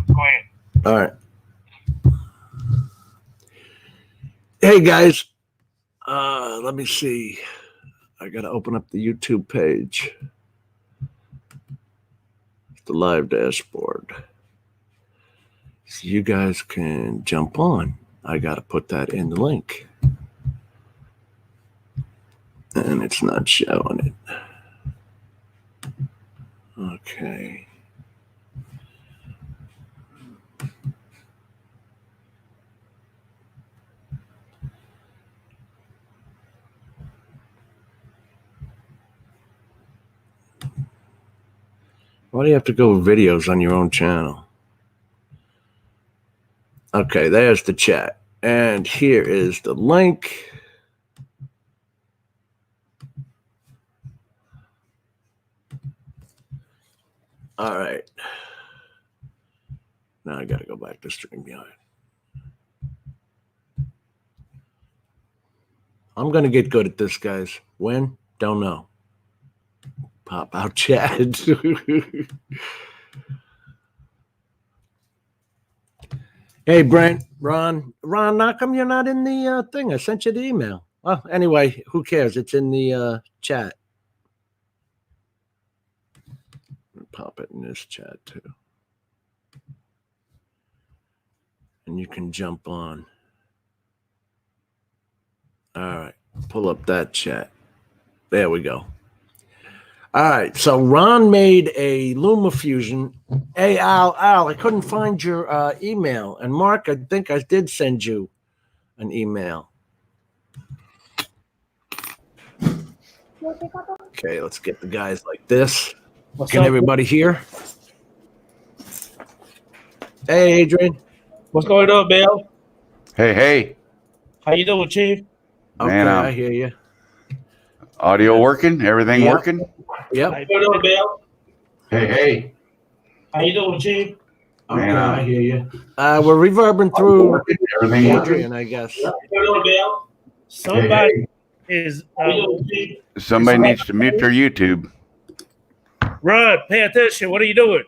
Go ahead. All right. Hey guys, let me see. I gotta open up the YouTube page. The live dashboard. So you guys can jump on. I gotta put that in the link. And it's not showing it. Okay. Why do you have to go with videos on your own channel? Okay, there's the chat. And here is the link. All right. Now I got to go back to StreamYard. I'm going to get good at this, guys. When? Don't know. Pop out chat. Hey, Brent, Ron, how come you're not in the thing? I sent you the email. Well, anyway, who cares? It's in the chat. Pop it in this chat, too. And you can jump on. All right, pull up that chat. There we go. All right, so Ron made a LumaFusion. Hey, Al, I couldn't find your email. And Mark, I think I did send you an email. Okay, let's get the guys like this. Can everybody hear? Hey, Adrian. What's going on, Bill? Hey. How you doing, Chief? Okay, Man, I hear you. Audio working? Everything working? Yep. How you doing, Bill? Hey. How you doing, Chief? Okay, Man, I hear you. We're reverbing through Everything working? Adrian, I guess. How you doing, Bill? Somebody is. Somebody needs to mute their YouTube. Ron, pay attention. What are you doing?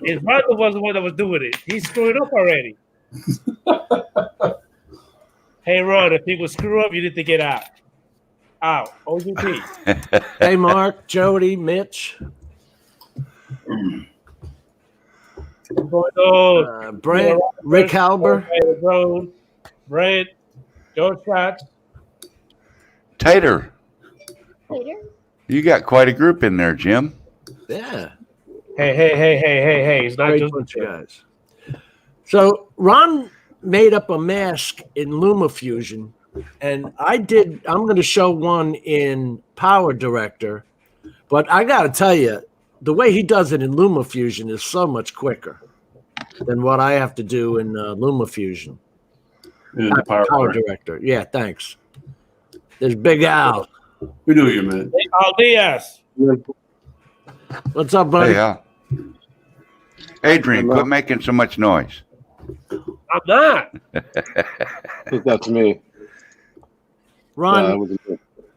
His brother was the one that was doing it. He's screwing up already. Hey, Ron, if people screw up, you need to get out. Out. OGP. Hey, Mark, Jody, Mitch. What's going on? Brent, Rick Halber. Brent, George Scott. Tater. You got quite a group in there, Jim. Yeah. Hey. It's not Great just bunch of guys. So Ron made up a mask in LumaFusion, and I'm going to show one in PowerDirector, but I got to tell you, the way he does it in LumaFusion is so much quicker than what I have to do in LumaFusion. PowerDirector. Yeah, thanks. There's Big Al. We do you, man. Hey, Al Diaz. What's up, buddy? Hey, Al. Adrian, quit making so much noise. I'm not. I think that's me. Ron,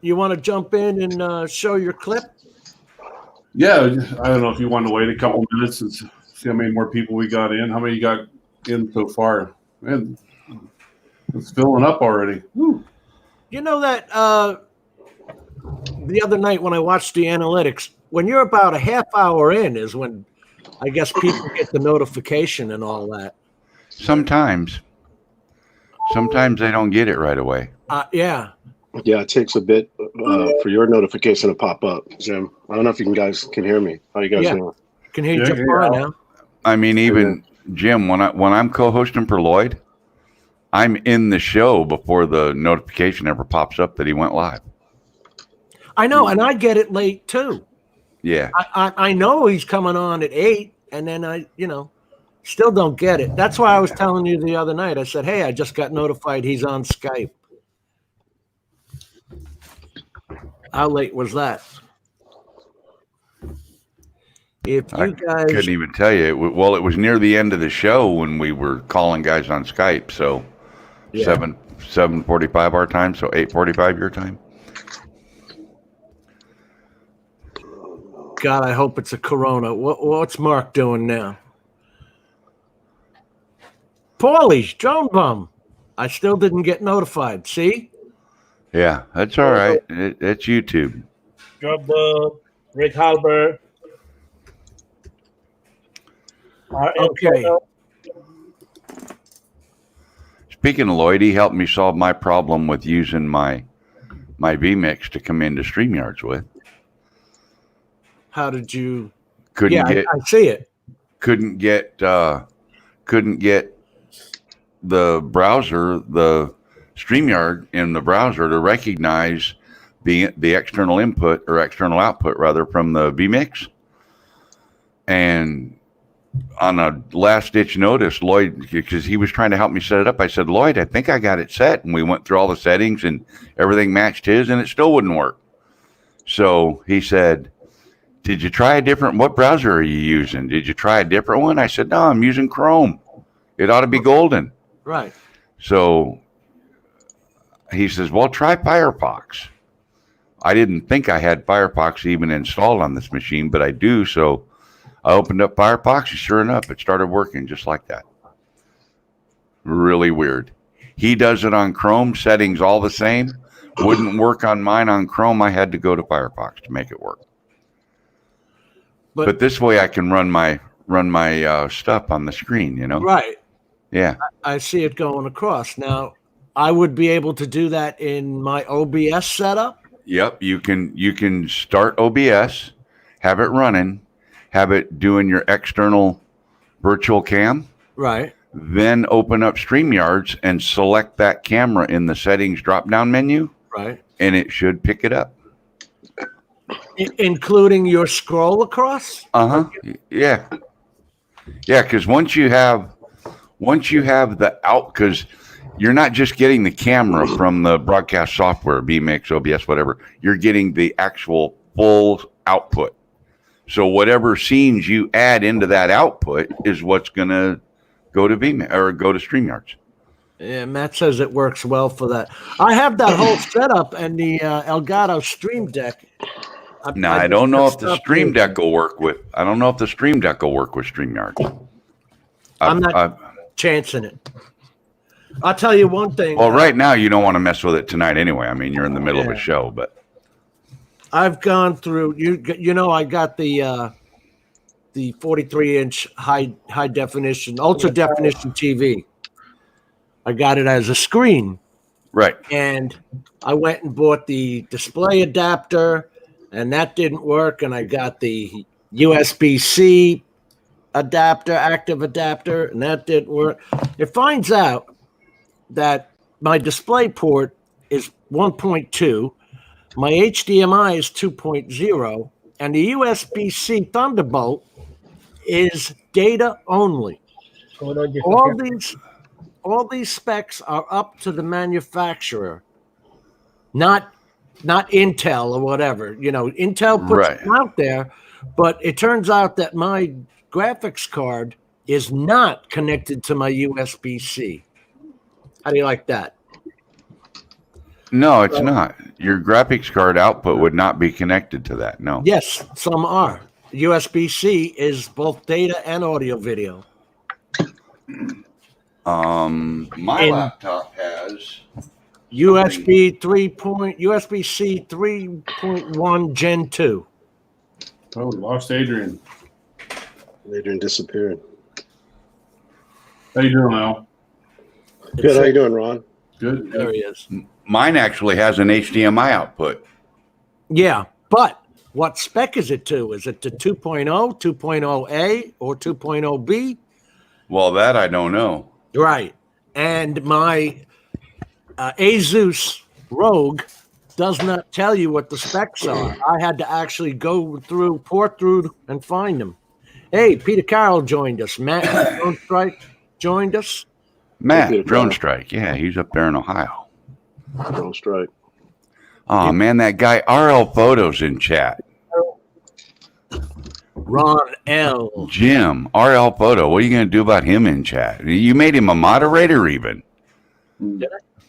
you want to jump in and show your clip? Yeah, I don't know if you want to wait a couple minutes and see how many more people we got in. How many you got in so far? Man, it's filling up already. Woo. You know that the other night when I watched the analytics, when you're about a half hour in is when I guess people get the notification and all that. Sometimes they don't get it right away. Yeah. Yeah, it takes a bit for your notification to pop up, Jim. I don't know if you guys can hear me. How you guys doing? Can hear you fine now. I mean, even Jim, when I'm co-hosting for Lloyd, I'm in the show before the notification ever pops up that he went live. I know, and I get it late too. Yeah. I know he's coming on at 8, and then I still don't get it. That's why I was telling you the other night. I said, hey, I just got notified he's on Skype. How late was that? If you guys couldn't even tell you. Well, it was near the end of the show when we were calling guys on Skype. So 7:45 our time, so 8:45 your time. God, I hope it's a Corona. What's Mark doing now? Paulie, drone bum. I still didn't get notified. See? Yeah, that's all right. It's YouTube. Drumbo, Rick Halbert. Okay. Speaking of Lloyd, he helped me solve my problem with using my vMix to come into StreamYards with. How did you? Couldn't get. I see it. Couldn't get the browser, the StreamYard in the browser to recognize the external input or external output rather from the vMix. And on a last ditch notice, Lloyd, because he was trying to help me set it up, I said, Lloyd, I think I got it set. And we went through all the settings and everything matched his and it still wouldn't work. So he said, did you try what browser are you using? Did you try a different one? I said, no, I'm using Chrome. It ought to be golden. Right. So he says, well, try Firefox. I didn't think I had Firefox even installed on this machine, but I do. So I opened up Firefox and sure enough, it started working just like that. Really weird. He does it on Chrome, settings all the same. Wouldn't work on mine on Chrome. I had to go to Firefox to make it work. But this way I can run my stuff on the screen, you know? Right. Yeah. I see it going across. Now, I would be able to do that in my OBS setup. Yep. You can start OBS, have it running, have it doing your external virtual cam. Right. Then open up StreamYards and select that camera in the settings drop-down menu. Right. And it should pick it up. Including your scroll across? Uh-huh. Yeah. Yeah, because once you have the out, because you're not just getting the camera from the broadcast software, vMix, OBS, whatever. You're getting the actual full output. So whatever scenes you add into that output is what's going to go to vMix or go to StreamYards. Yeah, Matt says it works well for that. I have that whole setup and the Elgato Stream Deck. I don't know if the Stream Deck will work with. I don't know if the Stream Deck will work with StreamYards. I'm not chancing it. I'll tell you one thing. Well, right now you don't want to mess with it tonight anyway. I mean, you're in the middle of a show, but I've gone through. You know, I got the 43-inch high definition, ultra definition TV. I got it as a screen. Right. And I went and bought the display adapter, and that didn't work. And I got the USB-C adapter, active adapter, and that didn't work. It finds out that my display port is 1.2, my HDMI is 2.0, and the USB-C Thunderbolt is data only. All these specs are up to the manufacturer, not Intel or whatever. You know, Intel puts it out there, but it turns out that my graphics card is not connected to my USB-C. How do you like that? No, it's not. Your graphics card output would not be connected to that. No. Yes, some are. USB-C is both data and audio video. My laptop has USB-C 3.1 Gen 2. Oh, we lost Adrian. Adrian disappeared. How you doing, Al? Good. How you doing, Ron? Good. There he is. Mine actually has an HDMI output. Yeah, but what spec is it to? Is it to 2.0, 2.0A, or 2.0B? Well, that I don't know. Right. And my Asus Rogue does not tell you what the specs are. I had to actually go through, port through, and find them. Hey, Peter Carroll joined us. Matt Drone Strike joined us. Matt, Drone Strike. Yeah, he's up there in Ohio. Drone Strike. Oh, man, that guy RL Photos in chat. Ron L. Jim, RL Photo. What are you going to do about him in chat? You made him a moderator even.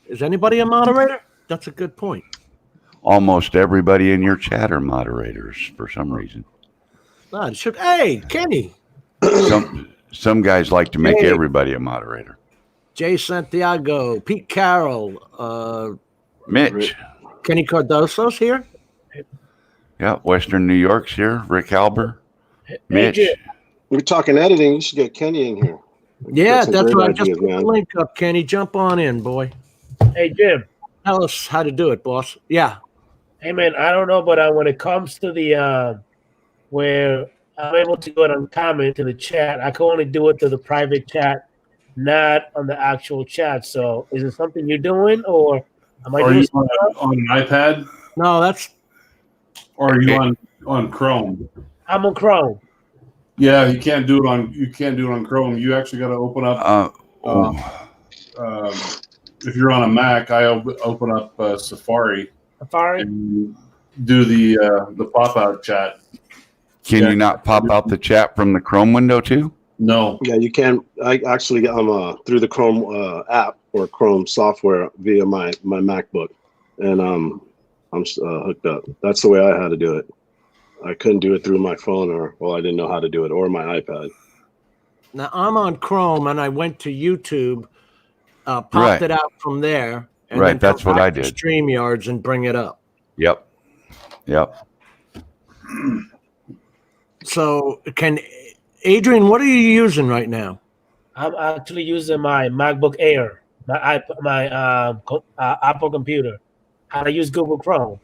Is anybody a moderator? That's a good point. Almost everybody in your chat are moderators for some reason. No, hey, Kenny. Some guys like to make Hey. everybody a moderator. Jay Santiago, Pete Carroll, Mitch. Kenny Cardoso's here. Yeah, Western New York's here. Rick Halber. Mitch. Jim. We're talking editing. You should get Kenny in here. Yeah, some that's great right. I just ideas, put the man. link up, Kenny. Jump on in, boy. Hey, Jim. Tell us how to do it, boss. Yeah. Hey, man, I don't know, but when it comes to the where I'm able to go and comment to the chat, I can only do it to the private chat, not on the actual chat. So is it something you're doing, or am I Are doing you on an iPad No, that's or are you on Chrome? I'm on Chrome. Yeah, you can't do it on Chrome. You actually got to open up. If you're on a Mac, I open up Safari Safari? and do the pop-out chat. Can Yeah. you not pop out the chat from the Chrome window too? No. Yeah, you can. I actually I'm through the Chrome app or Chrome software via my MacBook, and I'm hooked up. That's the way I had to do it. I couldn't do it through my phone, I didn't know how to do it, or my iPad. now I'm on Chrome and I went to YouTube, popped Right. it out from there. And Right, then that's come what I back to did. StreamYards and bring it up. Yep. So Adrian, what are you using right now? I'm actually using my MacBook Air, my Apple computer. I use Google Chrome.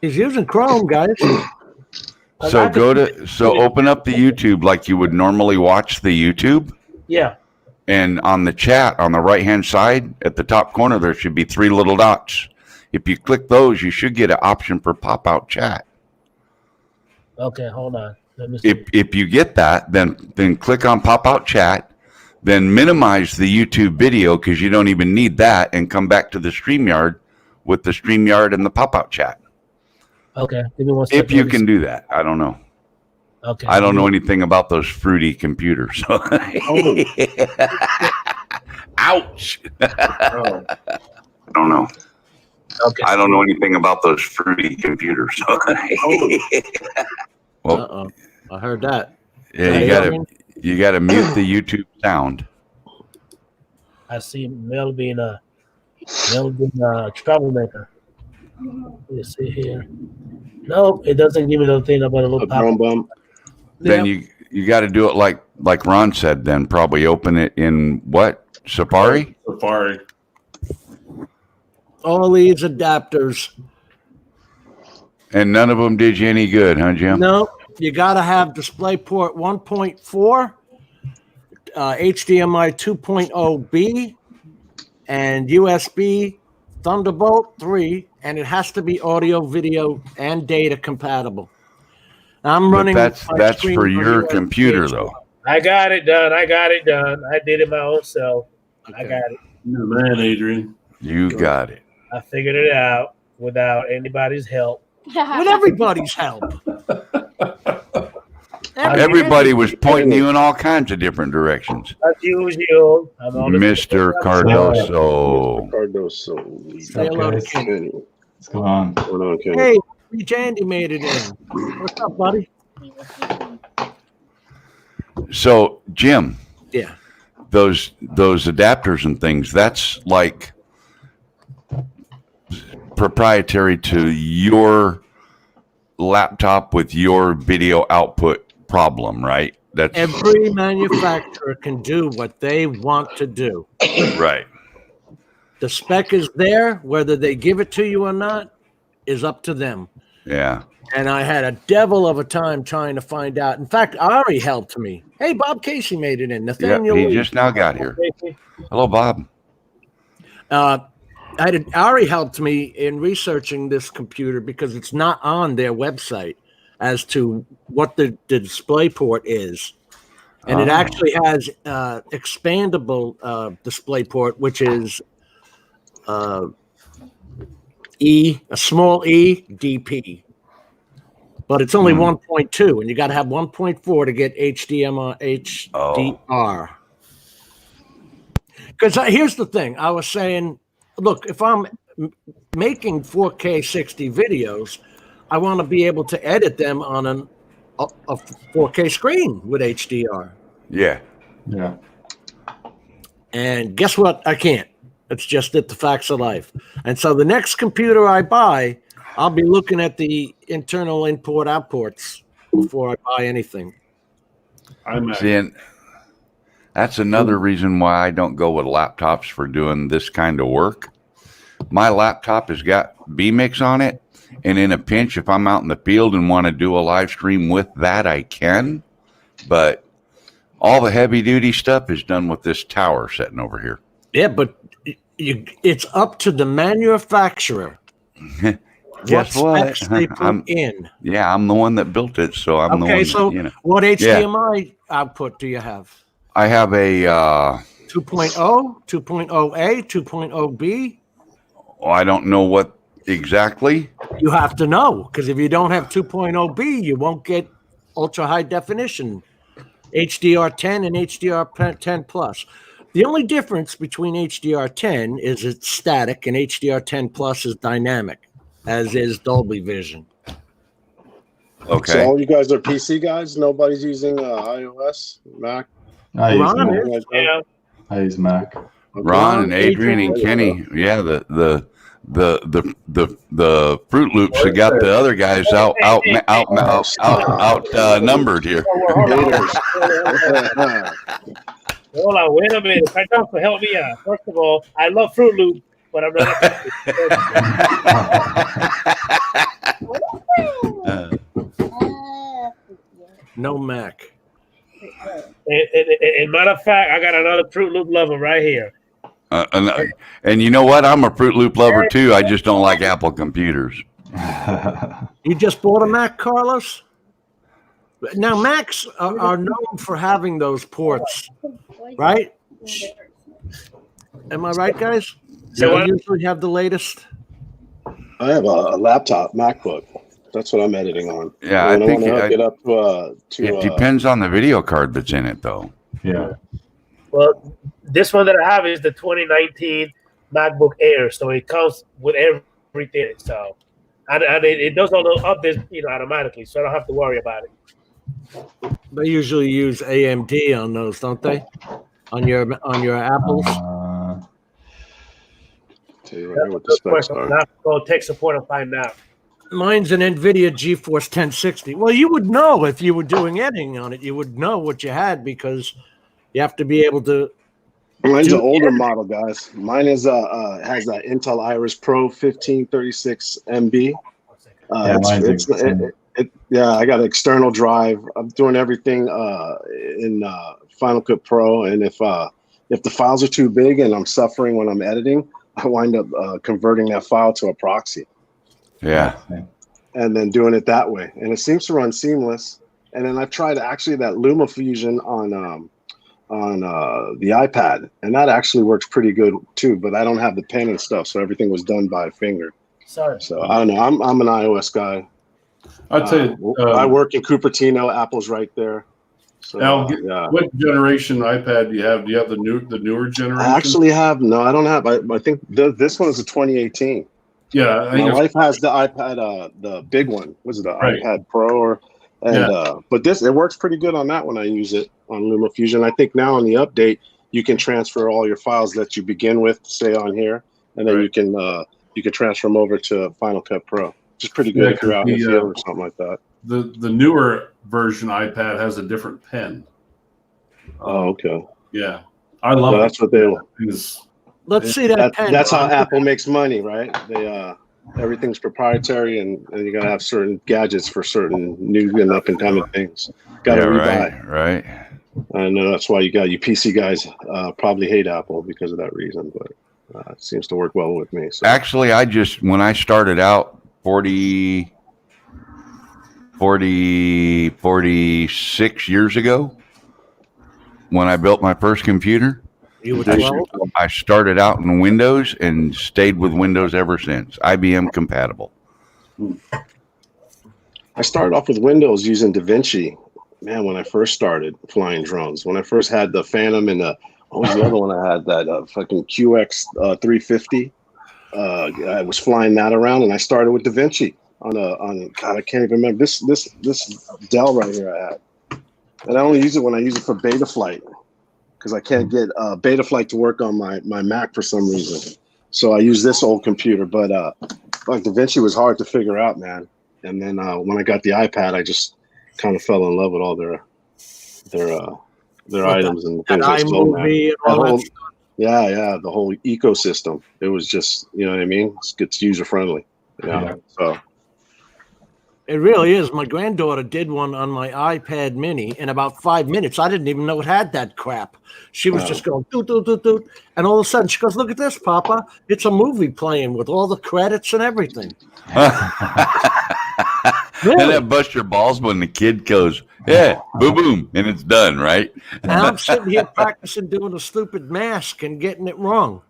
He's using Chrome, guys. So open up the YouTube like you would normally watch the YouTube. Yeah. And on the chat, on the right-hand side, at the top corner, there should be 3 little dots. If you click those, you should get an option for pop-out chat. Okay, hold on. Let me see. If you get that, then click on pop-out chat, then minimize the YouTube video because you don't even need that, and come back to the StreamYard with the StreamYard and the pop-out chat. Okay, give me one second. If you can do that, I don't know. Okay. I don't know anything about those fruity computers. So. Ouch. Oh. I don't know. Okay. I don't know anything about those fruity computers. Well, Uh-oh. I heard that. yeah, you gotta mute the YouTube sound. I see Mel being a troublemaker. Let's see here. No, it doesn't give me the thing about a little A Chrome bump. Then you got to do it like Ron said. Then probably open it in what? Safari. Safari. All these adapters. And none of them did you any good, huh, Jim? No, you got to have DisplayPort 1.4, HDMI 2.0B, and USB Thunderbolt 3, and it has to be audio, video, and data compatible. I'm But running. that's screen for on your USB. computer, though. I got it done. I did it my own self. I Okay. got it. You're the man, Adrian. You got it. I figured it out without anybody's help. With everybody's help. Everybody was pointing you in all kinds of different directions. As usual, I'm on Mr. Cardoso. Cardoso. Say hello to guys? Kenny. Kenny. What's going on? What's going on, Kenny? Hey, Reach Andy made it in. What's up, buddy? So, Jim, Yeah. those adapters and things, that's like proprietary to your laptop with your video output problem, right? That's Every manufacturer can do what they want to do. right. The spec is there. Whether they give it to you or not is up to them. Yeah. And I had a devil of a time trying to find out. In fact, Ari helped me. Hey, Bob Casey made it in. Yep, Nathaniel he Lee. just now got here. Hello, Bob. Ari helped me in researching this computer because it's not on their website as to what the display port is. And it actually has expandable display port, which is a small e DP. But it's only 1.2, and you got to have 1.4 to get HDMI HDR. Because here's the thing. I was saying, look, if I'm making 4K 60 videos, I want to be able to edit them on an a 4K screen with HDR. Yeah. Yeah. And guess what? I can't. It's just the facts of life. And so the next computer I buy, I'll be looking at the internal input outputs before I buy anything. See, and that's another reason why I don't go with laptops for doing this kind of work. My laptop has got vMix on it, and in a pinch, if I'm out in the field and want to do a live stream with that, I can. But all the heavy duty stuff is done with this tower sitting over here. Yeah, but it's up to the manufacturer. Guess what? Specs they put in. Yeah, I'm the one that built it, so I'm the one. Okay, so that, what HDMI output do you have? I have a 2.0, 2.0A, 2.0B. I don't know what exactly. You have to know, because if you don't have 2.0B, you won't get ultra high definition HDR10 and HDR10 plus. The only difference between HDR10 is it's static and HDR10 plus is dynamic, as is Dolby Vision. Okay. So all you guys are PC guys? Nobody's using iOS, Mac? I use Ron Mac. is. Yeah. I use Mac. Ron and Adrian and Kenny, yeah, the Fruit Loops have got the other guys outnumbered here. Hold on, wait a minute. Francisco, help me out. First of all, I love Fruit Loop, but I'm not. No Mac. And matter of fact, I got another Fruit Loop lover right here. And you know what? I'm a Fruit Loop lover too. I just don't like Apple computers. You just bought a Mac, Carlos? Now, Macs are known for having those ports, right? Am I right, guys? So you usually have the latest? I have a laptop, MacBook. That's what I'm editing on. Yeah, And I think hook it up it depends on the video card that's in it, though. Yeah. Well, this one that I have is the 2019 MacBook Air, so it comes with everything. So, and it does all the updates, automatically, so I don't have to worry about it. They usually use AMD on those, don't they? On your Apples. Tell you right here what the specs are. Now go tech support and find out. Mine's an NVIDIA GeForce 1060. Well, you would know if you were doing editing on it. You would know what you had because you have to be able to. Mine's an older model, guys. Mine is has that Intel Iris Pro 1536 MB. I got an external drive. I'm doing everything in Final Cut Pro, and if the files are too big and I'm suffering when I'm editing, I wind up converting that file to a proxy. Yeah. And then doing it that way, and it seems to run seamless. And then I've tried actually that Luma Fusion on the iPad, and that actually works pretty good too. But I don't have the pen and stuff, so everything was done by finger. Sorry. So I don't know. I'm an iOS guy. I'd say I work in Cupertino. Apple's right there. So, Al, what generation iPad do you have? Do you have the newer generation? I actually have I don't have. I think this one is a 2018. Yeah, my wife has the iPad, the big one. Was it the iPad Pro but it works pretty good on that when I use it on LumaFusion. I think now on the update you can transfer all your files that you begin with, say on here, and then you can transfer them over to Final Cut Pro. Which is pretty good if you're out in the field or something like that. The newer version iPad has a different pen. Oh, okay. Yeah, I love it. That's what they. Let's see that pen. That's how Apple makes money, right? They everything's proprietary, and you gotta have certain gadgets for certain new and up and coming things. Gotta rebuy. Right. I know that's why you PC guys probably hate Apple because of that reason, but it seems to work well with me. So. Actually, when I started out 46 years ago, when I built my first computer, I started out in Windows and stayed with Windows ever since. IBM compatible. I started off with Windows using DaVinci. Man, when I first started flying drones, when I first had the Phantom and what was the other one I had? That fucking QX 350. I was flying that around, and I started with DaVinci. God, I can't even remember this Dell right here I had, and I only use it when I use it for Betaflight because I can't get Betaflight to work on my Mac for some reason. So I use this old computer, but like DaVinci was hard to figure out, man. And then when I got the iPad, I just kind of fell in love with all their items and things like that. Yeah, the whole ecosystem. It was just, you know what I mean? It's user friendly. Yeah. So it really is. My granddaughter did one on my iPad mini in about 5 minutes. I didn't even know it had that crap. She was just going doot, doot, doot, doot. And all of a sudden she goes, look at this, Papa. It's a movie playing with all the credits and everything. Really? And that busts your balls when the kid goes, yeah, boom, boom, and it's done, right? And I'm sitting here practicing doing a stupid mask and getting it wrong.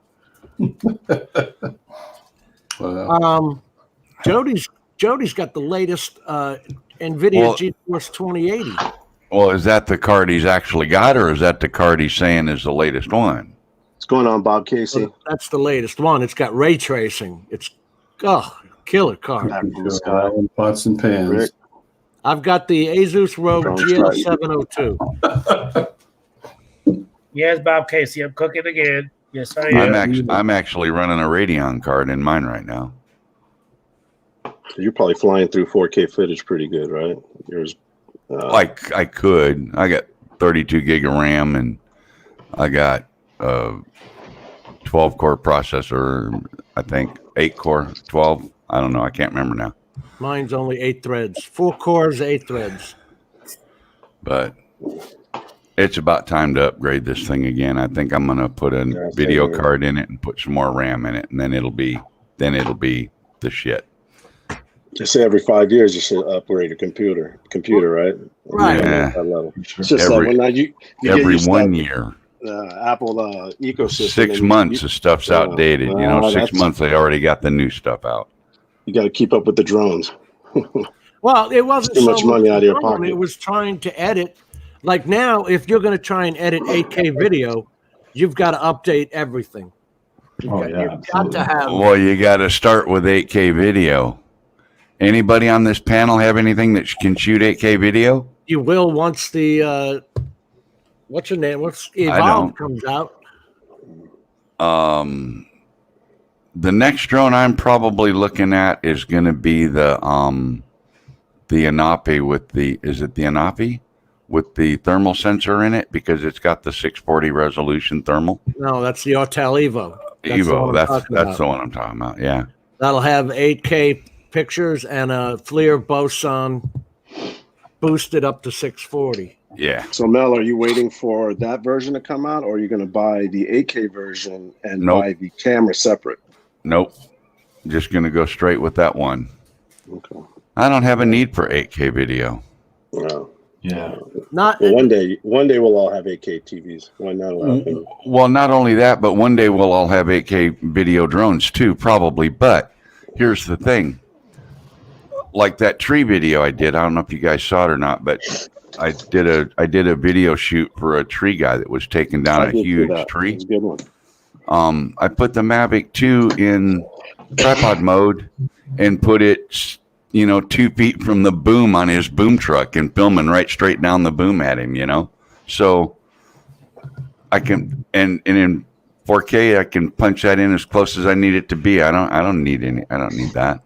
Jody's got the latest NVIDIA GeForce 2080. Well, is that the card he's actually got, or is that the card he's saying is the latest one? What's going on, Bob Casey? That's the latest one. It's got ray tracing. It's killer card. Pots and pans. Rick? I've got the Asus ROG GL702. Yes, Bob Casey, I'm cooking again. Yes, I am. I'm actually running a Radeon card in mine right now. You're probably flying through 4K footage pretty good, right? Yours. Like I could. I got 32 gig of RAM, and I got 12-core processor. I think 8-core, 12. I don't know. I can't remember now. Mine's only 8 threads. 4 cores, 8 threads. But it's about time to upgrade this thing again. I think I'm gonna put a video card in it and put some more RAM in it, and then it'll be the shit. Just say every 5 years you should upgrade your computer, right? Right. Yeah. It's just every you every 1 year. Apple ecosystem. 6 months the stuff's outdated. 6 months they already got the new stuff out. You got to keep up with the drones. Well, it wasn't too much money out of your pocket. It was trying to edit. Like now, if you're going to try and edit 8K video, you've got to update everything. You've got to have. Well, you got to start with 8K video. Anybody on this panel have anything that can shoot 8K video? You will once the what's your name? What's Evolve comes out. The next drone I'm probably looking at is going to be the Anapi with the Anapi with the thermal sensor in it, because it's got the 640 resolution thermal. No, that's the Autel Evo. That's the one I'm talking about. Yeah, that'll have 8K pictures and a FLIR boson boosted up to 640. Yeah. So Mel, are you waiting for that version to come out, or are you going to buy the 8K version and buy the camera separate? Nope. Just going to go straight with that one. Okay. I don't have a need for 8K video. Wow. Yeah. Not one day we'll all have 8K TVs. Why not? Well, not only that, but one day we'll all have 8K video drones too, probably. But here's the thing. Like that tree video I did, I don't know if you guys saw it or not, but I did a video shoot for a tree guy that was taking down a huge tree. That's a good one. I put the Mavic 2 in tripod mode and put it, 2 feet from the boom on his boom truck and filming right straight down the boom at him, So I can, and in 4K, I can punch that in as close as I need it to be. I don't need that.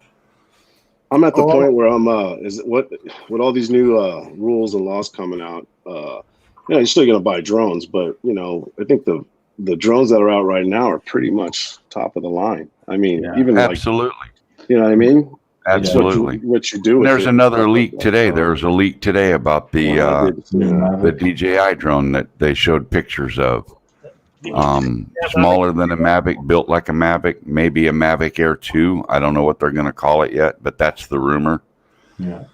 I'm at the point where I'm with all these new rules and laws coming out. You're still gonna buy drones, but I think the drones that are out right now are pretty much top of the line. I mean, even absolutely. You know what I mean? Absolutely. What you do. There's another leak today. There was a leak today about the DJI drone that they showed pictures of. Smaller than a Mavic, built like a Mavic, maybe a Mavic Air 2. I don't know what they're going to call it yet, but that's the rumor. Yeah.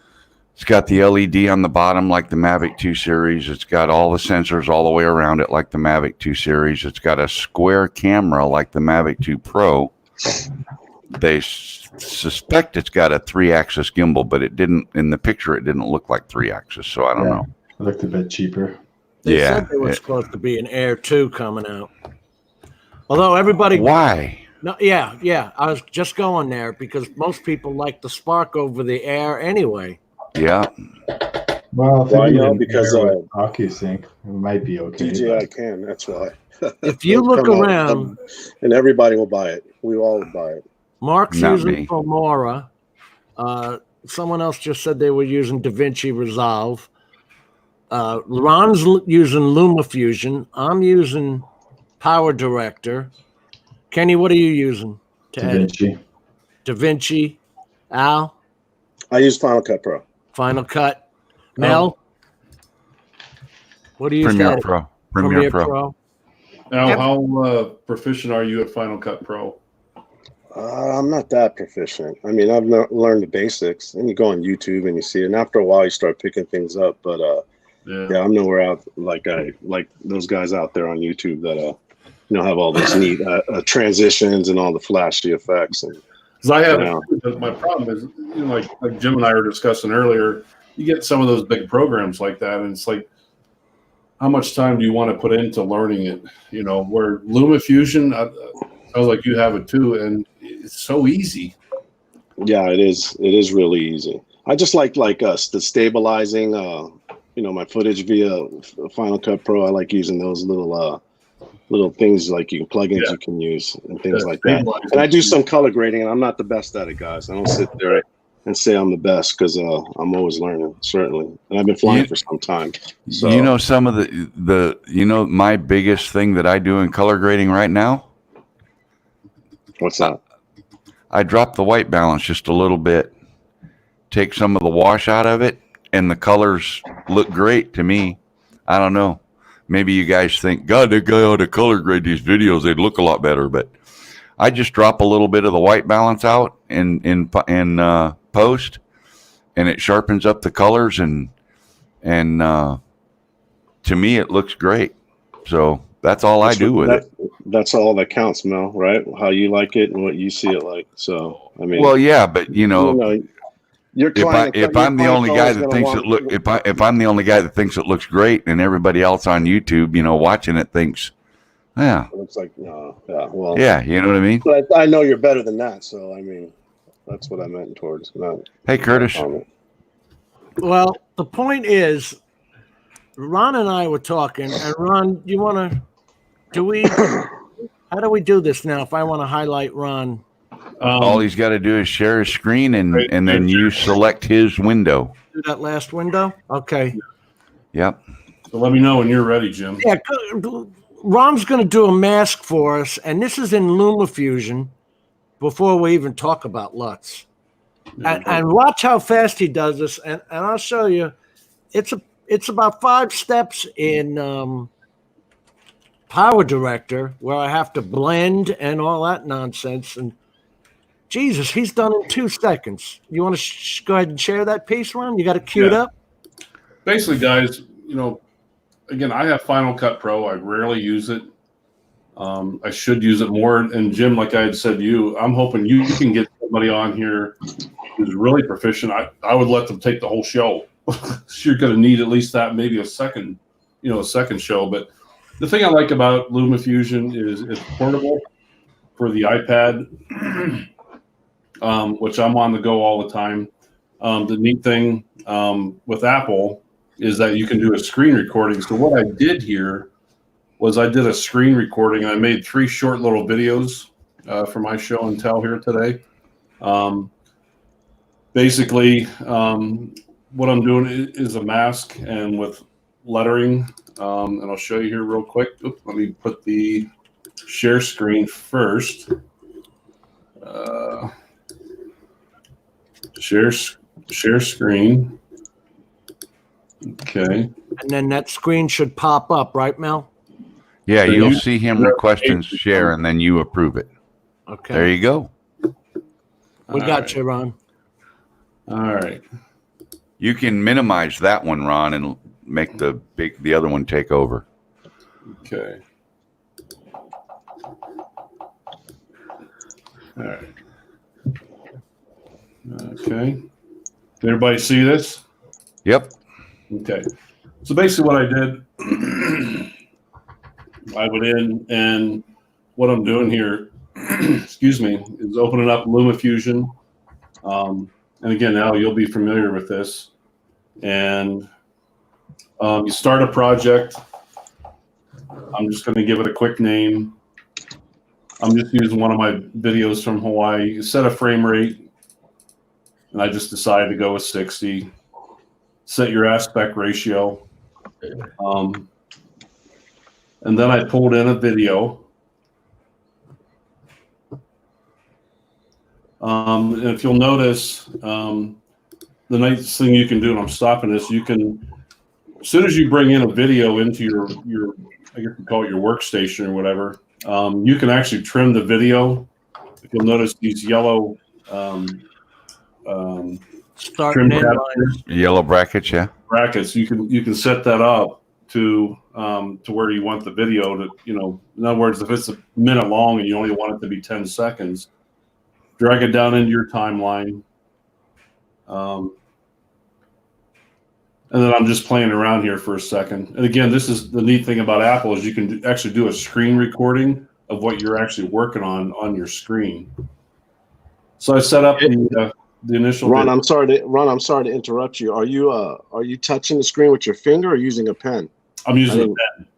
It's got the LED on the bottom like the Mavic 2 series. It's got all the sensors all the way around it like the Mavic 2 series. It's got a square camera like the Mavic 2 Pro. They suspect it's got a 3-axis gimbal, but it didn't, in the picture, it didn't look like 3-axis, so I don't know. It looked a bit cheaper. They said there was supposed to be an Air 2 coming out. Although everybody... Why? No, yeah. I was just going there because most people like the spark over the air anyway. Yeah. Well, if Why you're now? in Because there with OcuSync, it might be okay. DJI can. That's why. If you It'll look come out, around, and everybody will buy it. We all would buy it. Mark's Not using me. Filmora. Someone else just said they were using DaVinci Resolve. Ron's using LumaFusion. I'm using PowerDirector. Kenny, what are you using to edit? DaVinci. DaVinci. Al, I use Final Cut Pro. Final Cut. Mel, what do you use to Premiere edit? Pro. Premiere Pro. Now, Yep. how proficient are you at Final Cut Pro? I'm not that proficient. I mean, I've learned the basics, and you go on YouTube and you see it, and after a while, you start picking things up. But yeah, I'm nowhere out like those guys out there on YouTube that have all these neat transitions and all the flashy effects. And Because I have my problem is, like Jim and I were discussing earlier, you get some of those big programs like that, and it's like, how much time do you want to put into learning it? Where LumaFusion, sounds like you have it too, and it's so easy. Yeah, it is. It is really easy. I just like us the stabilizing, my footage via Final Cut Pro. I like using those little things like plugins you can use and things like that. And I do some color grading, and I'm not the best at it, guys. I don't sit there and say I'm the best because I'm always learning, certainly. And I've been flying for some time. So Some of the my biggest thing that I do in color grading right now. What's that? I drop the white balance just a little bit, take some of the wash out of it, and the colors look great to me. I don't know. Maybe you guys think, God, that guy ought to color grade these videos. They'd look a lot better. But I just drop a little bit of the white balance out in post, and it sharpens up the colors, and to me, it looks great. So that's all I do with it. That's all that counts, Mel, right? How you like it and what you see it like. So, I mean, well, yeah, but your client, if I'm the only guy that thinks if I'm the only guy that thinks it looks great, and everybody else on YouTube, watching it thinks, yeah, it looks like well, yeah, you know what I mean. But I know you're better than that, so I mean, that's what I meant towards. Hey, Curtis. Well, the point is, Ron and I were talking, and Ron, you want to? How do we do this now? If I want to highlight Ron. All he's got to do is share his screen, and then you select his window. Do that last window? Okay. Yep. So let me know when you're ready, Jim. Yeah, Ron's going to do a mask for us, and this is in LumaFusion before we even talk about LUTs. And watch how fast he does this, and I'll show you. It's about 5 steps in PowerDirector where I have to blend and all that nonsense, and Jesus, he's done in 2 seconds. You want to go ahead and share that piece, Ron? You got it queued up? Basically, guys, again, I have Final Cut Pro. I rarely use it. I should use it more. And Jim, like I had said to you, I'm hoping you can get somebody on here who's really proficient. I would let them take the whole show. You're going to need at least that, maybe a second show. But the thing I like about LumaFusion is it's portable for the iPad, which I'm on the go all the time. The neat thing with Apple is that you can do a screen recording. So what I did here was I did a screen recording, and I made 3 short little videos for my show and tell here today. Basically, what I'm doing is a mask and with lettering, and I'll show you here real quick. Oops, let me put the share screen first. Share screen. Okay. And then that screen should pop up, right, Mel? Yeah, you'll see him requesting share, and then you approve it. Okay. There you go. We got you, Ron. All right. You can minimize that one, Ron, and make the other one take over. Okay. All right. Okay. Can everybody see this? Yep. Okay. So basically what I did, I went in, and what I'm doing here, excuse me, is opening up LumaFusion. And again, Al, you'll be familiar with this. And you start a project. I'm just going to give it a quick name. I'm just using one of my videos from Hawaii. You set a frame rate, and I just decided to go with 60. Set your aspect ratio. And then I pulled in a video. And if you'll notice, the nice thing you can do, and I'm stopping this, you can, as soon as you bring in a video into your I guess you call it your workstation or whatever, you can actually trim the video. If you'll notice these yellow trim Yellow brackets, yeah. brackets, you can set that up to where you want the video to, in other words, if it's a minute long and you only want it to be 10 seconds, drag it down into your timeline. And then I'm just playing around here for a second. And again, this is the neat thing about Apple is you can actually do a screen recording of what you're actually working on your screen. So I set up the initial. Ron, I'm sorry to interrupt you. Are you touching the screen with your finger or using a pen? I'm using a pen.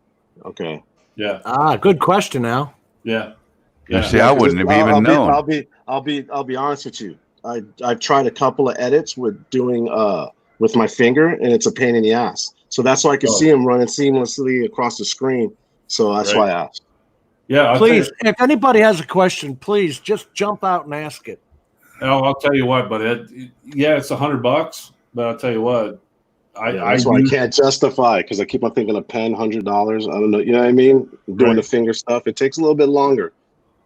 Okay. Yeah. Good question, Al. Yeah. Yeah. See, I wouldn't have even known. I'll be honest with you. I've tried a couple of edits with doing with my finger, and it's a pain in the ass. So that's why I can see them running seamlessly across the screen. So that's why I asked. Yeah. Please, if anybody has a question, please just jump out and ask it. I'll tell you what, but it's $100. But I'll tell you what, that's why I can't justify, because I keep on thinking a pen, $100. I don't know, you know what I mean? Doing the finger stuff, it takes a little bit longer.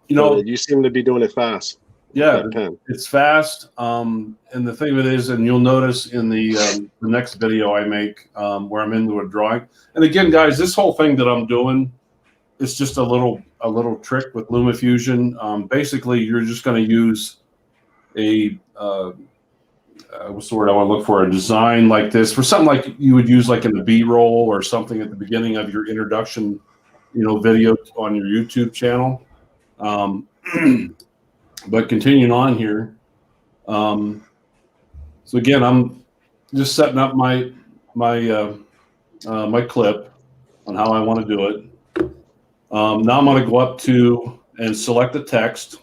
You seem to be doing it fast. Yeah, it's fast. And the thing of it is, and you'll notice in the next video I make where I'm into a drawing. And again, guys, this whole thing that I'm doing is just a little trick with LumaFusion. Basically, you're just going to use a what's the word I want to look for? A design like this for something like you would use like in the B-roll or something at the beginning of your introduction, video on your YouTube channel. But continuing on here, so again, I'm just setting up my clip on how I want to do it. Now I'm going to go up to and select the text,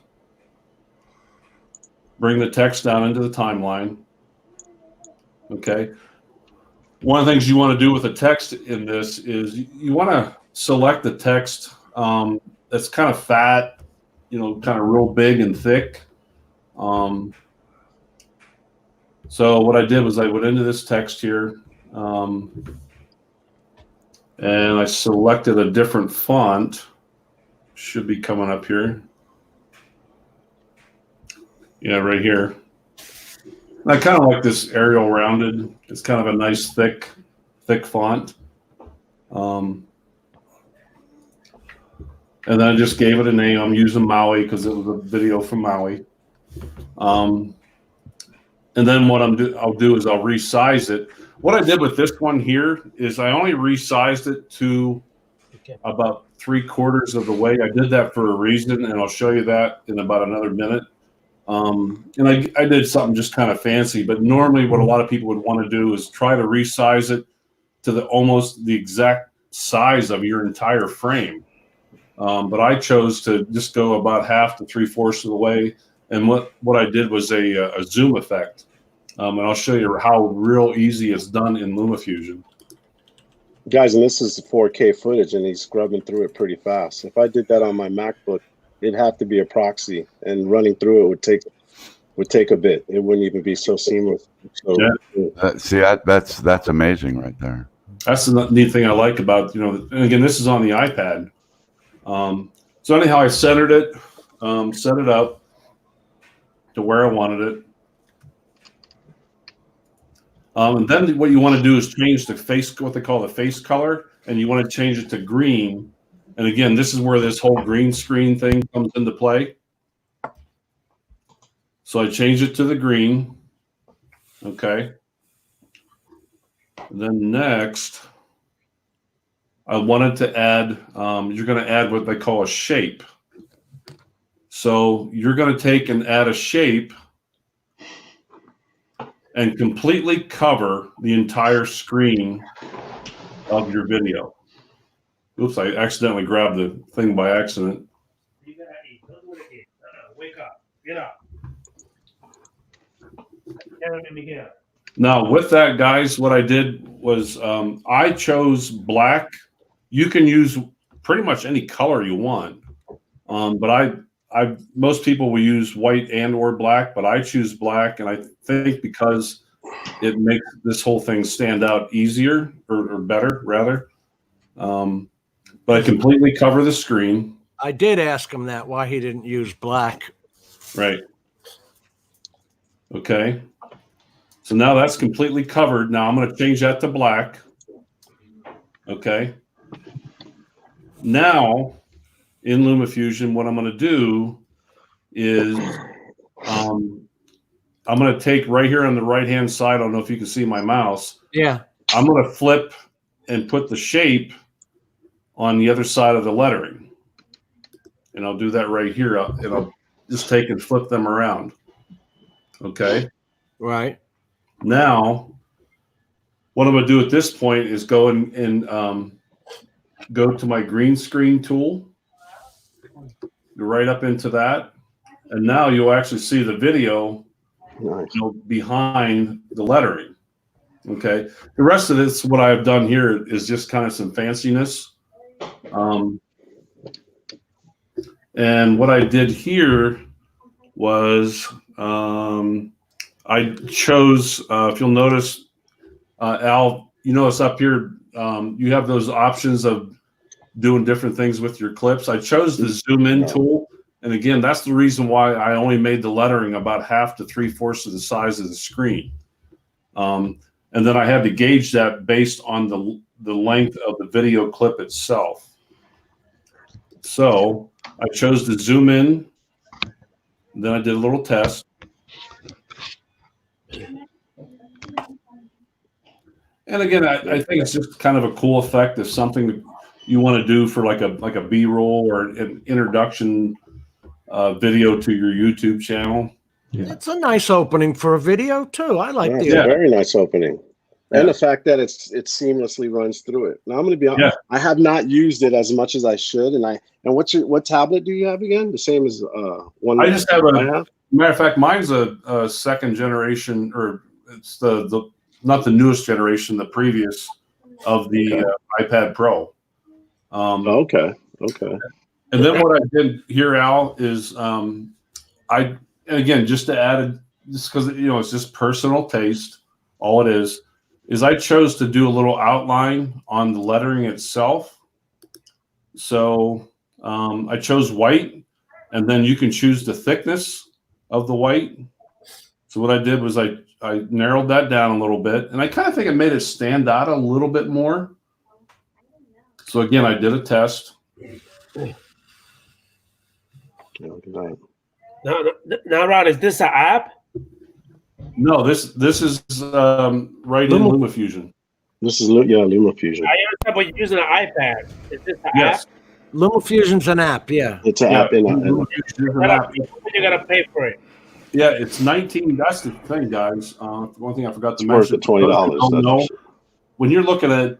bring the text down into the timeline. Okay. One of the things you want to do with the text in this is you want to select the text that's kind of fat, kind of real big and thick. So what I did was I went into this text here, and I selected a different font. Should be coming up here. Yeah, right here. And I kind of like this Arial rounded. It's kind of a nice thick font. And then I just gave it a name. I'm using Maui because it was a video from Maui. And then what I'll do is I'll resize it. What I did with this one here is I only resized it to about 3/4 of the way. I did that for a reason, and I'll show you that in about another minute. And I did something just kind of fancy, but normally what a lot of people would want to do is try to resize it to almost the exact size of your entire frame. But I chose to just go about 1/2 to 3/4 of the way. And what I did was a zoom effect. And I'll show you how real easy it's done in LumaFusion. Guys, and this is 4K footage, and he's scrubbing through it pretty fast. If I did that on my MacBook, it'd have to be a proxy, and running through it would take a bit. It wouldn't even be so seamless. So, See, that's amazing right there. That's the neat thing I like about, and again, this is on the iPad. So anyhow, I centered it, set it up to where I wanted it. And then what you want to do is change the face, what they call the face color, and you want to change it to green. And again, this is where this whole green screen thing comes into play. So I changed it to the green. Okay. And then next, I wanted to add, you're going to add what they call a shape. So you're going to take and add a shape and completely cover the entire screen of your video. Oops, I accidentally grabbed the thing by accident. You gotta eat. Don't do it again. Wake up. Get up. Let me get up. Now, with that, guys, what I did was I chose black. You can use pretty much any color you want, but most people will use white and or black, but I choose black, and I think because it makes this whole thing stand out easier or better, rather. But I completely cover the screen. I did ask him that, why he didn't use black. Right. Okay. So now that's completely covered. Now I'm going to change that to black. Okay. Now in LumaFusion, what I'm going to do is I'm going to take right here on the right-hand side. I don't know if you can see my mouse. Yeah. I'm going to flip and put the shape on the other side of the lettering. And I'll do that right here. And I'll just take and flip them around. Okay. Right. Now, what I'm going to do at this point is go and go to my green screen tool, right up into that. And now you'll actually see the video behind the lettering. Okay. The rest of this, what I've done here is just kind of some fanciness. And what I did here was I chose, if you'll notice, Al, you notice up here, you have those options of doing different things with your clips. I chose the zoom in tool. And again, that's the reason why I only made the lettering about 1/2 to 3/4 of the size of the screen. And then I had to gauge that based on the length of the video clip itself. So I chose to zoom in. Then I did a little test. And again, I think it's just kind of a cool effect of something you want to do for like a B-roll or an introduction video to your YouTube channel. Yeah. It's a nice opening for a video too. I like It's a very nice opening. And the fact that it seamlessly runs through it. Now I'm going to be honest. I have not used it as much as I should. And what tablet do you have again? The same as one. I just have matter of fact, mine's a second generation, or it's the not the newest generation, the previous of the iPad Pro. Okay. And then what I did here, Al, is again, just to add, just because it's just personal taste. All it is I chose to do a little outline on the lettering itself. So I chose white, and then you can choose the thickness of the white. So what I did was I narrowed that down a little bit, and I kind of think it made it stand out a little bit more. So again, I did a test. Now, Rod, is this an app? No, this is right in LumaFusion. This is LumaFusion. I understand, but you're using an iPad. Is this an app? LumaFusion's an app, yeah. It's an app. You gotta pay for it. Yeah, it's 19. That's the thing, guys. One thing I forgot to Worth mention. the $20. When you're looking at,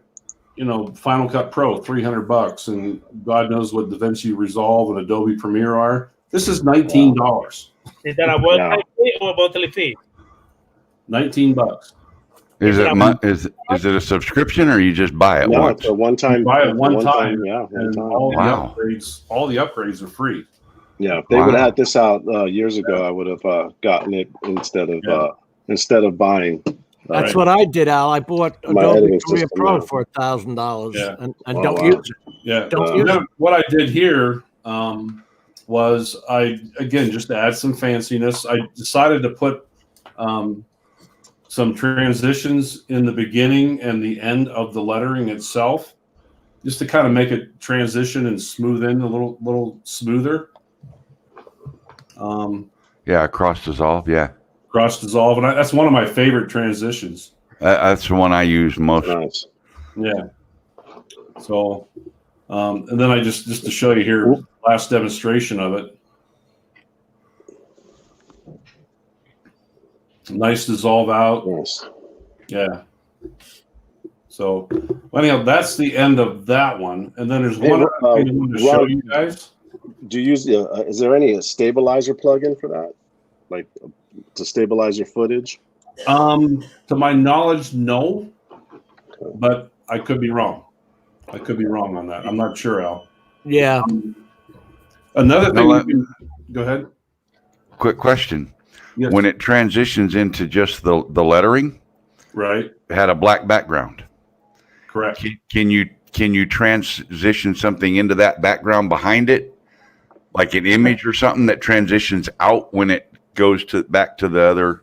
Final Cut Pro, $300, and God knows what DaVinci Resolve and Adobe Premiere are. This is $19. Is that a one-time fee or a monthly fee? $19. Is it a subscription, or you just buy it once? It's a one-time. Buy it one time. Yeah, And all the upgrades are free. Yeah, if they would have had this out years ago, I would have gotten it instead of buying. That's what I did, Al. I bought Adobe Premiere Pro for $1,000 and don't use it. Yeah. Don't use it. What I did here was just to add some fanciness, I decided to put some transitions in the beginning and the end of the lettering itself, just to kind of make it transition and smooth in a little smoother. Cross dissolve. Yeah. Cross dissolve, and that's one of my favorite transitions. That's the one I use most. Nice. Yeah. So, and then I just to show you here, last demonstration of it. Nice dissolve out. Yes. Yeah. So, anyhow, that's the end of that one. And then there's one other thing I want to show you guys. Do you use is there any stabilizer plugin for that, like to stabilize your footage? To my knowledge, no, but I could be wrong. I could be wrong on that. I'm not sure, Al. Yeah. Another thing. Go ahead. Quick question. Yes. When it transitions into just the lettering, right, it had a black background. Correct. Can you transition something into that background behind it, like an image or something that transitions out when it goes back to the other?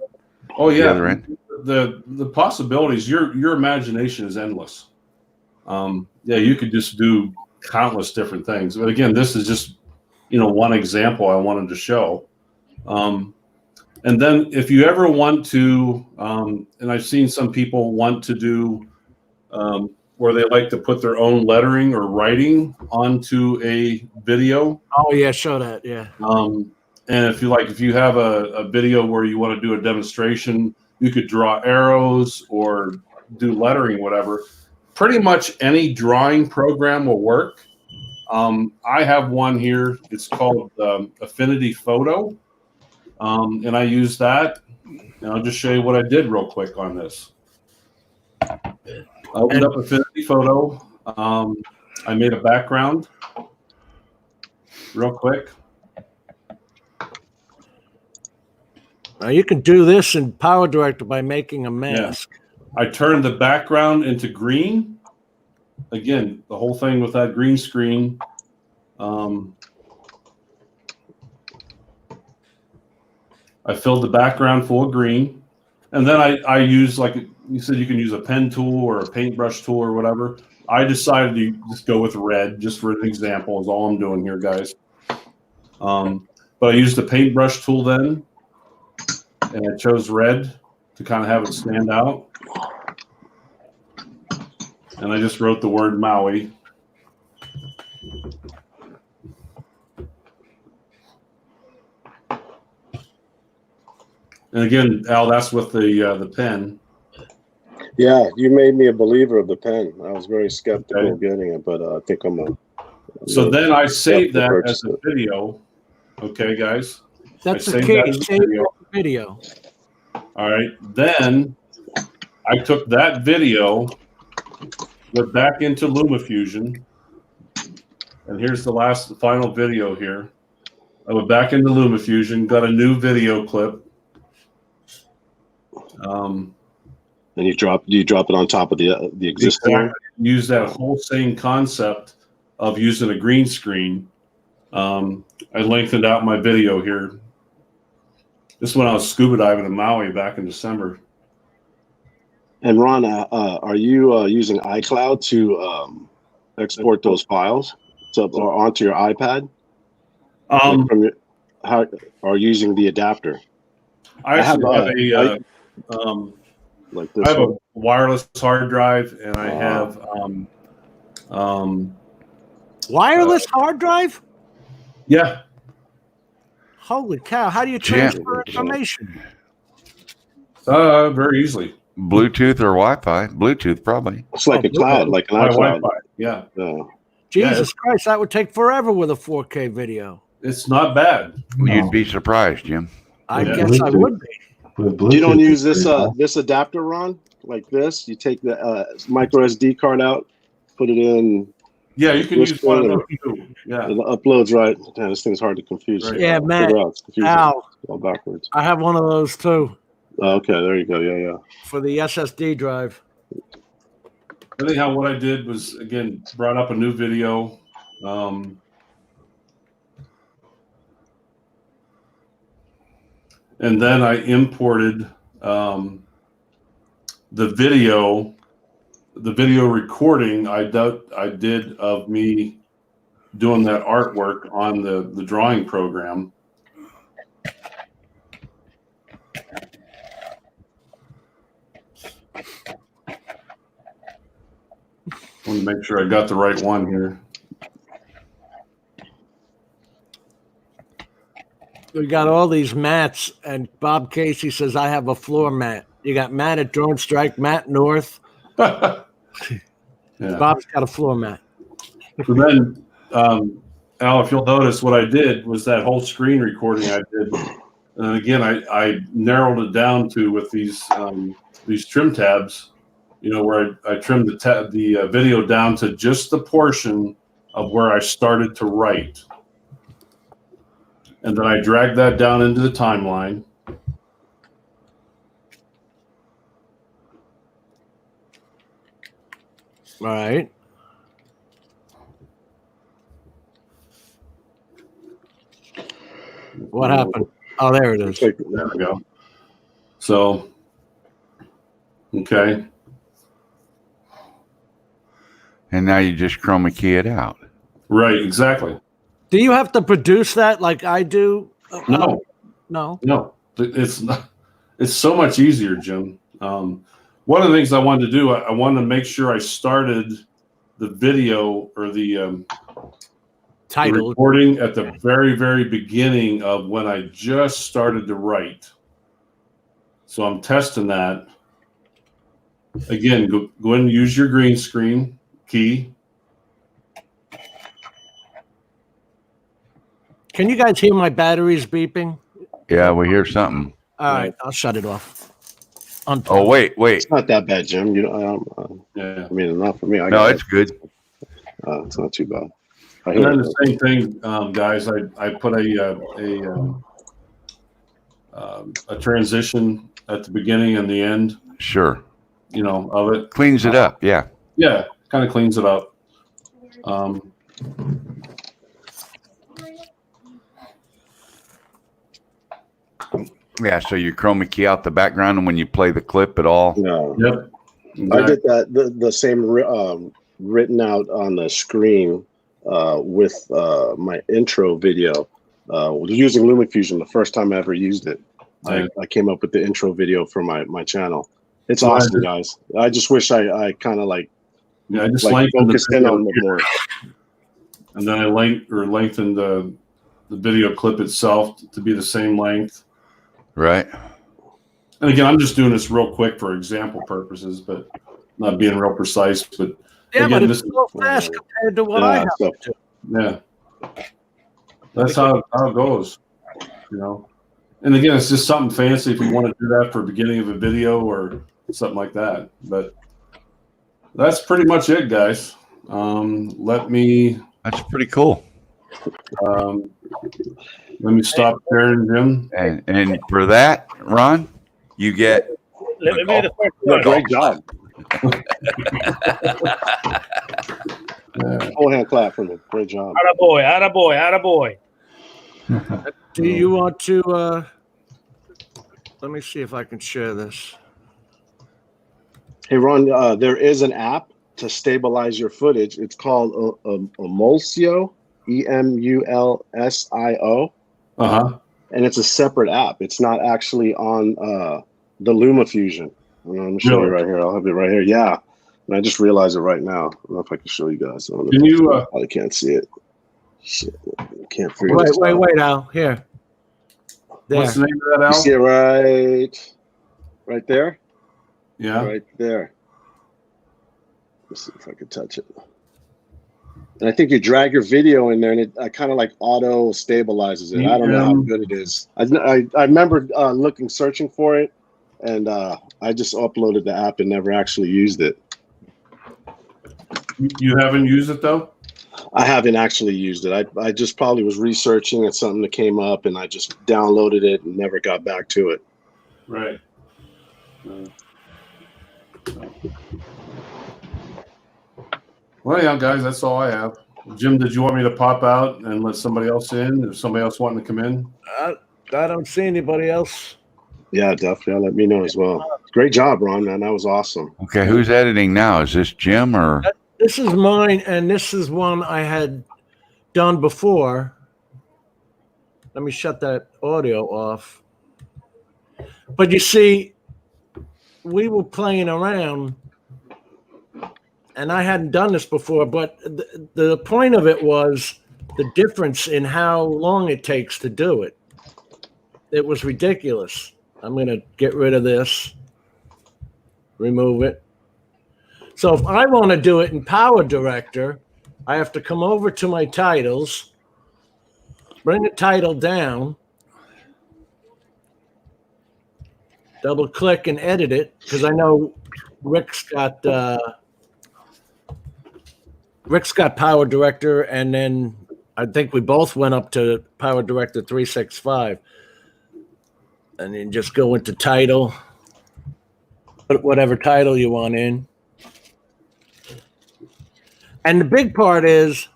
Oh yeah, the other end? The possibilities. Your imagination is endless. Yeah, you could just do countless different things. But again, this is just one example I wanted to show. And then if you ever want to, and I've seen some people want to do where they like to put their own lettering or writing onto a video. Oh yeah, show that. Yeah. And if you have a video where you want to do a demonstration, you could draw arrows or do lettering, whatever. Pretty much any drawing program will work. I have one here. It's called Affinity Photo. And I use that. And I'll just show you what I did real quick on this. I opened up Affinity Photo. I made a background real quick. Now you can do this in PowerDirector by making a mask. Yeah. I turned the background into green. Again, the whole thing with that green screen. I filled the background full of green. And then I use, like you said, you can use a pen tool or a paintbrush tool or whatever. I decided to just go with red, just for an example, is all I'm doing here, guys. But I used the paintbrush tool then, and I chose red to kind of have it stand out. And I just wrote the word Maui. And again, Al, that's with the pen. Yeah, you made me a believer of the pen. I was very skeptical of getting it, but I think So then I saved that as a video. Okay, guys. That's the key. Save video. All right. Then I took that video, went back into LumaFusion, and here's the final video here. I went back into LumaFusion, got a new video clip. And you drop it on top of the existing one? Use that whole same concept of using a green screen. I lengthened out my video here. This is when I was scuba diving in Maui back in December. And Ron, are you using iCloud to export those files or onto your iPad? Or using the adapter? I have like this. I have a wireless hard drive, and I have wireless hard drive. Yeah. Holy cow! How do you transfer information? Very easily. Bluetooth or Wi-Fi. Bluetooth probably. It's like a cloud, like an iCloud. Wi-Fi. Yeah. Jesus Christ, that would take forever with a 4K video. It's not bad. You'd be surprised, Jim. I guess I would be. You don't use this adapter, Ron? Like this? You take the micro SD card out, put it in. Yeah, you can use one of those too. Yeah. It uploads right. Damn, this thing's hard to confuse. Right. Yeah, man. Al, all backwards. I have one of those too. Okay, there you go. Yeah. For the SSD drive. Anyhow, what I did was, again, brought up a new video. And then I imported the video recording I did of me doing that artwork on the drawing program. I want to make sure I got the right one here. We got all these mats, and Bob Casey says I have a floor mat. You got Matt at Drone Strike, Matt North. Yeah. Bob's got a floor mat. So then, Al, if you'll notice, what I did was that whole screen recording I did. And again, I narrowed it down to with these trim tabs, where I trimmed the video down to just the portion of where I started to write. And then I dragged that down into the timeline. All right. What happened? Oh, there it is. There we go. So, okay. And now you just chroma key it out. Right, exactly. Do you have to produce that like I do? No. No. It's not. It's so much easier, Jim. One of the things I wanted to do, I wanted to make sure I started the video or the Title recording at the very, very beginning of when I just started to write. So I'm testing that. Again, go ahead and use your green screen key. Can you guys hear my batteries beeping? Yeah, we hear something. All right, I'll shut it off. Oh, wait. It's not that bad, Jim. Yeah. I mean, not for me. No, it's good. It's not too bad. And then the same thing, guys. I put a transition at the beginning and the end. Sure. Of it. Cleans it up. Yeah. Yeah, kind of cleans it up. Yeah. So you chroma key out the background, and when you play the clip at all. No. Yep. I did that the same written out on the screen with my intro video. Using LumaFusion the first time I ever used it. I came up with the intro video for my channel. It's awesome, guys. I just wish I kind of I just focused in on it more. And then I lengthened the video clip itself to be the same length. Right. And again, I'm just doing this real quick for example purposes, but not being real precise. But yeah, again, but it's so fast compared to what I have to do. Yeah, that's how it goes, And again, it's just something fancy if you want to do that for the beginning of a video or something like that. But that's pretty much it, guys. That's pretty cool. Let me stop sharing, Jim. And for that, Ron, you get. Let me be the first one. Great job. Full hand clap for me. Great job. Attaboy. Do you want to let me see if I can share this. Hey, Ron, there is an app to stabilize your footage. It's called Emulsio, EMULSIO. And it's a separate app. It's not actually on the LumaFusion. Let me show you right here. I'll have it right here. Yeah. And I just realized it right now. I don't know if I can show you guys. Can you? I can't see it. Shit. I can't figure it out. Wait, Al. Here. There. What's the name of that, Al? You see it right there? Yeah. Right there. Let's see if I can touch it. And I think you drag your video in there, and it kind of auto stabilizes it. I don't know how good it is. I remember searching for it, and I just uploaded the app and never actually used it. You haven't used it though? I haven't actually used it. I just probably was researching and something that came up, and I just downloaded it and never got back to it. Right. Well, yeah, guys, that's all I have. Jim, did you want me to pop out and let somebody else in? If somebody else wanting to come in? I don't see anybody else. Yeah, definitely. Let me know as well. Great job, Ron, man. That was awesome. Okay, who's editing now? Is this Jim or? This is mine, and this is one I had done before. Let me shut that audio off. But you see, we were playing around, and I hadn't done this before, but the point of it was the difference in how long it takes to do it. it was ridiculous. I'm going to get rid of this, remove it. So if I want to do it in PowerDirector, I have to come over to my titles, bring the title down, double click and edit it, because I know Rick's got PowerDirector, and then I think we both went up to PowerDirector 365. And then just go into title, put whatever title you want in. And the big part is,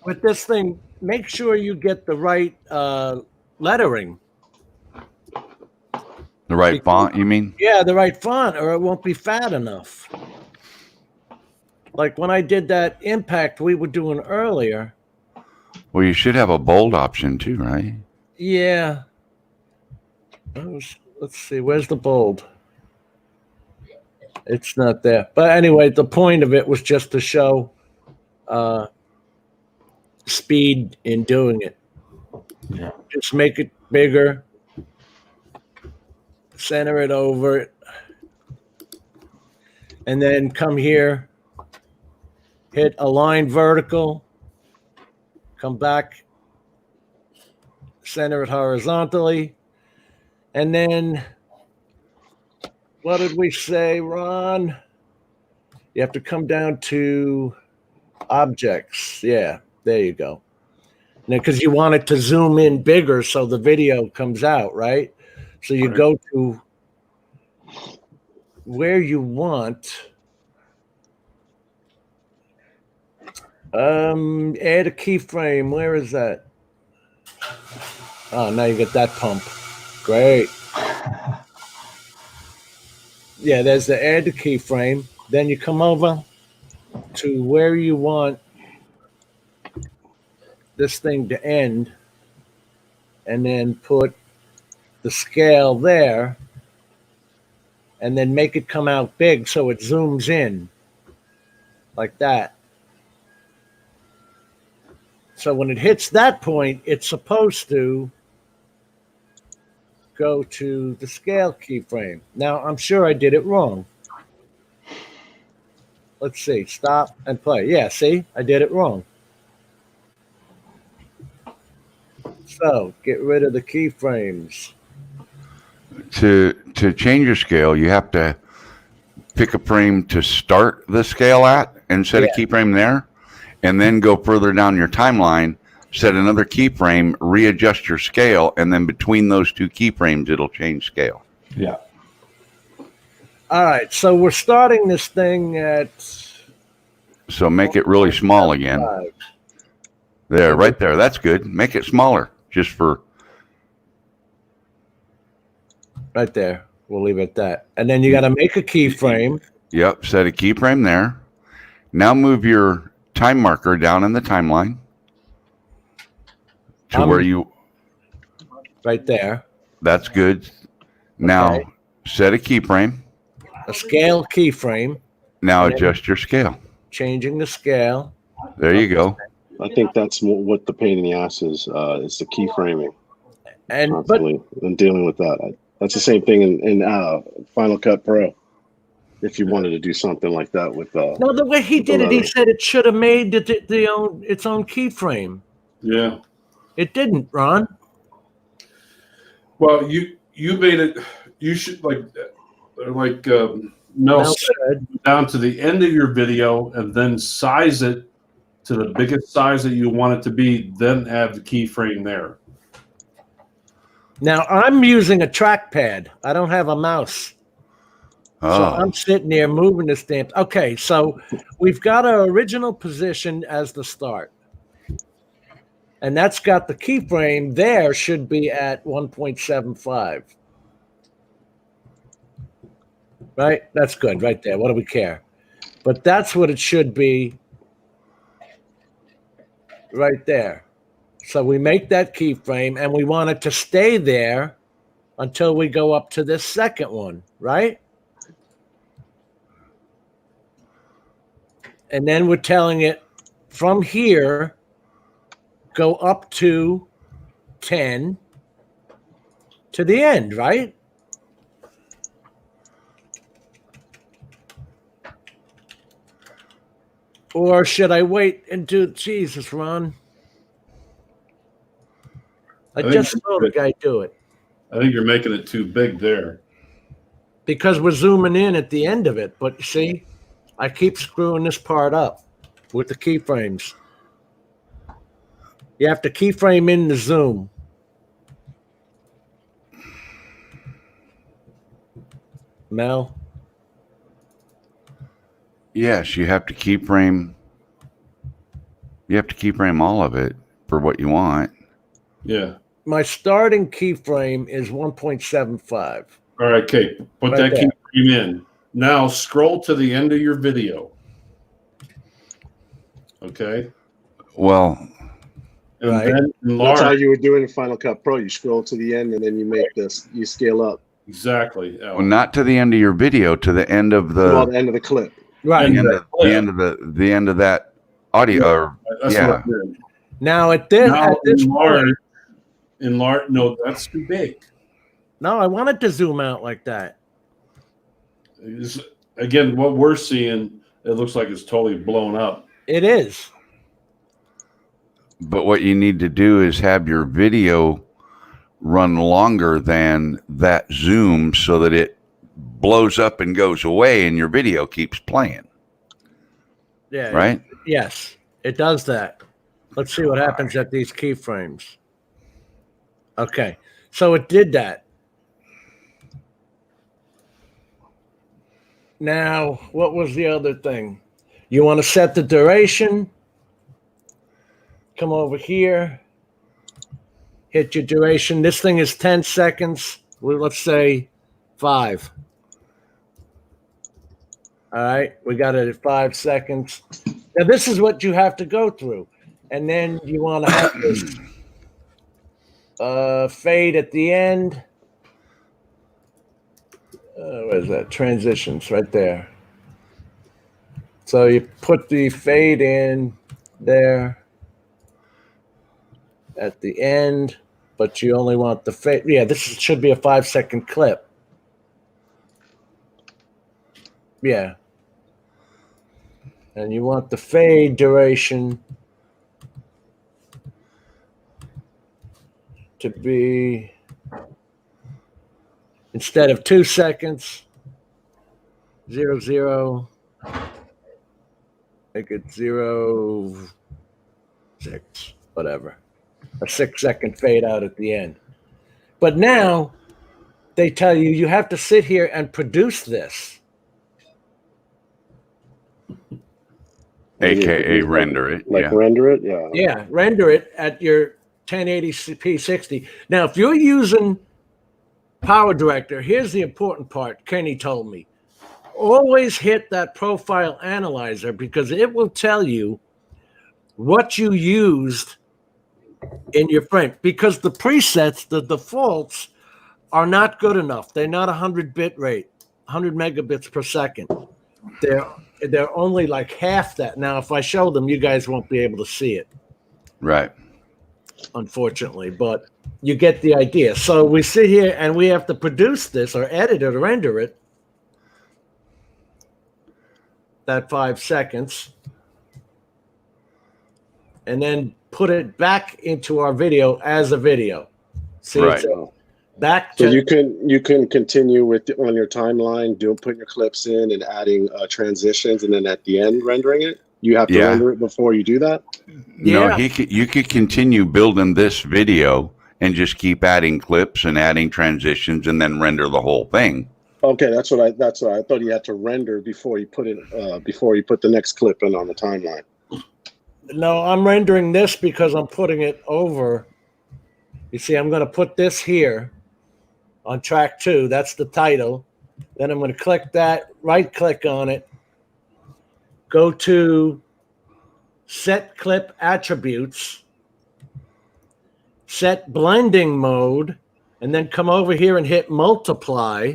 with this thing, make sure you get the right lettering. The right font, you mean? Yeah, the right font, or it won't be fat enough. Like when I did that impact we were doing earlier. Well, you should have a bold option too, right? Yeah. Let's see, where's the bold? It's not there. But anyway, the point of it was just to show speed in doing it. Yeah. Just make it bigger, center it over it, and then come here, hit align vertical, come back, center it horizontally, and then what did we say, Ron? You have to come down to objects. Yeah, there you go. Because you want it to zoom in bigger so the video comes out, right? So you go to where you want. Add a keyframe. Where is that? Oh, now you get that pump. Great. Yeah, there's the add the keyframe. Then you come over to where you want this thing to end, and then put the scale there, and then make it come out big so it zooms in like that. So when it hits that point, it's supposed to go to the scale keyframe. Now, I'm sure I did it wrong. Let's see, stop and play. Yeah, see, I did it wrong. So get rid of the keyframes. To change your scale, you have to pick a frame to start the scale at and set a keyframe there, and then go further down your timeline, set another keyframe, readjust your scale, and then between those two keyframes, it'll change scale. Yeah. All right, so we're starting this thing at... So make it really small again. There, right there. That's good. Make it smaller, just for... Right there. We'll leave it at that. And then you got to make a keyframe. Yep, set a keyframe there. Now move your time marker down in the timeline to where you... Right there. That's good. Now Okay. set a keyframe. A scale keyframe. Now And then- adjust your scale. Changing the scale. There you go. I think that's what the pain in the ass is the keyframing. And but Constantly and dealing with that. That's the same thing in Final Cut Pro. If you wanted to do something like that with no, the way he did it, he said it should have made its own keyframe. Yeah. It didn't, Ron. Well, you made it. You should Mel said, down to the end of your video and then size it to the biggest size that you want it to be. Then add the keyframe there. Now I'm using a trackpad. I don't have a mouse. Oh, So I'm sitting there moving the stamp. Okay, so we've got our original position as the start. And that's got the keyframe there should be at 1.75. Right? That's good right there. What do we care? But that's what it should be right there. So we make that keyframe and we want it to stay there until we go up to this second one, right? And then we're telling it from here, go up to 10 to the end, right? Or should I wait and do, Jesus, Ron? I just saw the guy do it. I think you're making it too big there. Because we're zooming in at the end of it. But see, I keep screwing this part up with the keyframes. You have to keyframe in the zoom. Mel? Yes, you have to keyframe. You have to keyframe all of it for what you want. Yeah. My starting keyframe is 1.75. All right, Kate, put Right that keyframe in. Now scroll to the end of your video. Okay. Well, And Right. then That's how enlarge. you were doing in Final Cut Pro. You scroll to the end and then you make this. You scale up. Exactly. well, not to the end of your video, to the end of Well, the the end of the clip. Right. the end of that audio. Or, That's yeah. what I'm doing. Now at this point, enlarge. No, that's too big. no, I wanted to zoom out like that. Again, what we're seeing, it looks like it's totally blown up. It is. But what you need to do is have your video run longer than that zoom so that it blows up and goes away and your video keeps playing. Yeah. Right? Yes, it does that. Let's see what happens at these keyframes. Okay, so it did that. Now, what was the other thing? You want to set the duration. Come over here. Hit your duration. This thing is 10 seconds. Well, let's say 5. All right, we got it at 5 seconds. Now, this is what you have to go through. And then you want to have this fade at the end. Where's that? Transitions right there. So you put the fade in there at the end, but you only want the fade. Yeah, this should be a 5-second clip. Yeah. And you want the fade duration to be, instead of 2 seconds, 0, 0, make it 0, 6, whatever. A 6-second fade out at the end. But now they tell you you have to sit here and produce this. AKA render it. Like Yeah. render it? Yeah. Yeah, render it at your 1080p 60. Now, if you're using PowerDirector, here's the important part. Kenny told me, always hit that profile analyzer because it will tell you what you used in your frame. Because the presets, the defaults, are not good enough. They're not 100 bit rate, 100 megabits per second. They're only like half that. Now, if I show them, you guys won't be able to see it. Right. Unfortunately, but you get the idea. So we sit here and we have to produce this or edit it or render it. That 5 seconds. And then put it back into our video as a video. See, Right. back So to you can continue with on your timeline, putting your clips in and adding transitions, and then at the end rendering it. You have to Yeah. render it before you do that. No, Yeah. you could continue building this video and just keep adding clips and adding transitions and then render the whole thing. Okay, that's what I thought. You had to render before you put it before you put the next clip in on the timeline. No, I'm rendering this because I'm putting it over. You see, I'm going to put this here on track 2. That's the title. Then I'm going to click that, right click on it, go to set clip attributes, set blending mode, and then come over here and hit multiply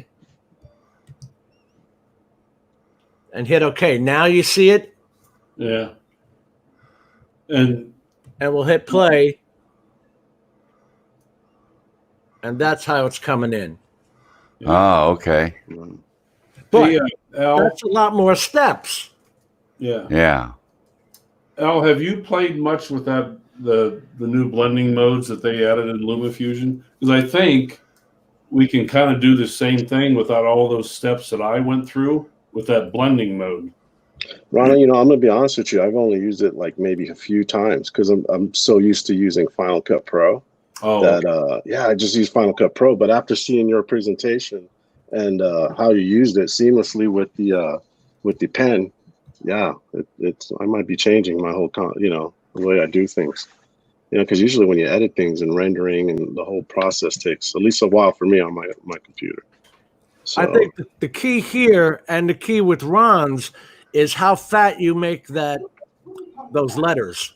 and hit OK. Now you see it? Yeah. And And we'll hit play. and that's how it's coming in. Oh, okay. But Hey, Al, that's a lot more steps. yeah. Yeah. Al, have you played much with that the new blending modes that they added in LumaFusion? Because I think we can kind of do the same thing without all those steps that I went through with that blending mode. Rana, I'm gonna be honest with you. I've only used it like maybe a few times because I'm so used to using Final Cut Pro that I just use Final Cut Pro. But after seeing your presentation and how you used it seamlessly with the pen, it's I might be changing my whole the way I do things. Because usually when you edit things and rendering and the whole process takes at least a while for me on my computer. So I think the key here and the key with Ron's is how fat you make those letters.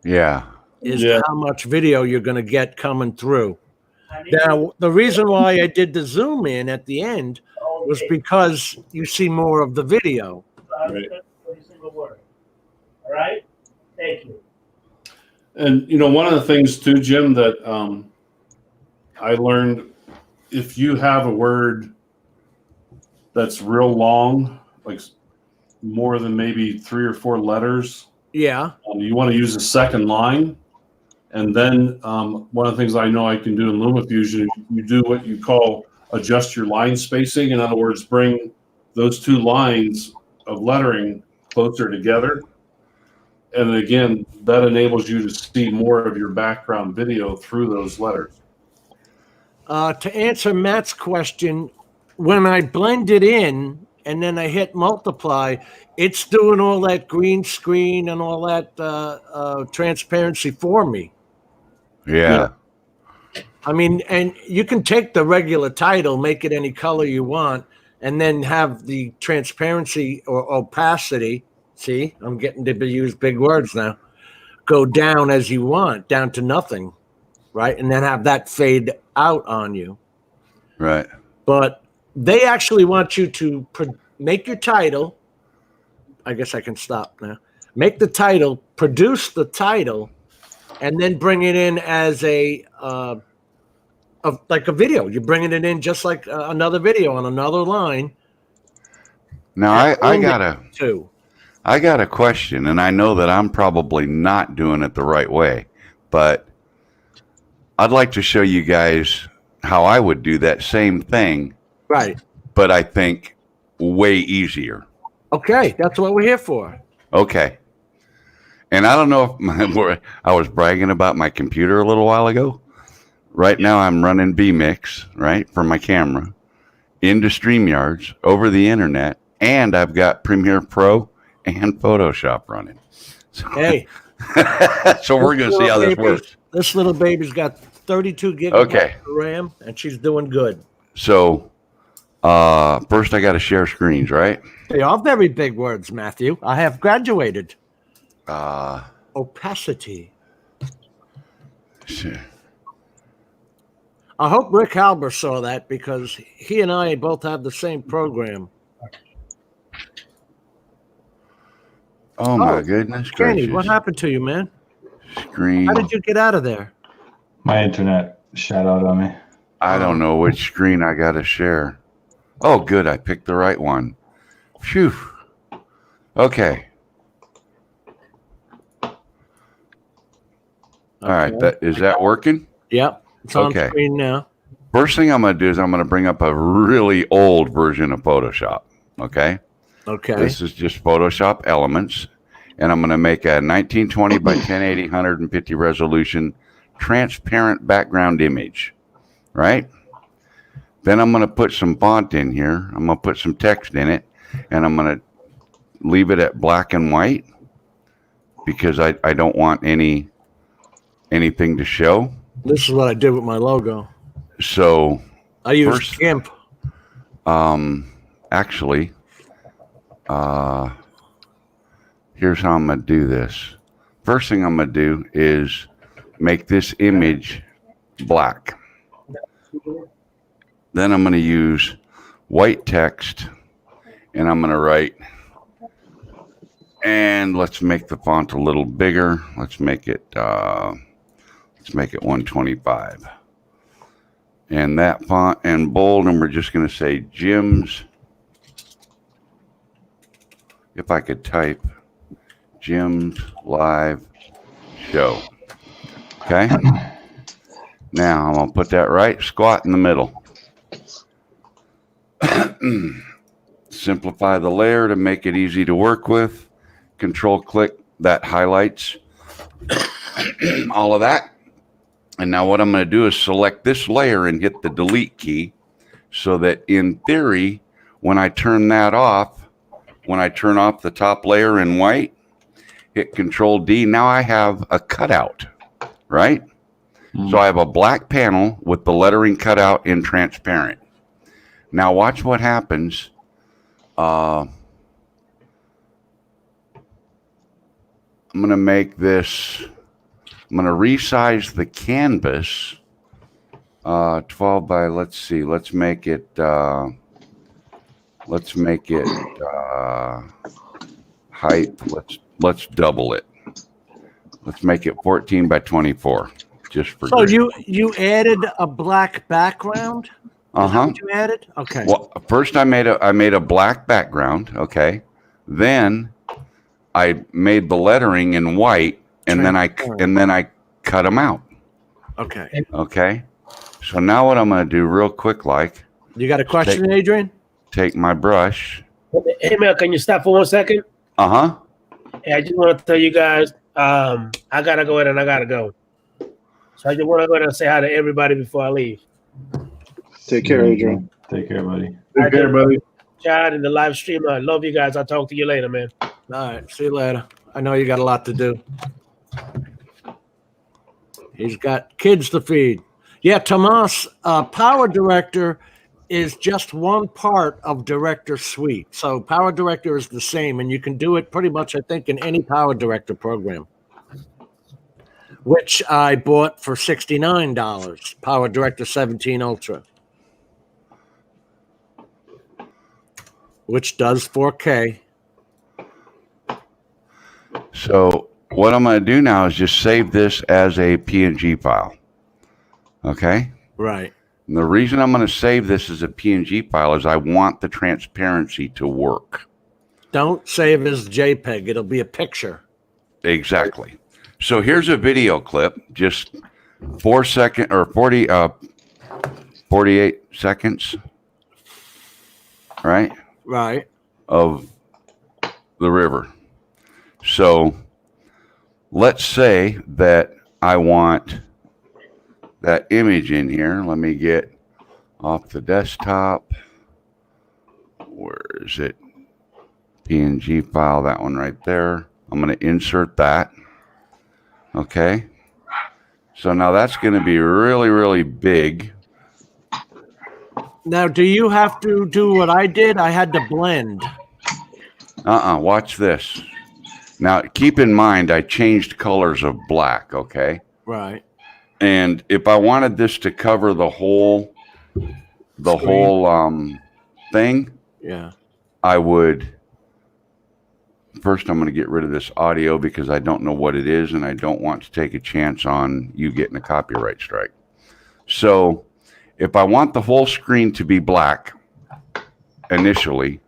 Yeah. Is how much video you're going to get coming through. Now, the reason why I did the zoom in at the end was because you see more of the video. Right. Every single word. All right? Thank you. And one of the things too, Jim, that I learned, if you have a word that's real long, like more than maybe 3 or 4 letters, you want to use a second line. And then one of the things I know I can do in LumaFusion, you do what you call adjust your line spacing. In other words, bring those 2 lines of lettering closer together. And again, that enables you to see more of your background video through those letters. To answer Matt's question, when I blend it in and then I hit multiply, it's doing all that green screen and all that transparency for me. Yeah. I mean, and you can take the regular title, make it any color you want, and then have the transparency or opacity. See, I'm getting to use big words now. Go down as you want, down to nothing, right? And then have that fade out on you. Right. But they actually want you to make your title. I guess I can stop now. Make the title, produce the title, and then bring it in as like a video. You're bringing it in just like another video on another line. Now I got a question, and I know that I'm probably not doing it the right way, but I'd like to show you guys how I would do that same thing. Right. But I think way easier. Okay, that's what we're here for. Okay. And I don't know if I was bragging about my computer a little while ago. Right now I'm running vMix, right, for my camera into StreamYards over the internet, and I've got Premiere Pro and Photoshop running. So, hey. So we're going to see how this works. This little baby's got 32 gigabytes of RAM, and she's doing good. So first I got to share screens, right? They are very big words, Matthew. I have graduated. Opacity. Sure. I hope Rick Halber saw that because he and I both have the same program. Oh my goodness Kenny, gracious. what happened to you, man? Screen. How did you get out of there? My internet shut out on me. I don't know which screen I got to share. Oh, good. I picked the right one. Phew. Okay. All right. Is that working? Yep. It's on screen now. First thing I'm going to do is I'm going to bring up a really old version of Photoshop. Okay. Okay. This is just Photoshop Elements. And I'm going to make a 1920 by 1080 150 resolution transparent background image. Right? Then I'm going to put some font in here. I'm going to put some text in it. And I'm going to leave it at black and white because I don't want anything to show. This is what I did with my logo. So I use GIMP. Actually, here's how I'm going to do this. First thing I'm going to do is make this image black. Then I'm going to use white text and I'm going to write, and let's make the font a little bigger. Let's make it 125. And that font and bold, and we're just going to say Jim's. If I could type Jim's live show. Okay. Now I'm going to put that right squat in the middle. Simplify the layer to make it easy to work with. Control click, that highlights all of that. And now what I'm going to do is select this layer and hit the delete key so that in theory, when I turn that off, when I turn off the top layer in white, hit Control D, now I have a cutout, right? So I have a black panel with the lettering cut out in transparent. Now watch what happens. I'm going to make this, I'm going to resize the canvas 12 by, let's see, let's make it height, let's double it. Let's make it 14 by 24. Just for so you added a black background? Uh-huh. You added? Okay. Well, first I made a black background, okay? Then I made the lettering in white and then I cut them out. Okay. Okay? So now what I'm going to do real quick, like, You got a question, Adrian? take my brush. Hey, Mel, can you stop for 1 second? Uh-huh. Hey, I just want to tell you guys, I got to go ahead and I got to go. So I just want to go ahead and say hi to everybody before I leave. Take care, Adrian. Take care, buddy. Take care, buddy. Chad in the live stream. I love you guys. I'll talk to you later, man. All right. See you later. I know you got a lot to do. He's got kids to feed. Yeah, Tomas, PowerDirector is just one part of Director Suite. So PowerDirector is the same, and you can do it pretty much, I think, in any PowerDirector program, which I bought for $69, PowerDirector 17 Ultra, which does 4K. So what I'm going to do now is just save this as a PNG file. Okay? Right. And the reason I'm going to save this as a PNG file is I want the transparency to work. Don't save as JPEG. It'll be a picture. Exactly. So here's a video clip, just 48 seconds, right? Right. Of the river. So let's say that I want that image in here. Let me get off the desktop. Where is it? PNG file, that one right there. I'm going to insert that. Okay. So now that's going to be really, really big. Now, do you have to do what I did? I had to blend. Watch this. Now, keep in mind, I changed colors of black, okay? Right. And if I wanted this to cover the whole thing, Yeah. I would, first I'm going to get rid of this audio because I don't know what it is and I don't want to take a chance on you getting a copyright strike. So if I want the whole screen to be black initially,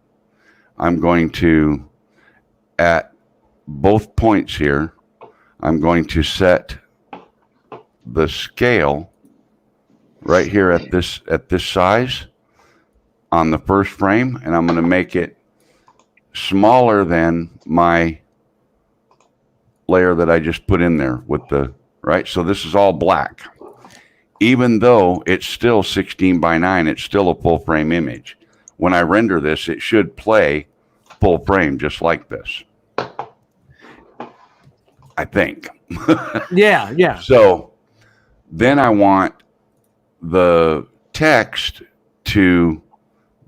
I'm going to, at both points here, I'm going to set the scale right here at this size on the first frame, and I'm going to make it smaller than my layer that I just put in there with the, right? So this is all black. Even though it's still 16 by 9, it's still a full frame image. When I render this, it should play full frame just like this. I think. Yeah, yeah. So then I want the text to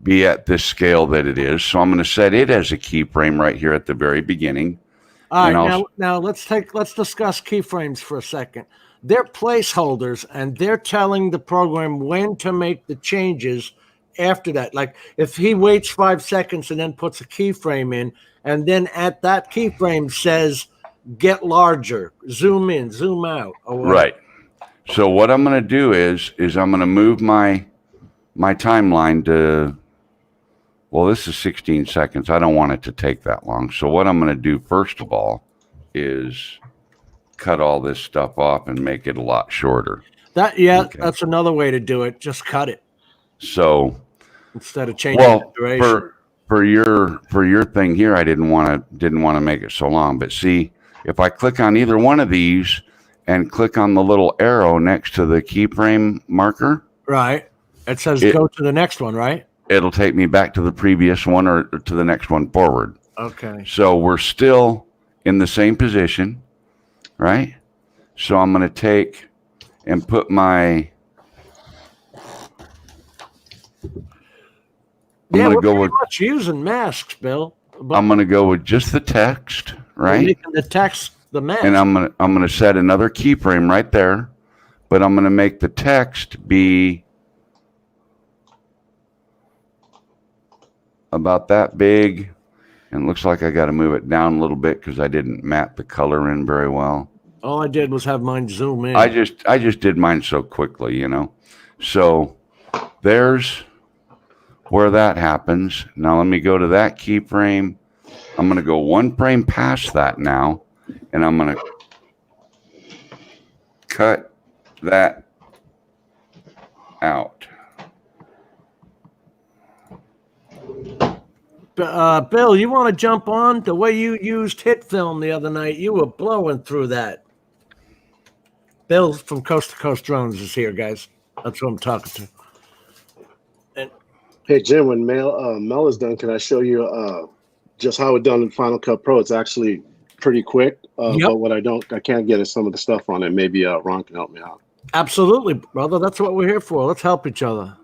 be at this scale that it is. So I'm going to set it as a keyframe right here at the very beginning. All right, now let's discuss keyframes for a second. They're placeholders, and they're telling the program when to make the changes after that. Like if he waits 5 seconds and then puts a keyframe in, and then at that keyframe says, get larger, zoom in, zoom out. Or right. So what I'm going to do is I'm going to move my timeline to, well, this is 16 seconds. I don't want it to take that long. So what I'm going to do first of all is cut all this stuff off and make it a lot shorter. That's another way to do it. Just cut it. So instead of changing the duration. For your thing here, I didn't want to make it so long. But see, if I click on either one of these and click on the little arrow next to the keyframe marker, right? It says go to the next one, right? It'll take me back to the previous one or to the next one forward. Okay. So we're still in the same position, right? So I'm going to take and put my. We're pretty much using masks, Bill. I'm going to go with just the text, right? We're making the text the mask. And I'm going to set another keyframe right there, but I'm going to make the text be about that big. And it looks like I got to move it down a little bit because I didn't map the color in very well. All I did was have mine zoom in. I just did mine so quickly, you know. So there's where that happens. Now let me go to that keyframe. I'm going to go one frame past that now, and I'm going to cut that out. Bill, you want to jump on? The way you used hit film the other night, you were blowing through that. Bill from Coast to Coast Drones is here, guys. That's who I'm talking to. And hey, Jim, when Mel is done, can I show you just how it's done in Final Cut Pro? It's actually pretty quick, but what I can't get is some of the stuff on it. Maybe Ron can help me out. Absolutely, brother. That's what we're here for. Let's help each other.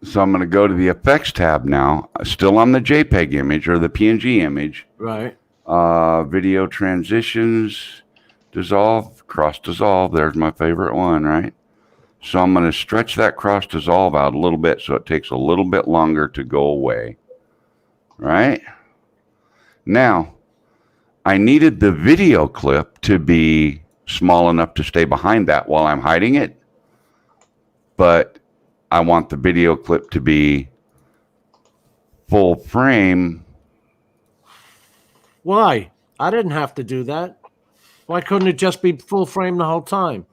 So I'm going to go to the effects tab now, still on the JPEG image or the PNG image. Right. Video transitions, dissolve, cross dissolve. There's my favorite one, right? So I'm going to stretch that cross dissolve out a little bit so it takes a little bit longer to go away. Right? Now, I needed the video clip to be small enough to stay behind that while I'm hiding it. But I want the video clip to be full frame. Why? I didn't have to do that. Why couldn't it just be full frame the whole time?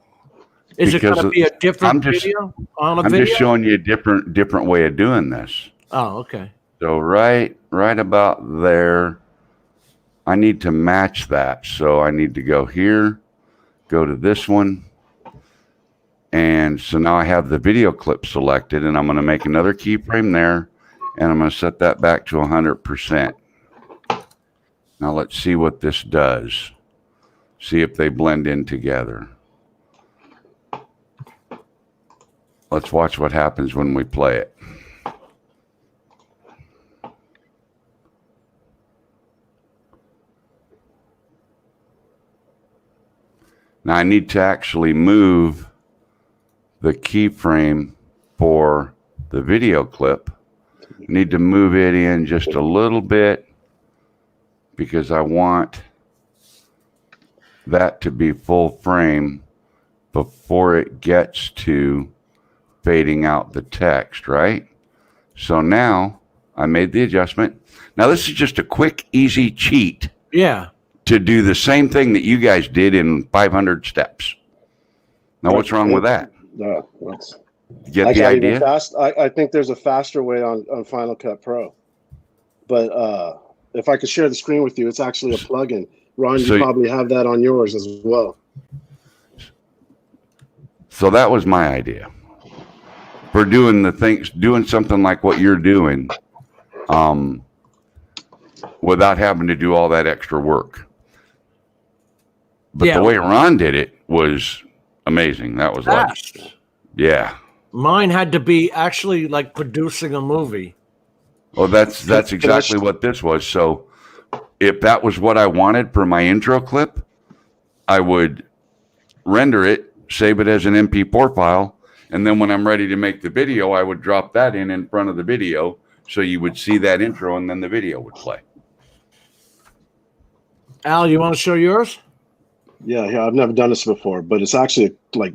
Is it going to be a different video on a video? I'm just showing you a different way of doing this. Oh, okay. So right about there, I need to match that. So I need to go here, go to this one. And so now I have the video clip selected, and I'm going to make another keyframe there, and I'm going to set that back to 100%. Now let's see what this does. See if they blend in together. Let's watch what happens when we play it. Now I need to actually move the keyframe for the video clip. I need to move it in just a little bit because I want that to be full frame before it gets to fading out the text, right? So now I made the adjustment. Now this is just a quick, easy cheat. Yeah. To do the same thing that you guys did in 500 steps. Now what's wrong with that? Get the idea? I think there's a faster way on Final Cut Pro. But if I could share the screen with you, it's actually a plugin. Ron, you probably have that on yours as well. So that was my idea. For doing something like what you're doing, without having to do all that extra work. But the way Ron did it was amazing. That was fast. Yeah. Mine had to be actually like producing a movie. Well, that's exactly what this was. So if that was what I wanted for my intro clip, I would render it, save it as an MP4 file, and then when I'm ready to make the video, I would drop that in front of the video so you would see that intro and then the video would play. Al, you want to show yours? Yeah, I've never done this before, but it's actually like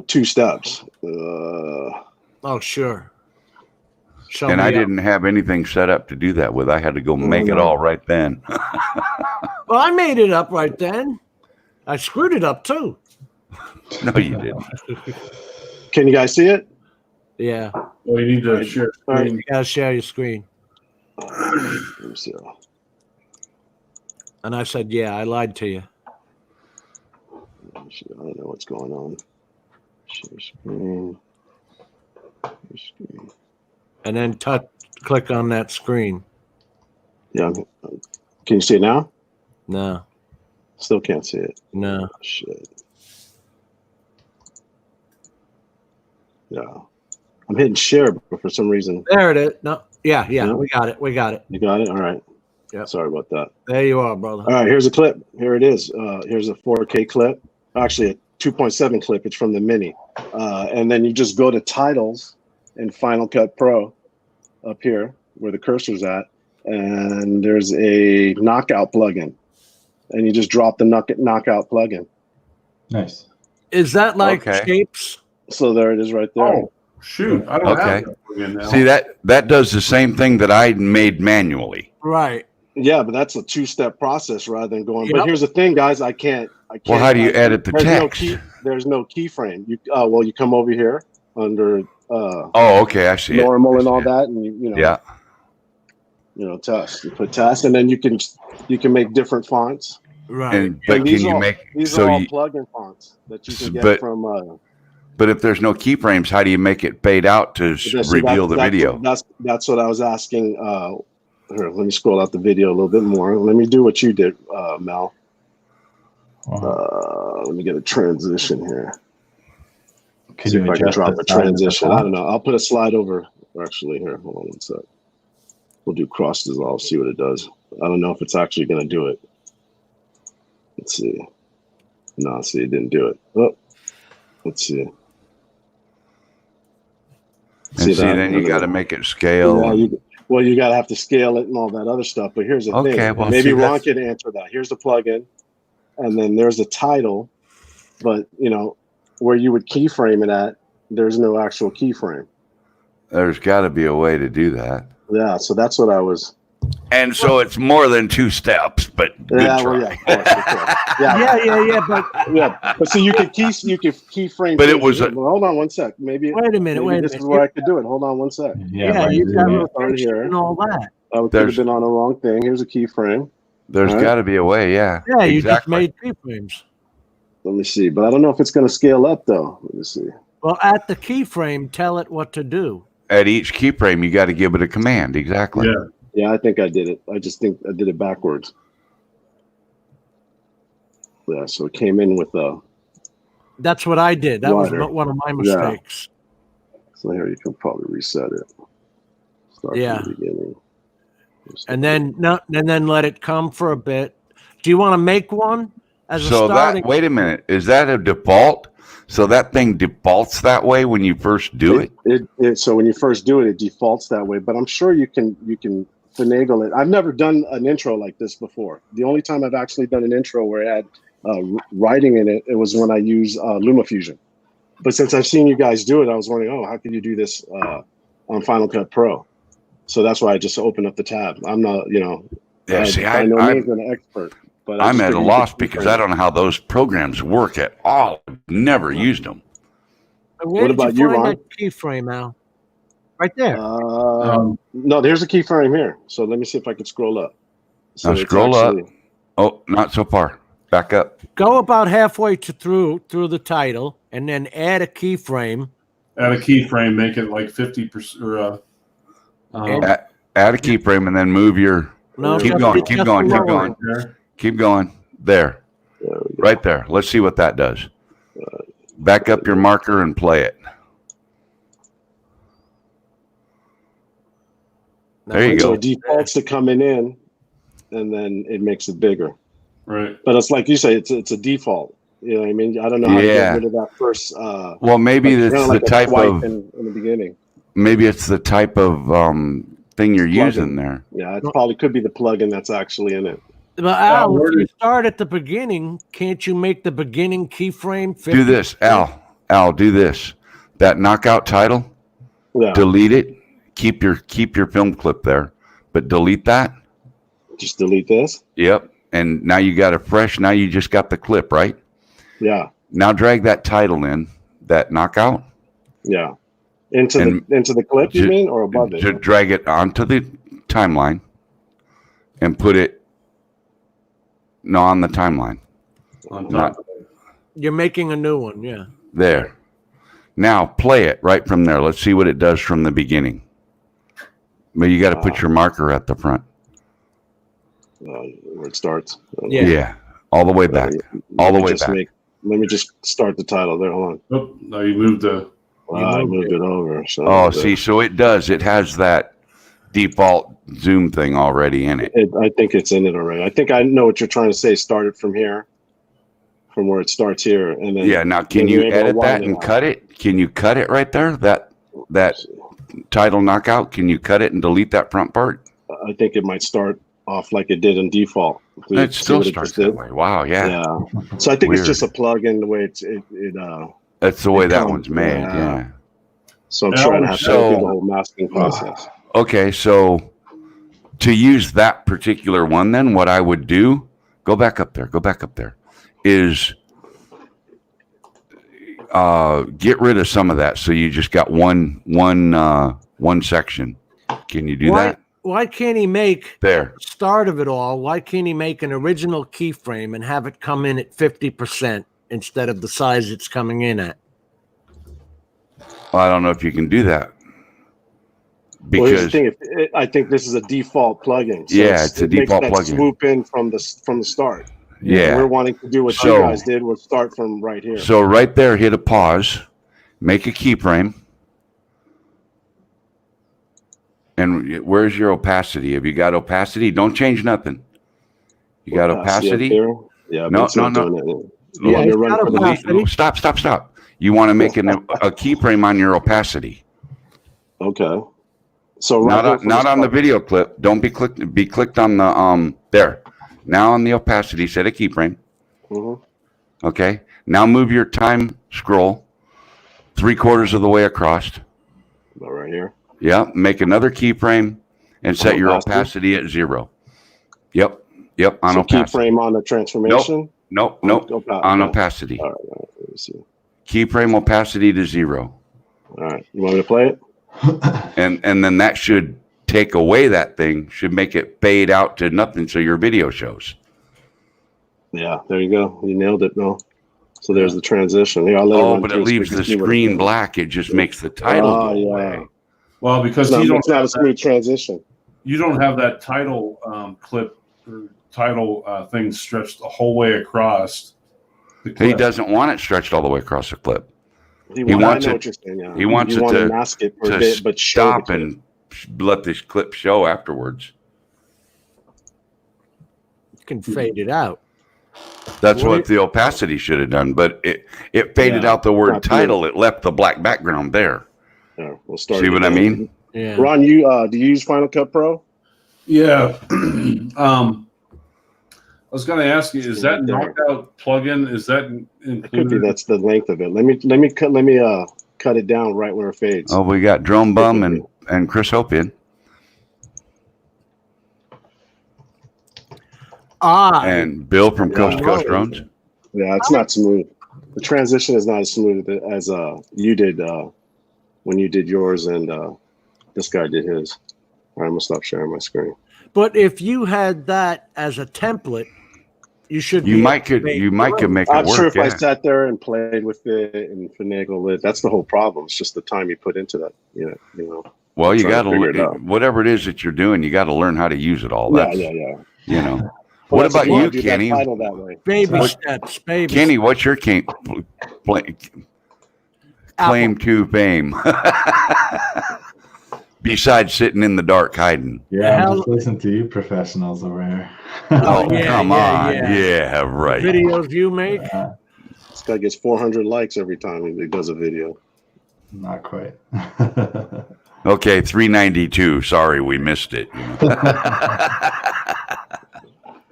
2 steps. Oh, sure. Show And me I up. didn't have anything set up to do that with. I had to go make it no. all right then. Well, I made it up right then. I screwed it up too. No, you didn't. Can you guys see it? Yeah. Well, you need to share All right. screen. You gotta share your screen. Let me see. And I said, yeah, I lied to you. I don't know what's going on. Share screen. Share screen. And then click on that screen. Yeah. Can you see it now? No, Still can't see it. no. Shit. Yeah. I'm hitting share, but for some reason. There it is. No, yeah, Yeah. we got it. We got it. You got it? All right. Yep. Sorry about that. There you are, brother. All right, here's a clip. Here it is. Here's a 4K clip. Actually, a 2.7 clip. It's from the Mini. And then you just go to Titles in Final Cut Pro up here where the cursor's at. And there's a knockout plugin. And you just drop the knockout plugin. Nice. Is that like Okay. shapes? So there it is right there. Oh, shoot. I don't Okay. have that plugin now. See, that does the same thing that I made manually. Right. Yeah, but that's a 2-step process rather than going. Yep. But here's the thing, guys. I can't. Well, how do you edit the text? There's no keyframe. You come over here under Oh, okay, I see normal it. and all I see it. that, and you know. Yeah, Test. You put test, and then you can make different fonts. Right. but And these can you are all- make These so are all you? plugin fonts that you can get But- from. But if there's no keyframes, how do you make it fade out to reveal the video? That's what I was asking. Here, let me scroll out the video a little bit more. Let me do what you did, Mel. Let me get a transition here. Could See you if I can adjust drop the a size of the transition. I font? don't know. I'll put a slide over. Actually, here, hold on one sec. We'll do cross dissolve. See what it does. I don't know if it's actually going to do it. Let's see. No, see, it didn't do it. Oh, let's see. And see, that? then you got to make it scale. Yeah, you got to have to scale it and all that other stuff. But here's the Okay, thing. well, Maybe see, Ron that's- can answer that. Here's the plugin, and then there's the title. But where you would keyframe it at, there's no actual keyframe. There's got to be a way to do that. Yeah, so that's what I was. And so it's more than 2 steps, but good Yeah, try. well, yeah, of course, of course. Yeah, But yeah. But see, you could keyframe. But it things. was a- Well, hold on one sec. Maybe wait a minute. maybe Wait a this minute. is where I could do it. Hold on one sec. Yeah, right, you got yeah. rotation Here. and all that. I could have There's- been on the wrong thing. Here's a keyframe. There's All right. got to be a way, yeah. Yeah, you just exactly. made keyframes. Let me see, but I don't know if it's going to scale up though. Let me see. Well, at the keyframe, tell it what to do. At each keyframe, you got to give it a command. Exactly. Yeah. Yeah, I think I did it. I just think I did it backwards. Yeah, so it came in with a. That's what I did. That Wider. was one of my Yeah. mistakes. So here you can probably reset it. Start Yeah. from the beginning. And then let it come for a bit. Do you want to make one as a So starting? wait a minute. Is that a default? So that thing defaults that way when you first do it? So when you first do it, it defaults that way. But I'm sure you can finagle it. I've never done an intro like this before. The only time I've actually done an intro where I had writing in it, it was when I used Luma Fusion. But since I've seen you guys do it, I was wondering, how can you do this on Final Cut Pro? So that's why I just opened up the tab. I'm not, Yeah, see, by no means an expert. But I I'm just at a figured you loss could because keyframe. I don't know how those programs work at all. I've never used them. Where What did about you you, find Ron? that keyframe, Al? Right there. No, there's a keyframe here. So let me see if I can scroll up. So Now it's scroll up. actually- Oh, not so far. Back up. Go about halfway through the title, and then add a keyframe. Add a keyframe, make it like 50% or Add a keyframe and then move your. No, Keep just- going, just keep going, keep lower going. it. there. Keep going. There. There we go. Right there. Let's see what that does. Back up your marker and play it. There you So go. it defaults to coming in, and then it makes it bigger. Right. But it's like you say, it's a default. You know what I mean? I don't know how to Yeah. get rid of that first. Well, maybe like, it's kinda the like a type swipe of in the beginning. maybe it's the type of thing you're Plugin. using there. Yeah, it probably could be the plugin that's actually in it. But Al, where if you did- start at the beginning, can't you make the beginning keyframe 50? Do this, Al. Al, do this. That knockout title, Yeah. delete it. Keep your film clip there, but delete that. Just delete this. Yep. And now you got a fresh. Now you just got the clip, right? Yeah. Now drag that title in, that knockout. Yeah. Into the clip, you mean, or above it? To drag it onto the timeline and put it on the timeline. On Not top. You're making a new one, yeah. there. Now play it right from there. Let's see what it does from the beginning. But you got to put your marker at the front. Where it starts. Yeah. All the way back. All the way back. Let me just start the title there. Hold on. Oh, now you moved the. I moved it over. So Oh, see, so it does. It has that default zoom thing already in it. I think it's in it already. I think I know what you're trying to say. Start it from here, from where it starts here, and then. Yeah. Now, can you edit that and cut it? Can you cut it right there? That title knockout. Can you cut it and delete that front part? I think it might start off like it did in default. It still starts that way. Wow. Yeah. Yeah. So I think Weird. it's just a plug-in the way it That's the way It that comes, one's made. Yeah. So I'm sure I'd have to go through the whole masking process. Okay. So to use that particular one, then what I would do, go back up there, is get rid of some of that. So you just got one section. Can you do that? Why can't he make There. start of it all? Why can't he make an original keyframe and have it come in at 50% instead of the size it's coming in at? Well, I don't know if you can do that. Well, here's the Because thing. I think this is a default plugin. So Yeah, it's a it makes default that plugin. Swoop in from the start. yeah. We're wanting to do what So- you guys did, was start from right here. So right there, hit a pause, make a keyframe. And where's your opacity? Have you got opacity? Don't change nothing. You got Up opacity? there. Yeah, No, but it's not no. doing it. Yeah, Yeah, you're it's running got for the opacity. Stop. You want to make a keyframe on your opacity. Okay. So right Not here on, from not on the start. video clip. Don't be clicked on the there. Now on the opacity, set a keyframe. Mhm. Okay. Now move your time scroll 3/4 of the way across. About right here. Yeah. Make another keyframe and set your Opacity? opacity at 0. Yep. On So opacity. keyframe on the transformation. Nope. Opa- On okay. opacity. All right. Let me see. Keyframe opacity to 0. All right. You want me to play it? And then that should take away that thing, should make it fade out to nothing so your video shows. Yeah. There you go. You nailed it. No. So there's the transition. Here, I'll let Oh, run but through it so we leaves can the see what it screen does. black. It just makes the title Oh, go yeah. away. Well, because It's you not a don't smooth transition. have that title clip or title thing stretched the whole way across. The He clip. doesn't want it stretched all the way across the clip. He wants wants it- I know what you're saying, yeah. he wants you it want to- mask it for a To bit, but show stop the clip. and let this clip show afterwards. You can fade it out. That's Well, what the opacity should have done, but it faded Yeah, out the word not title. It left the black background there. Yeah, we'll start. See what I again. mean? Yeah. Ron, do you use Final Cut Pro? Yeah. I was going to ask you, is that knockout plugin? Is that It could be. included? That's the length of it. Let me cut it down right where it fades. Oh, we got Drone Bum and Chris Hope in. And Bill from Coast to Coast Drones. Yeah, it's not smooth. The transition is not as smooth as you did when you did yours and this guy did his. All right, I'm gonna stop sharing my screen. But if you had that as a template, you should. You be might able to could make it I'm work. sure if I Yeah. sat there and played with it and finagled it, that's the whole problem. It's just the time you put into that. You know. Well, you trying got to figure it to out. whatever it is that you're doing, you got to learn how to use it all. Yeah, That's, yeah. You know. Well, What that's about the point. you, Do that Kenny? title that way. Baby steps, baby. Kenny, what's your claim to fame? Besides sitting in the dark hiding. Yeah, hell- I'm just listening to you professionals over here. Oh, yeah, come yeah, on. yeah. Yeah, right. Videos you make. This guy gets 400 likes every time he does a video. Not quite. Okay, 392. Sorry, we missed it.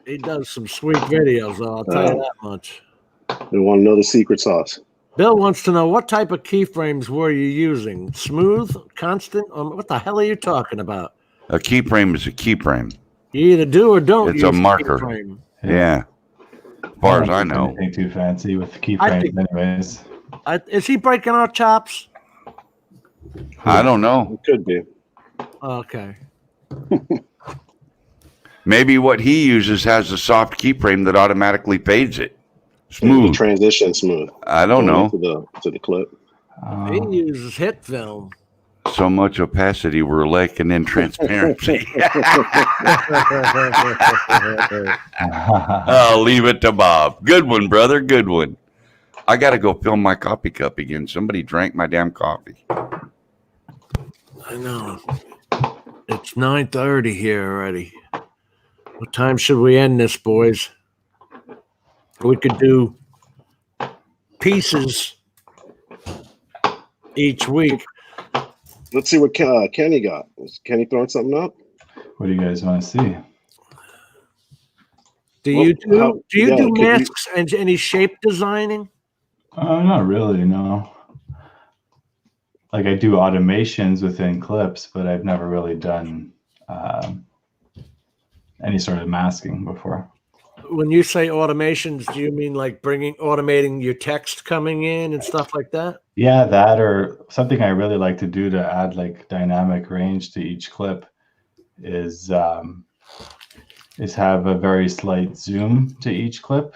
He does some sweet videos, though. I'll tell you that much. We want to know the secret sauce. Bill wants to know, what type of keyframes were you using? Smooth, constant? What the hell are you talking about? A keyframe is a keyframe. You either do or don't It's use a marker. keyframe. Yeah. As far as I know. Anything too fancy with I keyframes, think- anyways. Is he breaking our chops? I don't know. It could be. Okay. Maybe what he uses has a soft keyframe that automatically fades it. The Smooth. transition smooth. I don't know. To the clip. He uses hit film. So much opacity we're lacking in transparency. I'll leave it to Bob. Good one, brother. Good one. I got to go fill my coffee cup again. Somebody drank my damn coffee. I know. It's 9:30 here already. What time should we end this, boys? We could do pieces each week. Let's see what Kenny got. Is Kenny throwing something up? What do you guys want to see? Do you do could masks and any shape designing? Not really, no. Like I do automations within clips, but I've never really done any sort of masking before. When you say automations, do you mean like automating your text coming in and stuff like that? Yeah, that or something I really like to do to add like dynamic range to each clip is have a very slight zoom to each clip.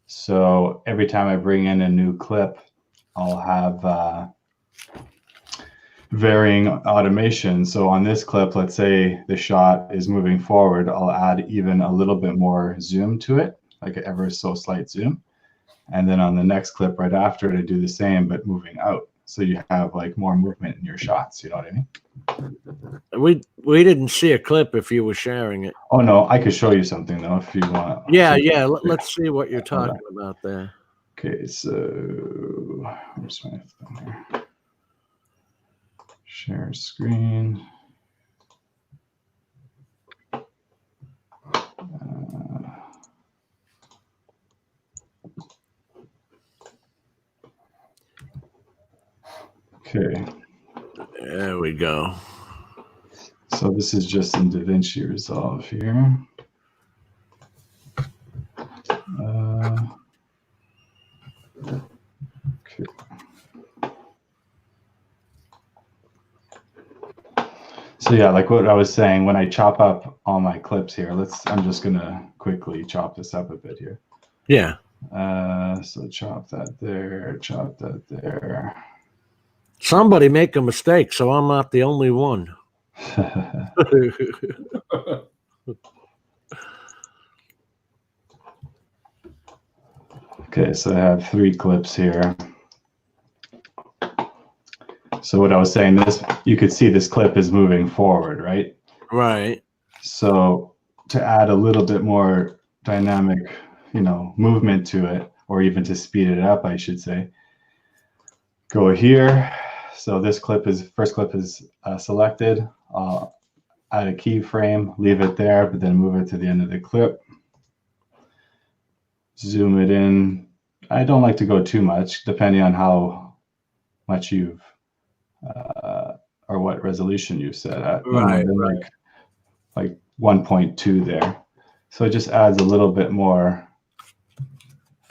So every time I bring in a new clip, I'll have varying automation. So on this clip, let's say the shot is moving forward, I'll add even a little bit more zoom to it, like an ever so slight zoom. And then on the next clip right after, to do the same, but moving out. So you have like more movement in your shots. You know what I mean? We didn't see a clip if you were sharing it. Oh no, I could show you something though if you want. Yeah. Let's see what you're talking about there. Okay, so where's my thing here? Share screen. Okay. There we go. So this is just in DaVinci Resolve here. Okay. So yeah, like what I was saying, when I chop up all my clips here, I'm just gonna quickly chop this up a bit here. Yeah. So chop that there, chop that there. Somebody make a mistake, so I'm not the only one. Okay, so I have 3 clips here. So what I was saying, you could see this clip is moving forward, right? Right. So to add a little bit more dynamic, movement to it, or even to speed it up, I should say, go here. So this first clip is selected. I'll add a keyframe, leave it there, but then move it to the end of the clip. Zoom it in. I don't like to go too much, depending on how much you've or what resolution you've set at. Right. Like 1.2 there. So it just adds a little bit more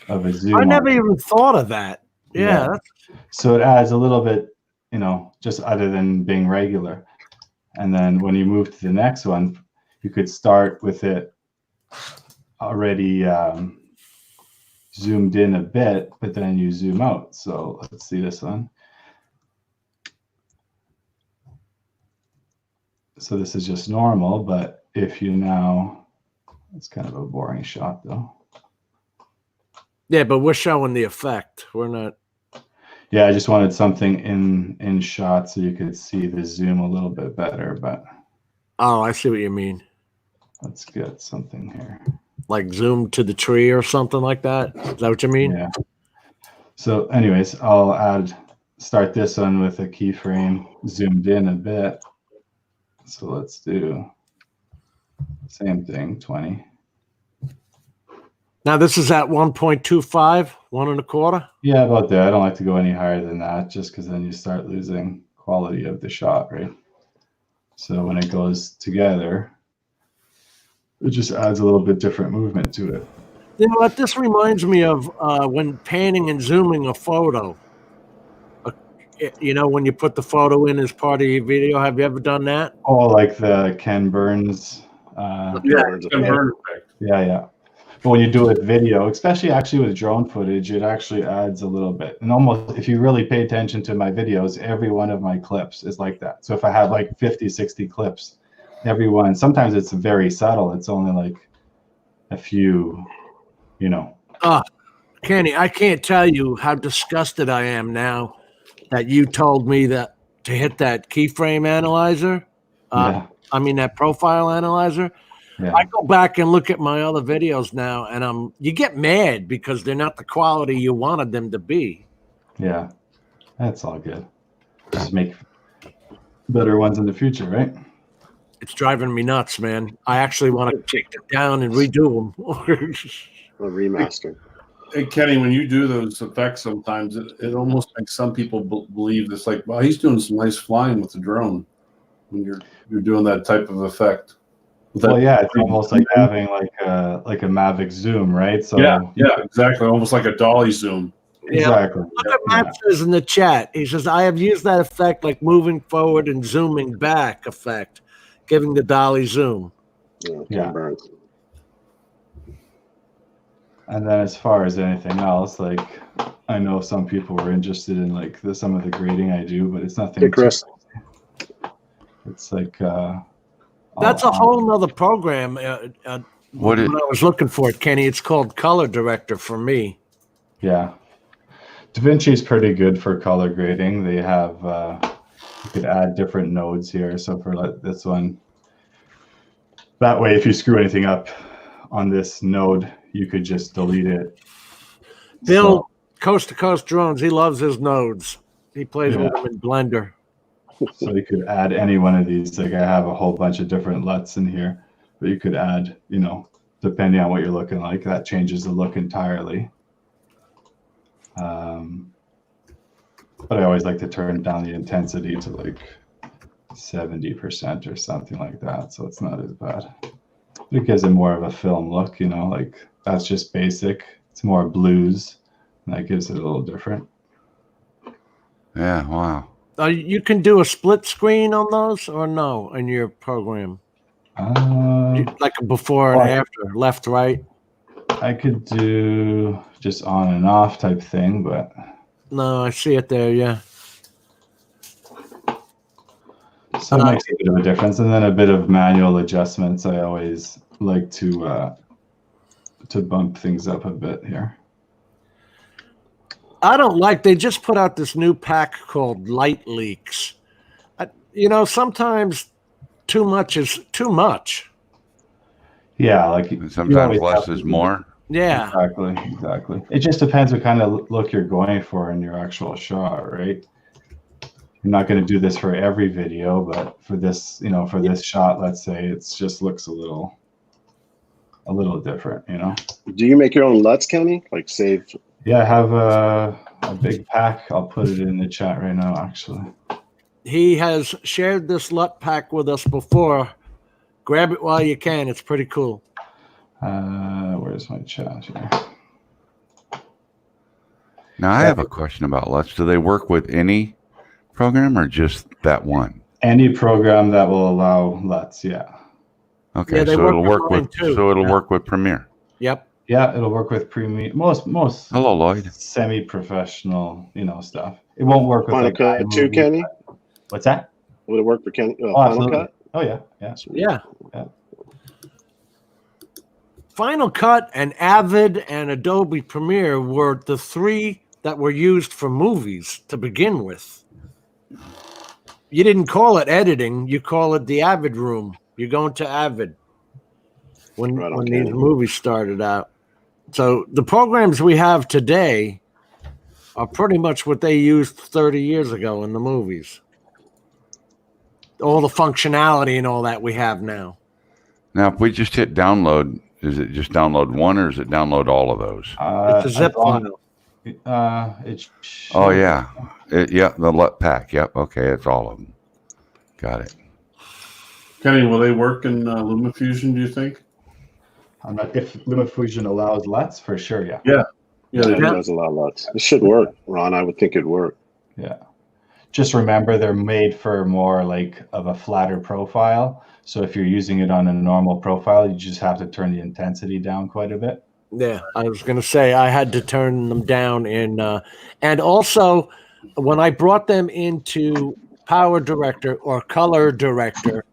of a zoom. I never even thought of that. Yeah. So it adds a little bit, just other than being regular. And then when you move to the next one, you could start with it already zoomed in a bit, but then you zoom out. So let's see this one. So this is just normal, but if you it's kind of a boring shot though. Yeah, but we're showing the effect. We're not. Yeah, I just wanted something in shot so you could see the zoom a little bit better, but. Oh, I see what you mean. Let's get something here. Like zoom to the tree or something like that? Is that what you mean? Yeah. So anyways, I'll start this one with a keyframe zoomed in a bit. So let's do same thing, 20. Now this is at 1.25? 1.25? Yeah, about that. I don't like to go any higher than that, just because then you start losing quality of the shot, right? So when it goes together, it just adds a little bit different movement to it. You know what? This reminds me of when panning and zooming a photo. You know, when you put the photo in as part of your video. Have you ever done that? Oh, like the Ken Burns. Yeah, it's gonna burn effect. Yeah. But when you do it with video, especially actually with drone footage, it actually adds a little bit. And almost, if you really pay attention to my videos, every one of my clips is like that. So if I have like 50, 60 clips, every one, sometimes it's very subtle. It's only like a few, you know. Kenny, I can't tell you how disgusted I am now that you told me that to hit that keyframe analyzer. I mean, that profile analyzer. Yeah. I go back and look at my other videos now, and you get mad because they're not the quality you wanted them to be. Yeah, that's all good. Just make better ones in the future, right? It's driving me nuts, man. I actually want to take them down and redo them. A remaster. Hey, Kenny, when you do those effects, sometimes it almost makes some people believe it's like, well, he's doing some nice flying with the drone when you're doing that type of effect. Well, yeah, it's almost like having like a Mavic zoom, right? So yeah, exactly, almost like a dolly zoom. Exactly. Look at Matt says in the chat. He says, I have used that effect like moving forward and zooming back effect, giving the dolly zoom. Yeah. And then as far as anything else, like I know some people were interested in like some of the grading I do, but it's nothing. Hey, Chris. It's like that's a whole nother program. What I was looking for it, Kenny. It's called PowerDirector for me. Yeah. DaVinci is pretty good for color grading. They have you could add different nodes here. So for like this one, that way if you screw anything up on this node, you could just delete it. Bill, Coast to Coast Drones, he loves his nodes. He plays with them in Blender. So you could add any one of these. Like I have a whole bunch of different LUTs in here, but you could add, you know, depending on what you're looking like, that changes the look entirely. But I always like to turn down the intensity to like 70% or something like that, so it's not as bad. It gives it more of a film look, you know, like that's just basic. It's more blues, and that gives it a little different. Yeah, wow. You can do a split screen on those or no in your program? Like a before and after, left, right? I could do just on and off type thing, but... No, I see it there, yeah. So it makes a bit of a difference. And then a bit of manual adjustments. I always like to bump things up a bit here. I don't like, they just put out this new pack called Light Leaks. You know, sometimes too much is too much. Yeah, like sometimes less is more. Yeah, exactly. It just depends what kind of look you're going for in your actual shot, right? You're not going to do this for every video, but for this, you know, for this shot, let's say it just looks a little different, you know. Do you make your own LUTs, Kenny? Like save? Yeah, I have a big pack. I'll put it in the chat right now, actually. He has shared this LUT pack with us before. Grab it while you can. It's pretty cool. Where's my chat here? Now I have a question about LUTs. Do they work with any program or just that one? Any program that will allow LUTs, yeah. Okay, so it'll work with work with Premiere. Yep. Yeah, it'll work with Premiere. Most Hello, Lloyd. Semi-professional, you know, stuff. It won't work with Final Cut too, Kenny. What's that? Would it work for Kenny? Final Cut? Oh yeah. Yeah. Final Cut and Avid and Adobe Premiere were the three that were used for movies to begin with. You didn't call it editing. You call it the Avid room. You're going to Avid when these movies started out. So the programs we have today are pretty much what they used 30 years ago in the movies. All the functionality and all that we have now. Now, if we just hit download, is it just download one or is it download all of those? It's a zip file. It Oh should- yeah, yeah, the LUT pack. Yep. Okay, it's all of them. Got it. Kenny, will they work in LumaFusion, do you think? I'm not, if LumaFusion allows LUTs, for sure, yeah. Yeah. Yeah, they It do. does allow lots. It should work, Ron. I would think it'd work. Yeah. Just remember they're made for more like of a flatter profile. So if you're using it on a normal profile, you just have to turn the intensity down quite a bit. Yeah, I was going to say I had to turn them down and also when I brought them into PowerDirector or Color Director,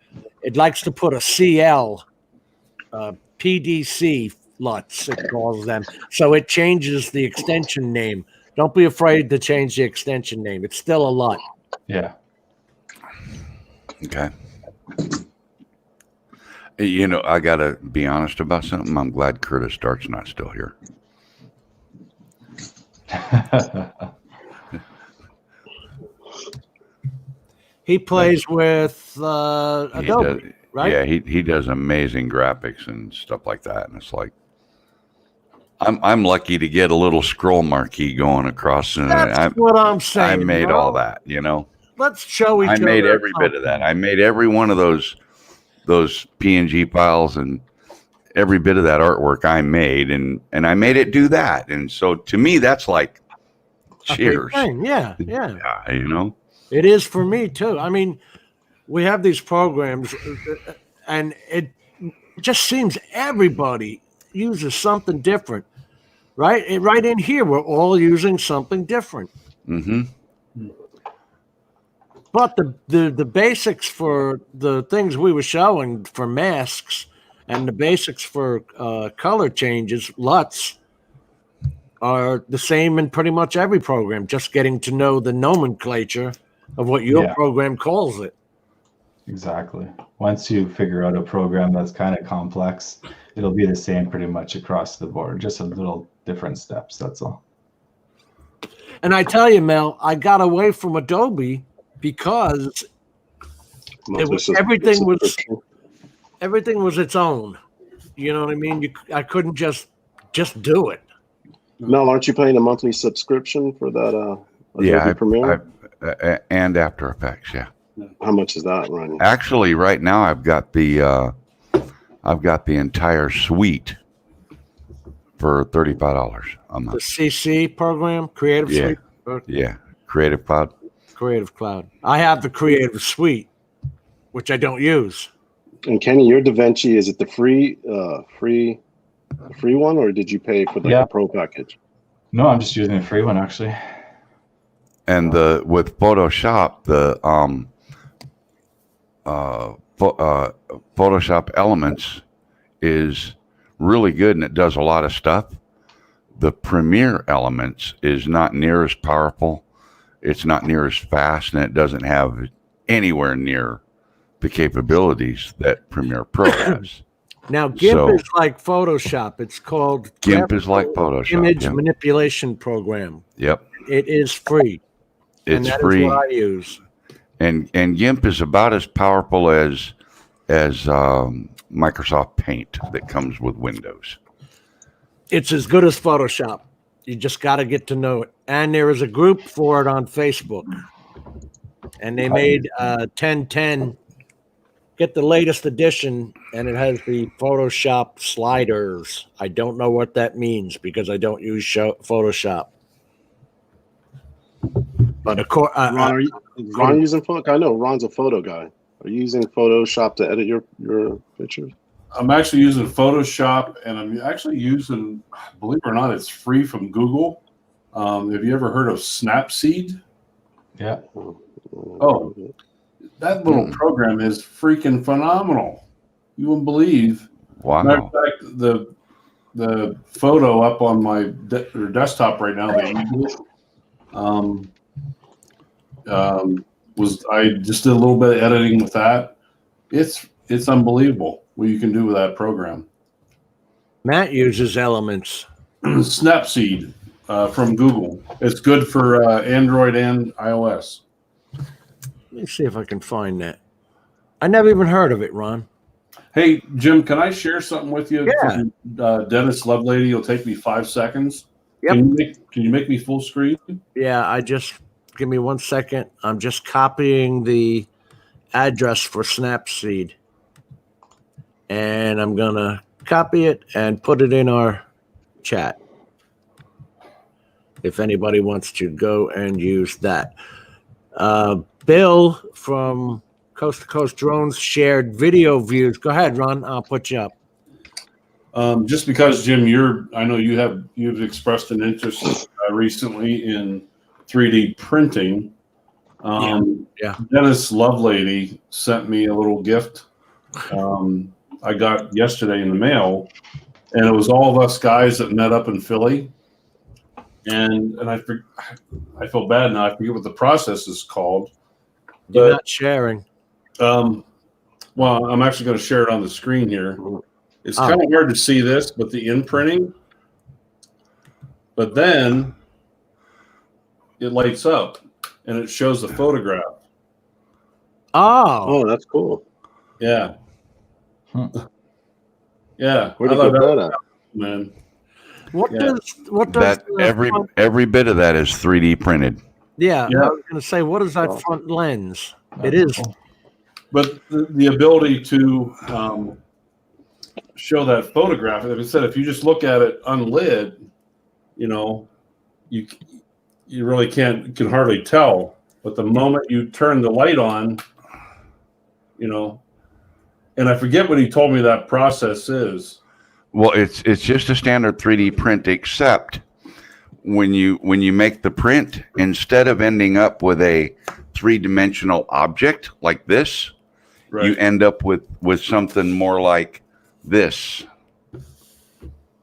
it likes to put a CL, PDC LUTs, it calls them. So it changes the extension name. Don't be afraid to change the extension name. It's still a LUT. Yeah. Okay. You know, I got to be honest about something. I'm glad Curtis Stark's not still here. He plays with Adobe, He does, right? Yeah, he does amazing graphics and stuff like that. And it's like, I'm lucky to get a little scroll marquee going across. And That's what I'm I saying. made bro. all that, you know. Let's show each I other. made every bit of that. I made every one of those PNG files and every bit of that artwork I made, and I made it do that. And so to me, that's like, A big cheers. thing. Yeah. Yeah, you know. It is for me too. I mean, we have these programs, and it just seems everybody uses something different, right? Right in here, we're all using something different. Mm-hmm. But the basics for the things we were showing for masks and the basics for color changes, LUTs, are the same in pretty much every program, just getting to know the nomenclature of what your Yeah. program calls it. Exactly. Once you figure out a program that's kind of complex, it'll be the same pretty much across the board, just a little different steps. That's all. And I tell you, Mel, I got away from Adobe because everything was its own. You know what I mean? I couldn't just do it. Mel, aren't you paying a monthly subscription for that Adobe Yeah, Premiere? and After Effects. Yeah. How much is that running? Actually, right now I've got the entire suite for $35 a The month. CC program, Creative Yeah. Suite. Or Yeah, Creative Cloud. Creative Cloud. I have the Creative Suite, which I don't use. And Kenny, your DaVinci, is it the free one, or did you pay for Yeah. the pro package? No, I'm just using a free one actually. And with Photoshop, the Photoshop Elements is really good and it does a lot of stuff. The Premiere Elements is not near as powerful. It's not near as fast, and it doesn't have anywhere near the capabilities that Premiere Pro has. Now, GIMP So- is like Photoshop. It's called GIMP is like Photoshop. Image Yep. Manipulation Program. Yep. It is free. And It's that is free. what I use. And GIMP is about as powerful as Microsoft Paint that comes with Windows. It's as good as Photoshop. You just got to get to know it. And there is a group for it on Facebook. And they made 1010. Get the latest edition, and it has the Photoshop sliders. I don't know what that means because I don't use Photoshop. But of course, Ron, are you using photo? I know Ron's a photo guy. Are you using Photoshop to edit your pictures? I'm actually using Photoshop, and I'm actually using, believe it or not, it's free from Google. Have you ever heard of Snapseed? Yeah. Oh, that little program is freaking phenomenal. You wouldn't believe. Matter Wow. of fact, the photo up on my desktop right now, the Eagle, was I just did a little bit of editing with that. It's unbelievable what you can do with that program. Matt uses Elements. Snapseed from Google. It's good for Android and iOS. Let me see if I can find that. I never even heard of it, Ron. Hey, Jim, can I share something with you? Yeah. From, Dennis Lovelady, it'll take me 5 seconds. Yep. Can you make me full screen? Yeah, give me 1 second. I'm just copying the address for Snapseed. And I'm going to copy it and put it in our chat. If anybody wants to go and use that. Bill from Coast to Coast Drones shared video views. Go ahead, Ron. I'll put you up. Just because, Jim, I know you've expressed an interest recently in 3D printing. Yeah. Dennis Lovelady sent me a little gift I got yesterday in the mail, and it was all of us guys that met up in Philly. And I feel bad now. I forget what the process is called. You're not sharing. Well, I'm actually going to share it on the screen here. It's kind of hard to see this, but the imprinting. But then it lights up and it shows the photograph. Oh, that's cool. Yeah. Yeah. Where'd you get that at? Man. What does every bit of that is 3D printed. Yeah, I was going to say, what is that front lens? It is. Cool. But the ability to show that photograph, like I said, if you just look at it unlit, you really can hardly tell. But the moment you turn the light on, and I forget what he told me that process is. Well, it's just a standard 3D print, except when you make the print, instead of ending up with a 3-dimensional object like this, right, you end up with something more like this.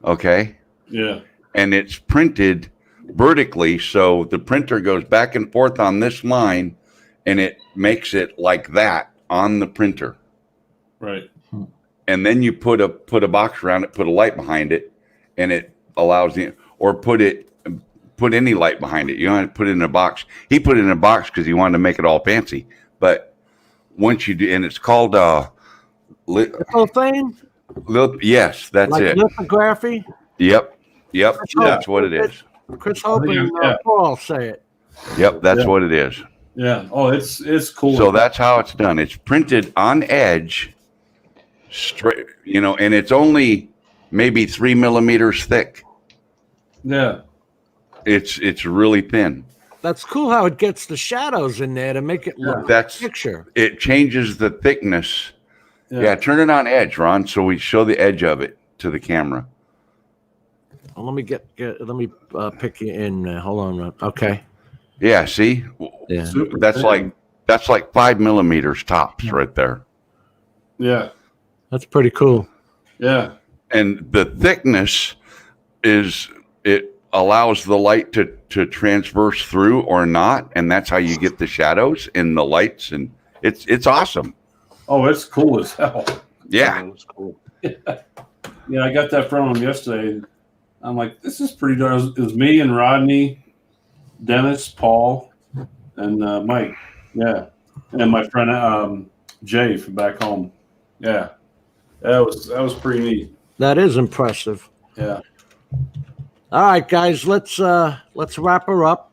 Okay? Yeah. And it's printed vertically, so the printer goes back and forth on this line, and it makes it like that on the printer. Right. And then you put a box around it, put a light behind it, and it allows put any light behind it. You don't have to put it in a box. He put it in a box because he wanted to make it all fancy. But once you do, and it's called thing? Yes, that's like it. Lithography? Yep. That's what it is. Chris Hope and Paul say it. Yep, that's what it is. Yeah. Oh, it's cool. So that's how it's done. It's printed on edge, straight, and it's only maybe 3 millimeters thick. Yeah. It's really thin. That's cool how it gets the shadows in there to make it look like a picture. It changes the thickness. Yeah, turn it on edge, Ron, so we show the edge of it to the camera. Well, let me pick you in. Hold on, Ron. Okay. Yeah, see? Yeah. That's like 5 millimeters tops right there. Yeah. That's pretty cool. Yeah. And the thickness it allows the light to transverse through or not, and that's how you get the shadows and the lights, and it's awesome. Oh, it's cool as hell. Yeah. That's cool. Yeah, I got that from him yesterday. I'm like, this is pretty darn. It was me and Rodney, Dennis, Paul, and Mike. Yeah. And my friend Jay from back home. Yeah. That was pretty neat. That is impressive. Yeah. All right, guys, let's wrap her up.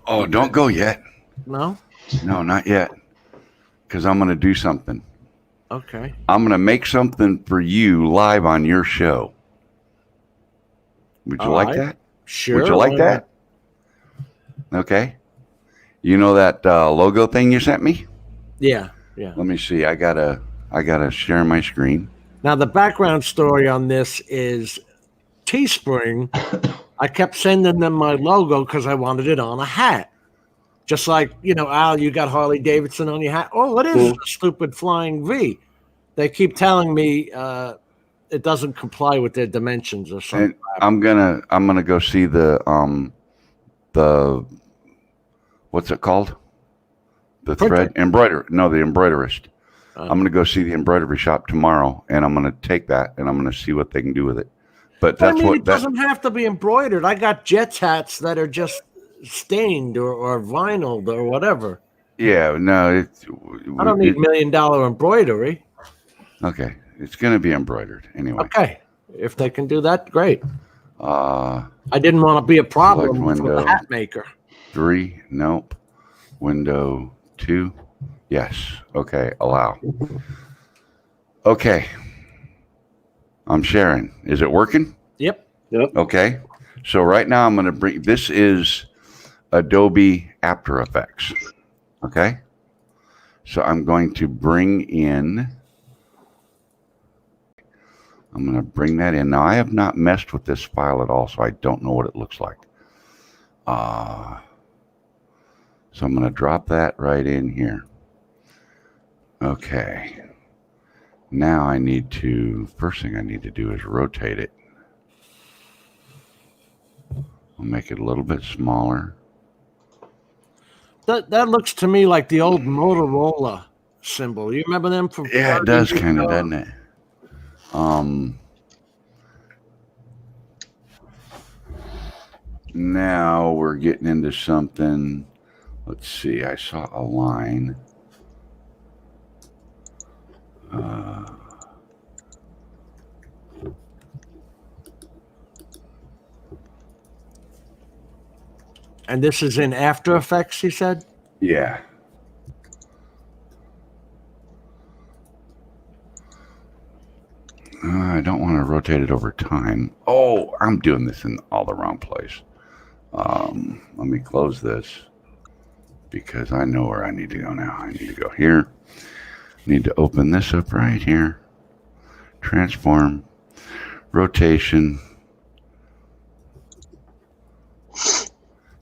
Oh, don't go yet. No? No, not yet. Because I'm going to do something. Okay. I'm going to make something for you live on your show. Would you like that? Sure. Would you like that? Okay. You know that logo thing you sent me? Yeah. Let me see. I gotta share my screen. Now the background story on this is Teespring. I kept sending them my logo because I wanted it on a hat. Just like, Al, you got Harley Davidson on your hat. Oh, it is a stupid flying V. They keep telling me it doesn't comply with their dimensions or something. And I'm gonna go see the what's it called? The thread embroider. No, the embroiderist. I'm going to go see the embroidery shop tomorrow, and I'm going to take that and I'm going to see what they can do with it. But that's it doesn't have to be embroidered. I got Jets hats that are just stained or vinyled or whatever. Yeah, no, I don't need $1 million embroidery. Okay, it's going to be embroidered anyway. Okay, if they can do that, great. I didn't want to be a problem for window. the hat maker. 3, nope. Window 2, yes. Okay, allow. Okay. I'm sharing. Is it working? Yep. Okay. So right now I'm going to bring, this is Adobe After Effects. Okay. So I'm going to bring in, I'm going to bring that in. Now I have not messed with this file at all, so I don't know what it looks like. So I'm going to drop that right in here. Okay. Now I need to, first thing I need to do is rotate it. I'll make it a little bit smaller. That looks to me like the old Motorola symbol. You remember them from? Yeah, it does kind of, doesn't it? Now we're getting into something. Let's see. I saw a line. And this is in After Effects, he said? Yeah. I don't want to rotate it over time. Oh, I'm doing this in all the wrong place. Let me close this because I know where I need to go now. I need to go here. Need to open this up right here. Transform, rotation.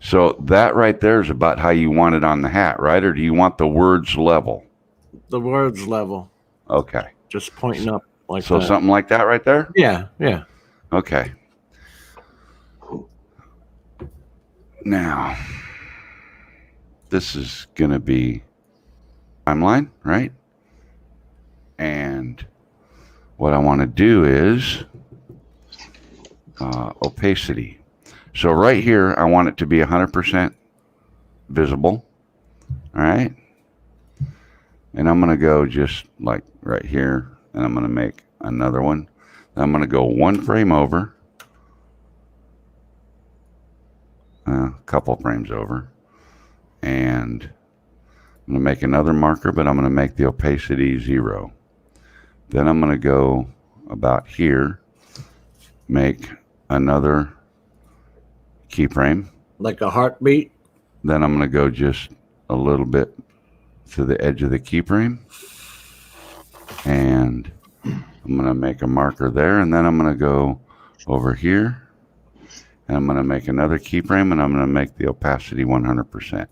So that right there is about how you want it on the hat, right? Or do you want the words level? The words level. Okay. Just pointing up like So that. something like that right there? Yeah. Okay. Now, this is going to be timeline, right? And what I want to do is opacity. So right here, I want it to be 100% visible. All right. And I'm going to go just like right here, and I'm going to make another one. Then I'm going to go one frame over. A couple frames over. And I'm going to make another marker, but I'm going to make the opacity 0. Then I'm going to go about here, make another keyframe. Like a heartbeat? Then I'm going to go just a little bit to the edge of the keyframe. And I'm going to make a marker there. And then I'm going to go over here. And I'm going to make another keyframe, and I'm going to make the opacity 100%.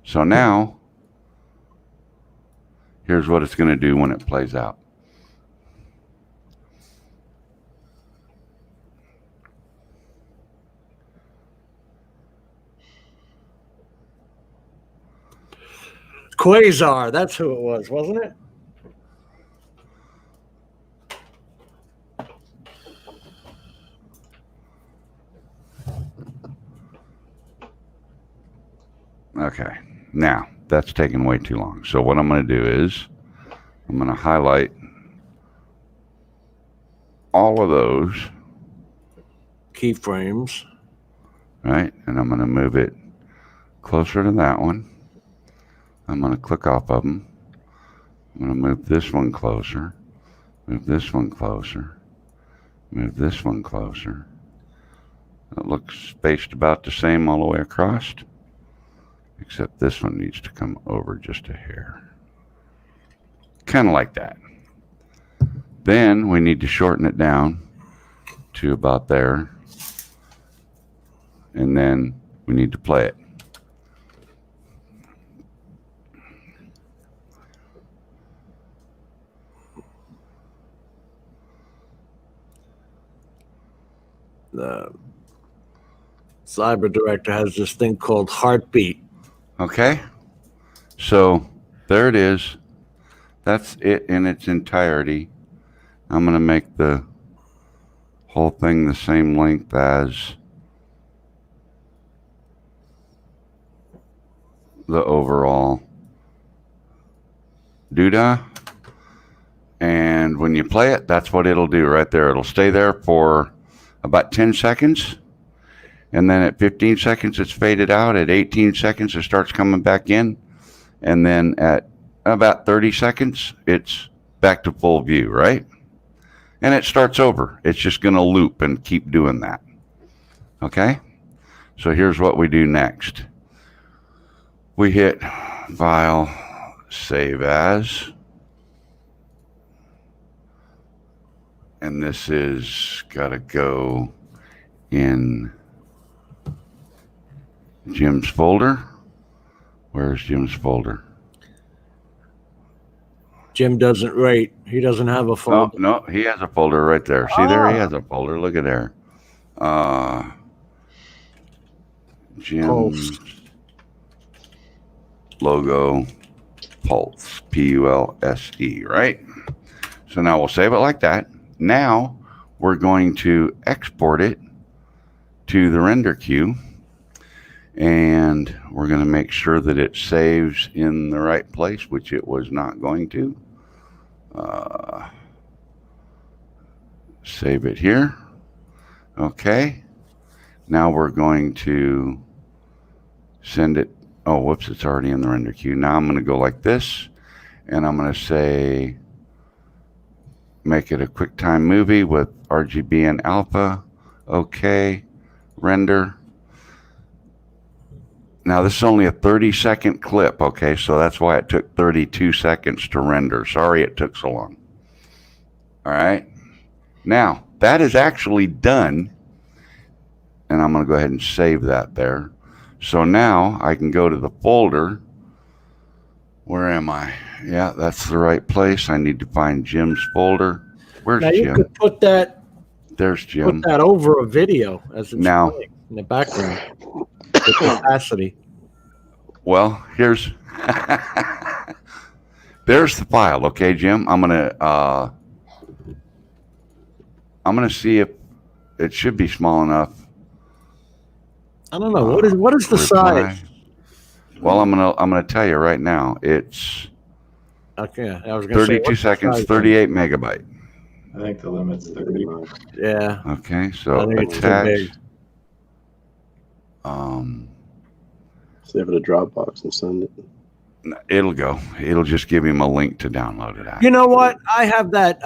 So now, here's what it's going to do when it plays out. Quasar, that's who it was, wasn't it? Okay, now that's taking way too long. So what I'm going to do is I'm going to highlight all of those keyframes, right? And I'm going to move it closer to that one. I'm going to click off of them. I'm going to move this one closer, move this one closer, move this one closer. It looks spaced about the same all the way across, except this one needs to come over just a hair. Kind of like that. Then we need to shorten it down to about there. And then we need to play it. The Cyberdirector has this thing called heartbeat. Okay. So there it is. That's it in its entirety. I'm going to make the whole thing the same length as the overall doodah. And when you play it, that's what it'll do right there. It'll stay there for about 10 seconds. And then at 15 seconds, it's faded out. At 18 seconds, it starts coming back in. And then at about 30 seconds, it's back to full view, right? And it starts over. It's just going to loop and keep doing that. Okay? So here's what we do next. We hit File, Save As. And this is got to go in Jim's folder. Where's Jim's folder? Jim doesn't rate. He doesn't have a folder. No, he has a folder right there. See there? He has a folder. Look at there. Jim's logo Pulse, P-U-L-S-E, right? So now we'll save it like that. Now we're going to export it to the render queue, and we're going to make sure that it saves in the right place, which it was not going to. Save it here. Okay. Now we're going to send it. Oh, whoops, it's already in the render queue. Now I'm going to go like this, and I'm going to say, make it a QuickTime movie with RGB and alpha. Okay. Render. Now this is only a 30-second clip, okay? So that's why it took 32 seconds to render. Sorry it took so long. All right. Now, that is actually done. And I'm going to go ahead and save that there. So now I can go to the folder. Where am I? Yeah, that's the right place. I need to find Jim's folder. Where's Now Jim? you could put that, There's Jim. put that over a video as it's Now- playing in the background. The capacity. Well, here's there's the file. Okay, Jim. I'm gonna see if it should be small enough. I don't know. What is the Reply. size? Well, I'm gonna tell you right now. It's Okay, I was gonna say 32 what's the seconds, size? 38 megabyte. I think the limit's 30. Yeah, Okay, I so think it's too attach. big. Save it a Dropbox and send it. It'll go. It'll just give him a link to download it. You know what? I have that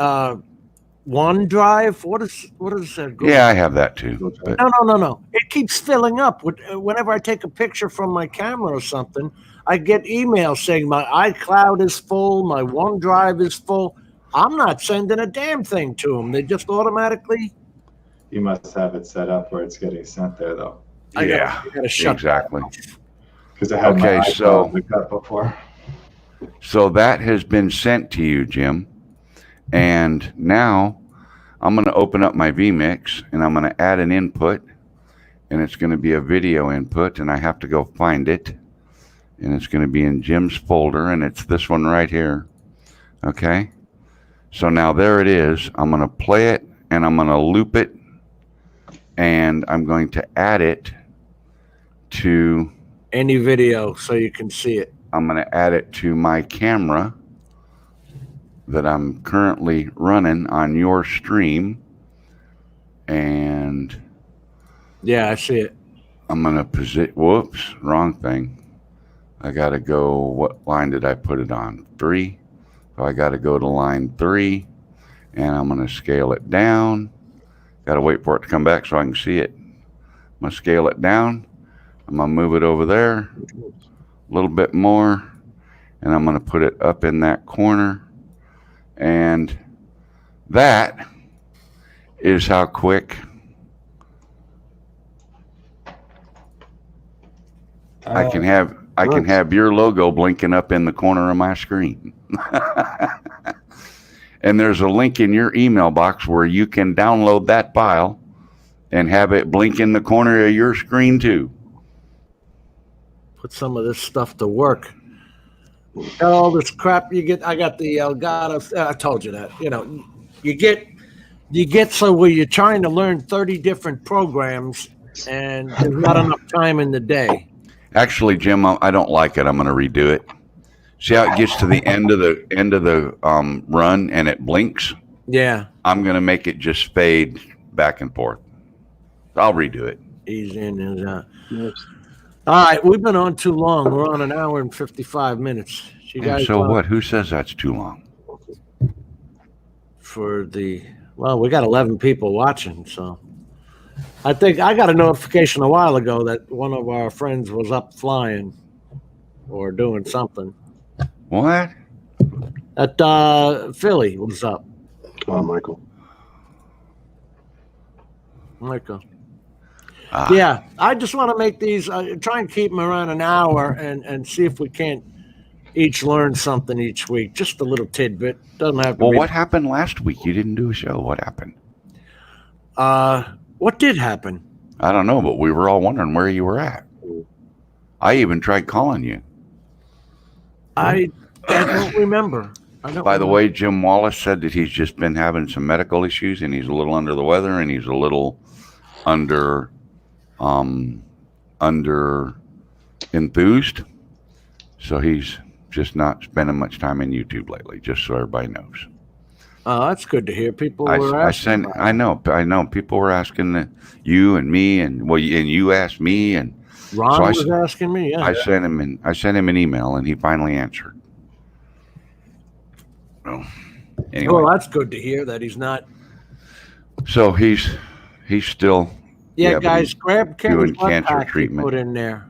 OneDrive. What is that? Yeah, I have that too. But No. It keeps filling up. Whenever I take a picture from my camera or something, I get emails saying my iCloud is full, my OneDrive is full. I'm not sending a damn thing to them. They just automatically. You must have it set up where it's getting sent there, though. I yeah, gotta shut exactly. Because I had Okay, my so- iCloud hooked up before. So that has been sent to you, Jim. And now I'm going to open up my vMix and I'm going to add an input, and it's going to be a video input, and I have to go find it. And it's going to be in Jim's folder, and it's this one right here. Okay. So now there it is. I'm going to play it and I'm going to loop it, and I'm going to add it to, Any video so you can see it. I'm going to add it to my camera that I'm currently running on your stream. And Yeah, I see it. I'm going to position, whoops, wrong thing. I got to go, what line did I put it on? 3. So I got to go to line 3, and I'm going to scale it down. Got to wait for it to come back so I can see it. I'm going to scale it down. I'm going to move it over there a little bit more, and I'm going to put it up in that corner. And that is how quick I can have your logo blinking up in the corner of my screen. And there's a link in your email box where you can download that file and have it blink in the corner of your screen too. Put some of this stuff to work. Got all this crap you get. I got the Elgato. I told you that. You know, you get so where you're trying to learn 30 different programs, and there's not enough time in the day. Actually, Jim, I don't like it. I'm going to redo it. See how it gets to the end of the run and it blinks? Yeah. I'm going to make it just fade back and forth. I'll redo it. He's in and out. Yes. All right, we've been on too long. We're on an hour and 55 minutes. You Yeah, guys so want what? Who says that's too long? for the well, we got 11 people watching, so I think I got a notification a while ago that one of our friends was up flying or doing something. What? That Philly was up. Michael. Michael. Ah, Yeah, I just want to make these, try and keep them around an hour and see if we can't each learn something each week. Just a little tidbit. Doesn't have to Well, be. what happened last week? You didn't do a show. What happened? What did happen? I don't know, but we were all wondering where you were at. I even tried calling you. I don't remember. By the way, Jim Wallace said that he's just been having some medical issues and he's a little under the weather and he's a little under enthused. So he's just not spending much time in YouTube lately, just so everybody knows. Oh, that's good to hear. People were asking. I know. People were asking you and me, and you asked me, and Ron so was asking me. Yeah, I sent him an email, and he finally answered. So, anyway, well, that's good to hear that he's not. so he's still. Yeah, but guys, he's grab Kevin's doing cancer webpack he treatment. put in there.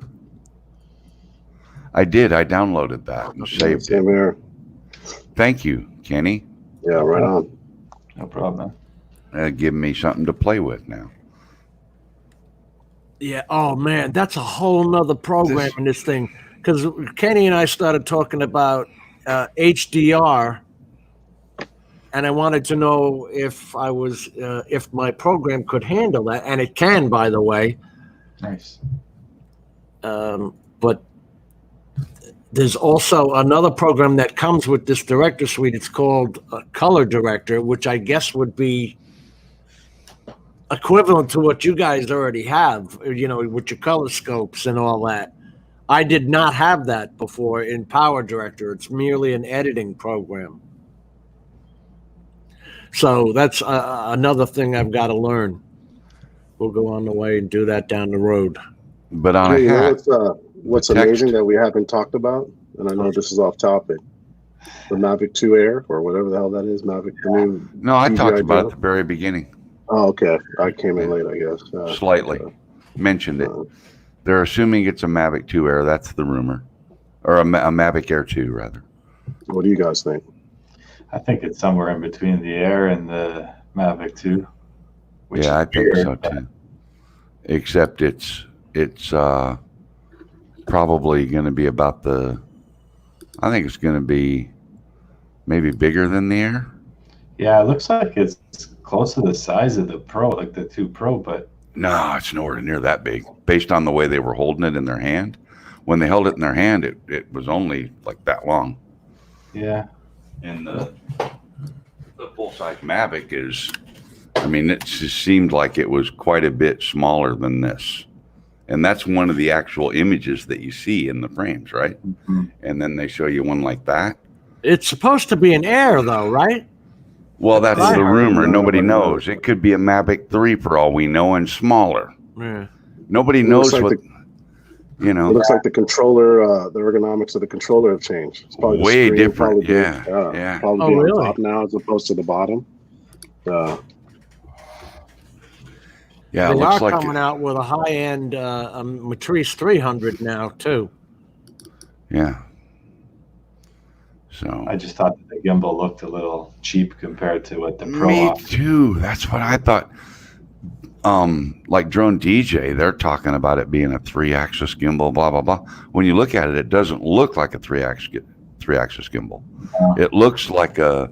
I did. I downloaded that and saved it. Same here. Thank you, Kenny. Yeah, right on. No problem. Giving me something to play with now. Yeah. Oh man, that's a whole nother program in this thing. Because Kenny and I started talking about HDR, and I wanted to know if if my program could handle that, and it can, by the way. Nice. But there's also another program that comes with this director suite. It's called Color Director, which I guess would be equivalent to what you guys already have, you know, with your color scopes and all that. I did not have that before in PowerDirector. It's merely an editing program. So that's another thing I've got to learn. We'll go on the way and do that down the road. But on Hey, a hat, what's the text- amazing that we haven't talked about, and I know this is off topic, the Mavic 2 Air, or whatever the hell that is, Mavic, the new no, I talked DJI about it drone. at the very beginning. Oh, okay. I came in late, I guess. Slightly mentioned it. They're assuming it's a Mavic 2 Air. That's the rumor, or a Mavic Air 2 rather. What do you guys think? I think it's somewhere in between the Air and the Mavic 2. Yeah, I think so too. Except it's probably going to be about the. I think it's going to be maybe bigger than the Air. Yeah, it looks like it's close to the size of the Pro, like the 2 Pro, but No, it's nowhere near that big. Based on the way they were holding it in their hand, when they held it in their hand, it was only like that long. yeah. And the full size Mavic is, I mean, it just seemed like it was quite a bit smaller than this. And that's one of the actual images that you see in the frames, right? Mm-hmm. And then they show you one like that. It's supposed to be an Air, though, right? Well, that's Right. the rumor. Nobody knows. It could be a Mavic 3 for all we know and smaller. Yeah. Nobody It knows looks like what, you It know, looks like the controller, the ergonomics of the controller have changed. It's probably the way screen different. probably Yeah. Probably Oh, be on really? top now as opposed to the bottom. Yeah, it They looks are like coming out with a high-end Matrice 300 now, too. Yeah. So I just thought that the gimbal looked a little cheap compared to what the Pro me offers. too. That's what I thought. Like Drone DJ, they're talking about it being a 3-axis gimbal, blah blah blah. When you look at it, it doesn't look like a 3-axis gimbal. It looks like a,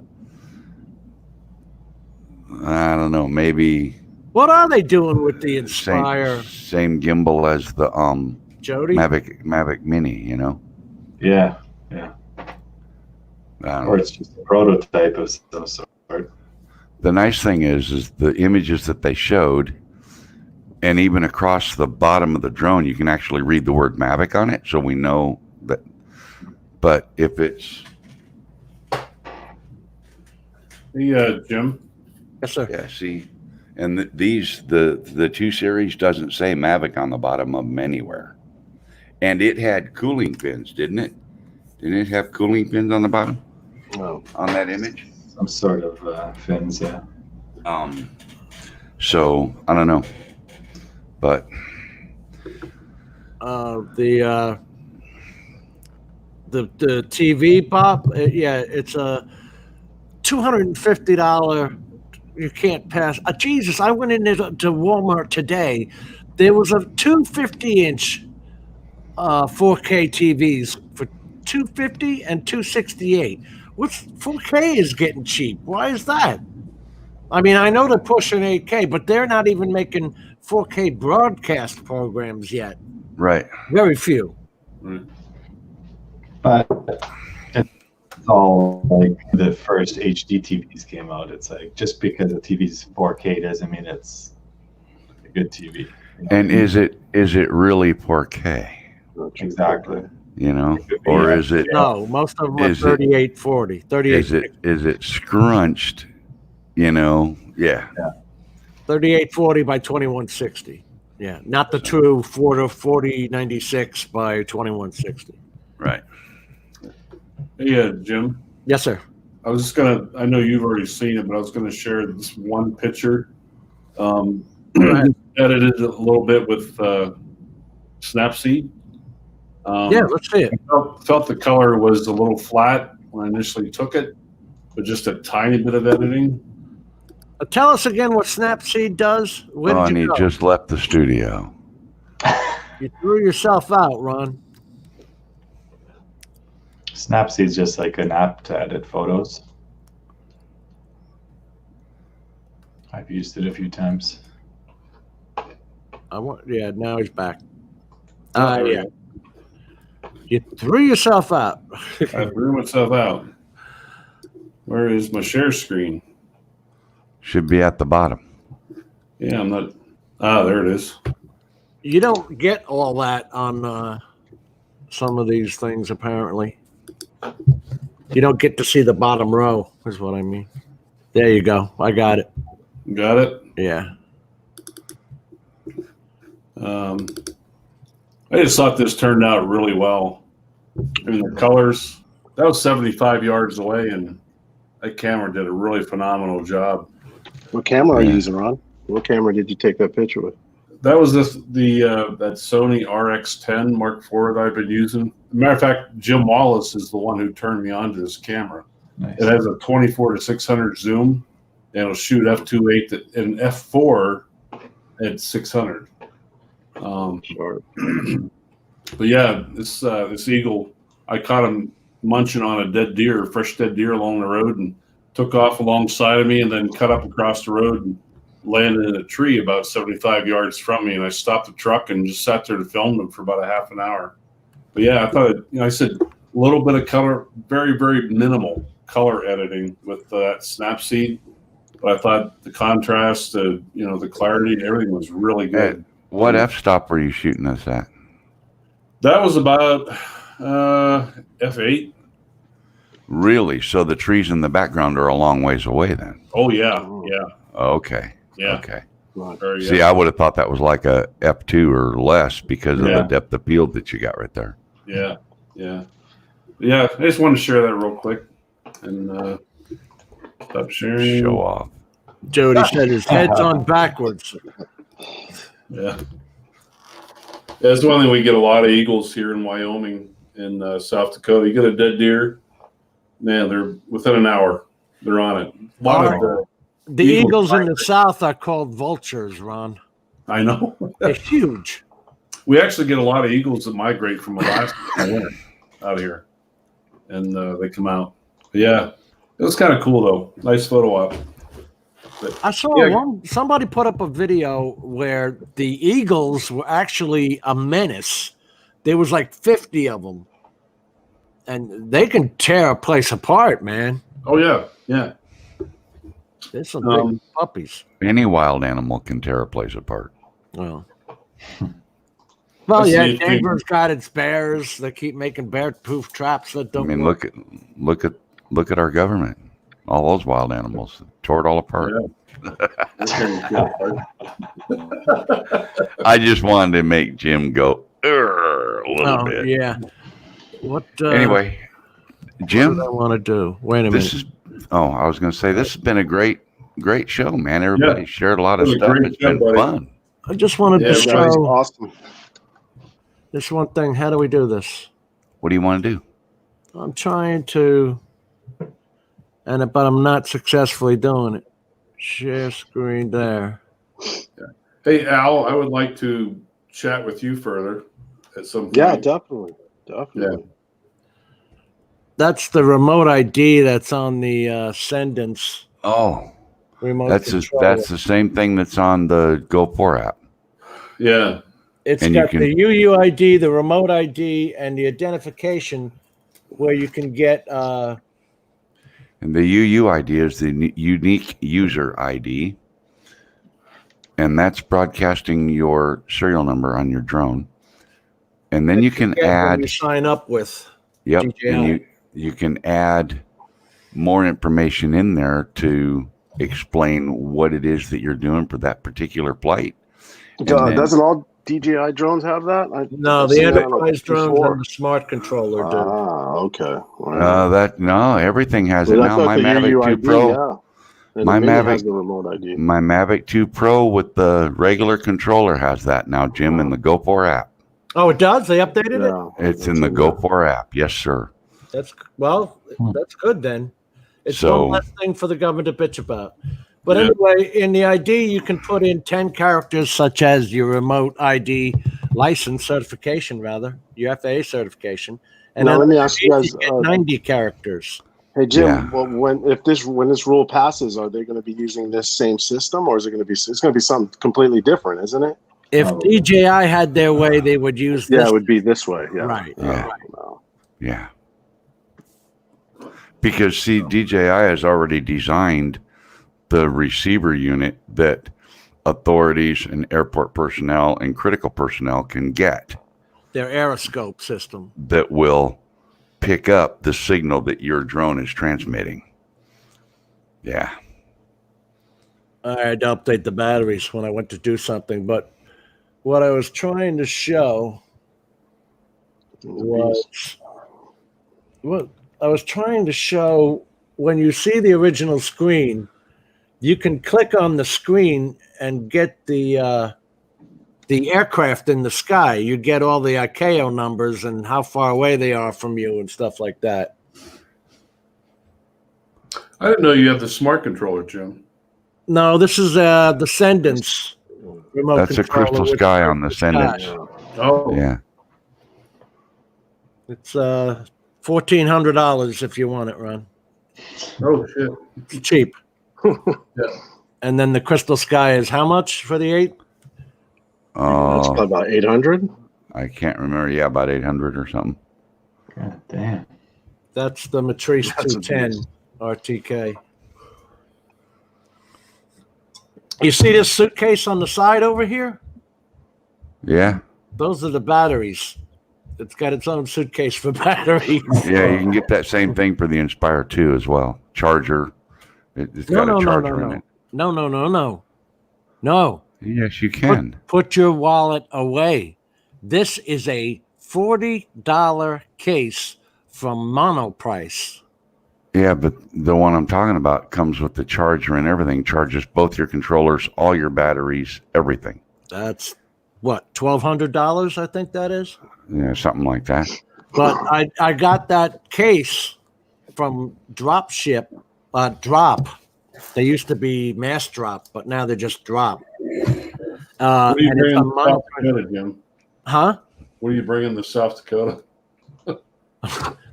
I don't know, maybe What are they doing with the Inspire, same gimbal as the Jody? Mavic Mini, you know. Yeah. I don't Or know. it's just a prototype of some sort. The nice thing is the images that they showed, and even across the bottom of the drone, you can actually read the word Mavic on it, so we know that. But if it's Hey, Jim. Yes, sir. yeah, see, And the 2 Series doesn't say Mavic on the bottom of them anywhere. And it had cooling pins, didn't it? Didn't it have cooling pins on the bottom? No. On that image? Some sort of fins, yeah. So I don't know, but the TV, Bob, yeah, it's a $250. You can't pass. Jesus, I went into Walmart today. There was a 250-inch 4K TVs for $250 and $268. What's 4K is getting cheap? Why is that? I mean, I know they're pushing 8K, but they're not even making 4K broadcast programs yet. right. Very few. But it's all like the first HD TVs came out. It's like just because the TV's 4K doesn't mean it's a good TV. You know? And is it really 4K? Exactly. You know, or is it? No, most of them are Is it- 3840, 38. Is it scrunched? You know, yeah. 3840 by 2160. Yeah, not the true 4096 by 2160. Right. Yeah, Jim. Yes, sir. I was just gonna. I know you've already seen it, but I was gonna share this one picture. Edited a little bit with Snapseed. Yeah, let's see it. Felt the color was a little flat when I initially took it, but just a tiny bit of editing. Tell us again what Snapseed does. Where Oh, did and you he go? just left the studio. You threw yourself out, Ron. Snapseed's just like an app to edit photos. I've used it a few times. Yeah, now he's back. There we Yeah. go. You threw yourself out. I threw myself out. Where is my share screen? Should be at the bottom. Yeah, I'm not. Ah, there it is. You don't get all that on some of these things, apparently. You don't get to see the bottom row, is what I mean. There you go. I got it. Got it. Yeah. I just thought this turned out really well. I mean, the colors. That was 75 yards away, and that camera did a really phenomenal job. What camera are you using, Ron? What camera did you take that picture with? That was that Sony RX10 Mark IV that I've been using. Matter of fact, Jim Wallace is the one who turned me on to this camera. Nice. It has a 24 to 600 zoom, and it'll shoot f2.8 and f4 at 600. Sure. But yeah, this eagle, I caught him munching on a fresh dead deer along the road, and took off alongside of me, and then cut up across the road and landed in a tree about 75 yards from me. And I stopped the truck and just sat there to film them for about a half an hour. But yeah, I thought, I said a little bit of color, very, very minimal color editing with that Snapseed. But I thought the contrast, the clarity, everything was really good. What f-stop were you shooting us at? That was about f8. Really? So the trees in the background are a long ways away then? Oh yeah, yeah, Okay. yeah. Okay. Very See, good. I would have thought that was like a f2 or less because of Yeah. the depth of field that you got right there. Yeah, yeah, yeah. I just wanted to share that real quick and stop sharing. Show off. Jody said his head's on backwards. Yeah. That's one thing. We get a lot of eagles here in Wyoming and South Dakota. You get a dead deer, man, they're within an hour. They're on it. A lot of The eagles in the south are called vultures, Ron. I know. They're huge. We actually get a lot of eagles that migrate from Alaska in the winter out here, and they come out. But yeah, it was kind of cool though. Nice photo op. But, I saw somebody put up a video where the eagles were actually a menace. There was like 50 of them, and they can tear a place apart, man. oh yeah, yeah. There's some big puppies. Any wild animal can tear a place apart. Well, Let's yeah, see if Denver's got its bears. They keep making bear-proof traps that I don't mean, work. look at our government. All those wild animals tore it all apart. I just wanted to make Jim go a little bit. Yeah. What? Anyway, Jim, what did I want to do? Wait a minute. I was going to say this has been a great show, man. Everybody shared a lot of stuff. It's been fun. I just wanted to show awesome. this one thing. How do we do this? What do you want to do? I'm trying to, but I'm not successfully doing it. Share screen there. Hey, Al, I would like to chat with you further at some point. Yeah, definitely. Yeah. That's the remote ID that's on the Sendence. Oh, remote that's the same thing that's on the GoPro app. Yeah. It's got the UUID, the remote ID, and the identification where you can get. And the UUID is the unique user ID. And that's broadcasting your serial number on your drone. And then you can add. You sign up with. Yep. DJI. And you can add more information in there to explain what it is that you're doing for that particular flight. Doesn't all DJI drones have that? No, the enterprise drones and the smart controller do. Ah, okay. Right. Everything has it now. My Mavic 2 Pro. My Mavic has the remote ID. My Mavic 2 Pro with the regular controller has that now, Jim, in the GoPro app. Oh, it does? They updated it? It's in the GoPro app. Yes, sir. That's good then. It's one less thing for the government to bitch about. But anyway, in the ID, you can put in 10 characters, such as your remote ID license certification, your FAA certification. And now, let me ask you guys, 90 characters. Hey, Jim, well, when this rule passes, are they going to be using this same system, or is it going to be? It's going to be something completely different, isn't it? If DJI had their way, they would use this. Yeah, it would be this way. Yeah. Right. Yeah. Yeah. Because, see, DJI has already designed the receiver unit that authorities and airport personnel and critical personnel can get. Their aeroscope system. That will pick up the signal that your drone is transmitting. Yeah. I had to update the batteries when I went to do something, but what I was trying to show was when you see the original screen, you can click on the screen and get the aircraft in the sky. You get all the ICAO numbers and how far away they are from you and stuff like that. I didn't know you have the smart controller, Jim. No, this is the Sendence remote That's a crystal sky on the Sendence. Oh, yeah. It's $1,400 if you want it, Ron. Oh shit, it's cheap. Yeah. And then the crystal sky is how much for the 8? That's about 800. I can't remember. Yeah, about 800 or something. God damn. That's the Matrice 210 RTK. You see this suitcase on the side over here? Yeah. Those are the batteries. It's got its own suitcase for batteries. Yeah, you can get that same thing for the Inspire 2 as well. Charger. It's got a charger in it. No. Yes, you can. Put your wallet away. This is a $40 case from Monoprice. Yeah, but the one I'm talking about comes with the charger and everything. Charges both your controllers, all your batteries, everything. That's what, $1,200? I think that is. Yeah, something like that. But I got that case from Drop. They used to be Mass Drop, but now they're just Drop. What are you bringing to South Dakota, Jim? Huh? What are you bringing to South Dakota?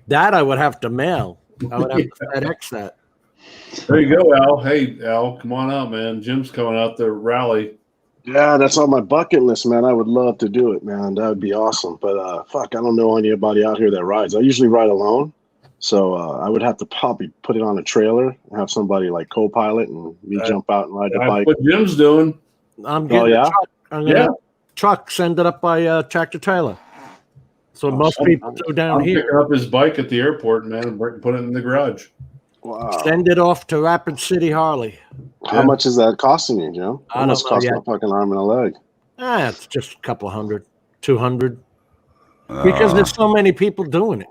That I would have to mail. I would have to FedEx that. There you go, Al. Hey, Al, come on out, man. Jim's coming out to rally. Yeah, that's on my bucket list, man. I would love to do it, man. That would be awesome. But fuck, I don't know anybody out here that rides. I usually ride alone. So I would have to probably put it on a trailer and have somebody like co-pilot and me jump out and ride the bike. What Jim's doing. I'm getting a truck. I'm gonna truck, send it up by tractor trailer. So most people do down here. Picking up his bike at the airport, man, and put it in the garage. Wow. Send it off to Rapid City Harley. How much is that costing you, Joe? I That must don't know cost yet. my fucking arm and a leg. It's just a couple hundred, 200. Because there's so many people doing it.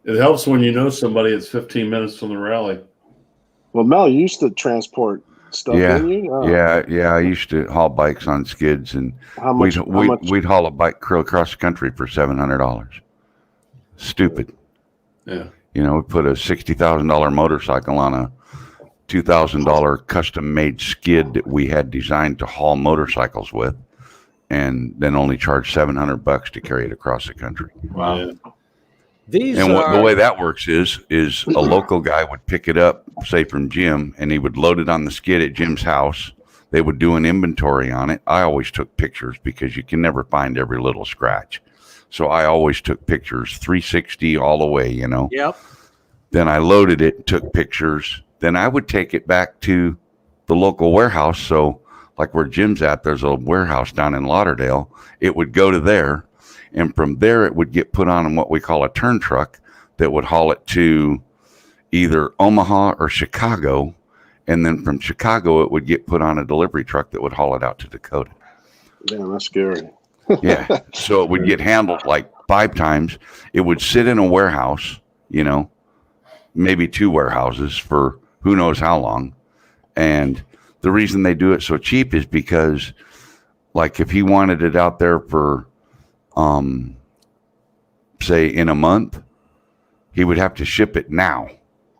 It helps when you know somebody that's 15 minutes from the rally. Well, Mel, you used to transport stuff, didn't you? Yeah. I used to haul bikes on skids, and How much? we'd haul a bike across the country for $700. Stupid. Yeah. You know, we put a $60,000 motorcycle on a $2,000 custom-made skid that we had designed to haul motorcycles with, and then only charge $700 to carry it across the country. Wow. Yeah. The way that works is a local guy would pick it up, say from Jim, and he would load it on the skid at Jim's house. They would do an inventory on it. I always took pictures because you can never find every little scratch. So I always took pictures, 360 all the way, you know. Yep. Then I loaded it, took pictures. Then I would take it back to the local warehouse. So like where Jim's at, there's a warehouse down in Lauderdale. It would go to there. And from there, it would get put on what we call a turn truck that would haul it to either Omaha or Chicago. And then from Chicago, it would get put on a delivery truck that would haul it out to Dakota. Damn, that's scary. Yeah. So it would get handled like 5 times. It would sit in a warehouse, you know, maybe 2 warehouses for who knows how long. And the reason they do it so cheap is because, like, if he wanted it out there for, say, in a month, he would have to ship it now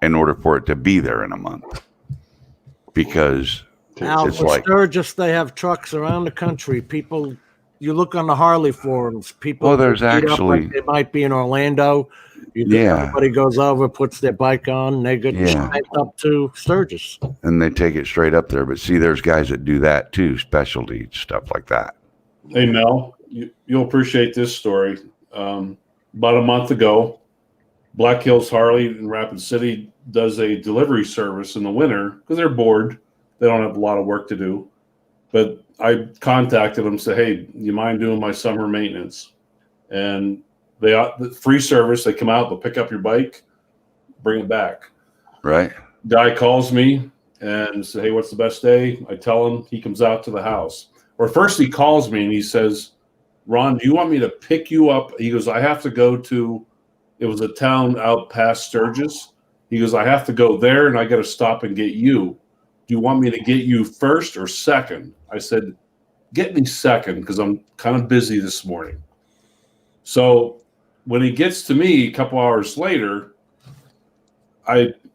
in order for it to be there in a month. Because Now, it's for like, Sturgis, they have trucks around the country. People, you look on the Harley forums, people. Oh, there's meet up actually- like they might be in Orlando. Everybody goes over, puts their bike on, and they get sent up to Sturgis. and they take it straight up there. But see, there's guys that do that too, specialty stuff like that. Hey, Mel, you'll appreciate this story. About a month ago, Black Hills Harley in Rapid City does a delivery service in the winter because they're bored. They don't have a lot of work to do. But I contacted them and said, hey, you mind doing my summer maintenance? And the free service, they come out, they'll pick up your bike, bring it back. Right. Guy calls me and says, hey, what's the best day? I tell him, he comes out to the house. Or first he calls me and he says, Ron, do you want me to pick you up? He goes, I have to go to, it was a town out past Sturgis. He goes, I have to go there and I got to stop and get you. Do you want me to get you first or second? I said, get me second because I'm kind of busy this morning. So when he gets to me a couple hours later,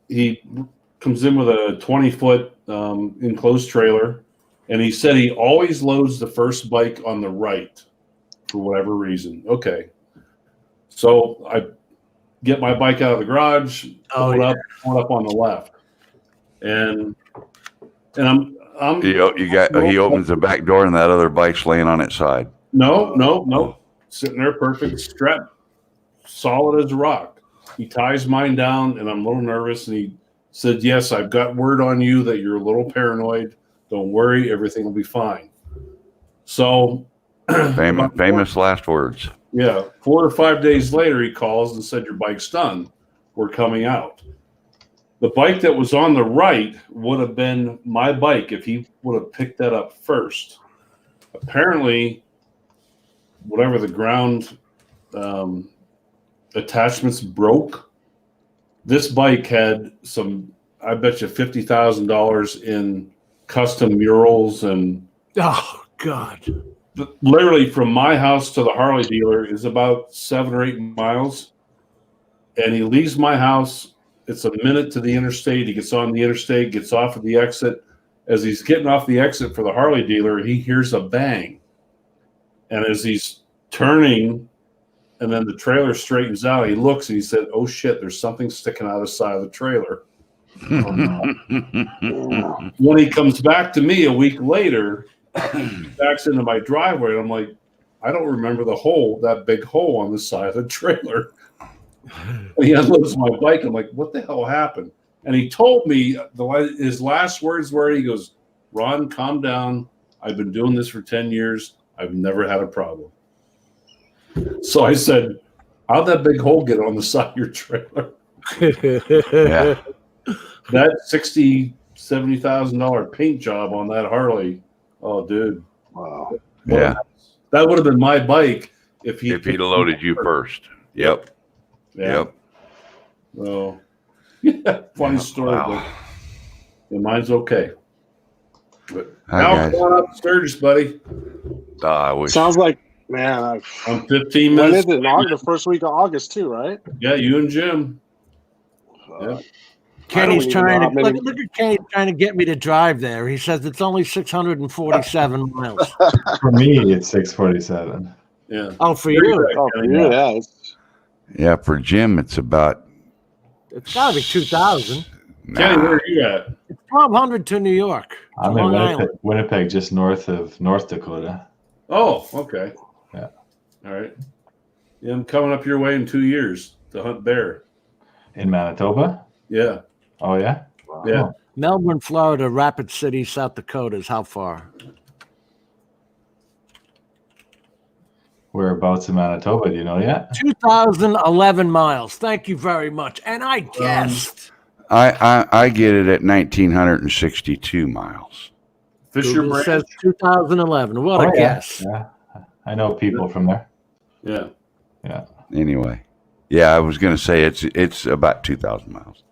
he comes in with a 20-foot enclosed trailer, and he said he always loads the first bike on the right for whatever reason. Okay. So I get my bike out of the garage, pull it up on the left. And he opens the back door and that other bike's laying on its side. No. Sitting there perfect, strapped, solid as a rock. He ties mine down, and I'm a little nervous. And he said, yes, I've got word on you that you're a little paranoid. Don't worry, everything will be fine. So famous last words. Yeah. 4 or 5 days later, he calls and said, your bike's done. We're coming out. The bike that was on the right would have been my bike if he would have picked that up first. Apparently, whatever the ground attachments broke. This bike had some, I bet you $50,000 in custom murals and. Oh, God. Literally from my house to the Harley dealer is about 7 or 8 miles. And he leaves my house. It's a minute to the interstate. He gets on the interstate, gets off at the exit. As he's getting off the exit for the Harley dealer, he hears a bang. And as he's turning, and then the trailer straightens out, he looks and he said, oh shit, there's something sticking out of the side of the trailer. When he comes back to me a week later, he backs into my driveway, and I'm like, I don't remember that big hole on the side of the trailer. And he unloads my bike. I'm like, what the hell happened? And he told me his last words were, he goes, Ron, calm down. I've been doing this for 10 years. I've never had a problem. So I said, how'd that big hole get on the side of your trailer? Yeah. That $70,000 paint job on that Harley. Oh, dude. Wow. Yeah. That would have been my bike if he'd loaded you first. Yep. Yeah. Yep. Oh, yeah. Funny Yeah, story. wow. But mine's okay. But Hi, now guys. come on up Sturgis, buddy. I wish. Sounds like, man, I'm 15 when minutes. is it? The first week of August too, right? Yeah, you and Jim. Yeah. Kenny's even know trying how to many- look at Kenny trying to get me to drive there. He says it's only 647 miles. For me, it's 647. Yeah. Oh, for you, Oh, for you, yeah. Yeah, for Jim, it's about. it's got to be 2,000. Kenny, Nah, where are you at? It's 1,200 to New York. To I'm in Long Winnipeg, Island. Winnipeg, just north of North Dakota. Oh, okay. Yeah. All right. Yeah, I'm coming up your way in 2 years to hunt bear. In Manitoba? Yeah. Oh, yeah? Yeah. Melbourne, Florida, Rapid City, South Dakota is how far? Whereabouts in Manitoba? Do you know yet? 2,011 miles. Thank you very much. And I guessed. I get it at 1,962 miles. Fisher Google Branch. says 2011. What Oh, a yeah. guess. Yeah. I know people from there. Yeah. Yeah. Anyway, yeah, I was going to say it's about 2,000 miles.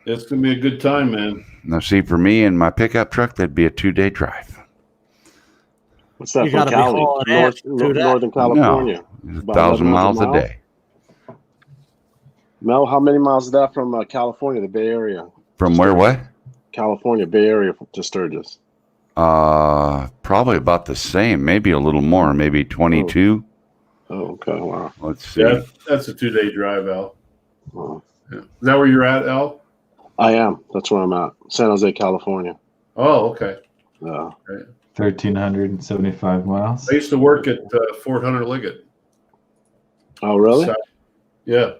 It's going to be a good time, man. Now, see, for me and my pickup truck, that'd be a 2-day drive. What's that You from gotta be Cali? hauling ass to do that. Northern California. No, About 1,000 miles 11 a day. Mel, how many miles is that from California, the Bay Area? From where? What? California, Bay Area to Sturgis. Probably about the same, maybe a little more, maybe 22. Oh, okay. Wow. Let's see. Yeah, that's a 2-day drive, Al. Wow. Yeah. Is that where you're at, Al? I am. That's where I'm at. San Jose, California. Oh, okay. Yeah. 1,375 miles. I used to work at Fort Hunter Liggett. Oh, really? So- yeah.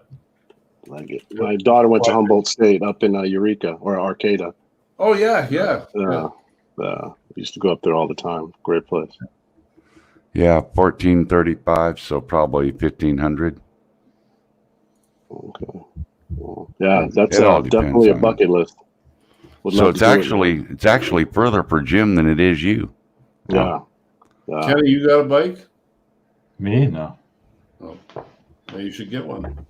Like it. My daughter went to Humboldt State up in Eureka or Arcata. Oh, yeah, yeah. Used to go up there all the time. Great place. Yeah, 1,435, so probably 1,500. Okay. Well, yeah, that's It all depends definitely a on- bucket list. Would So love it's to do it, actually further for Jim than it is you. man. Yeah. Kenny, you got a bike? Me? No. Oh, well, you should get one.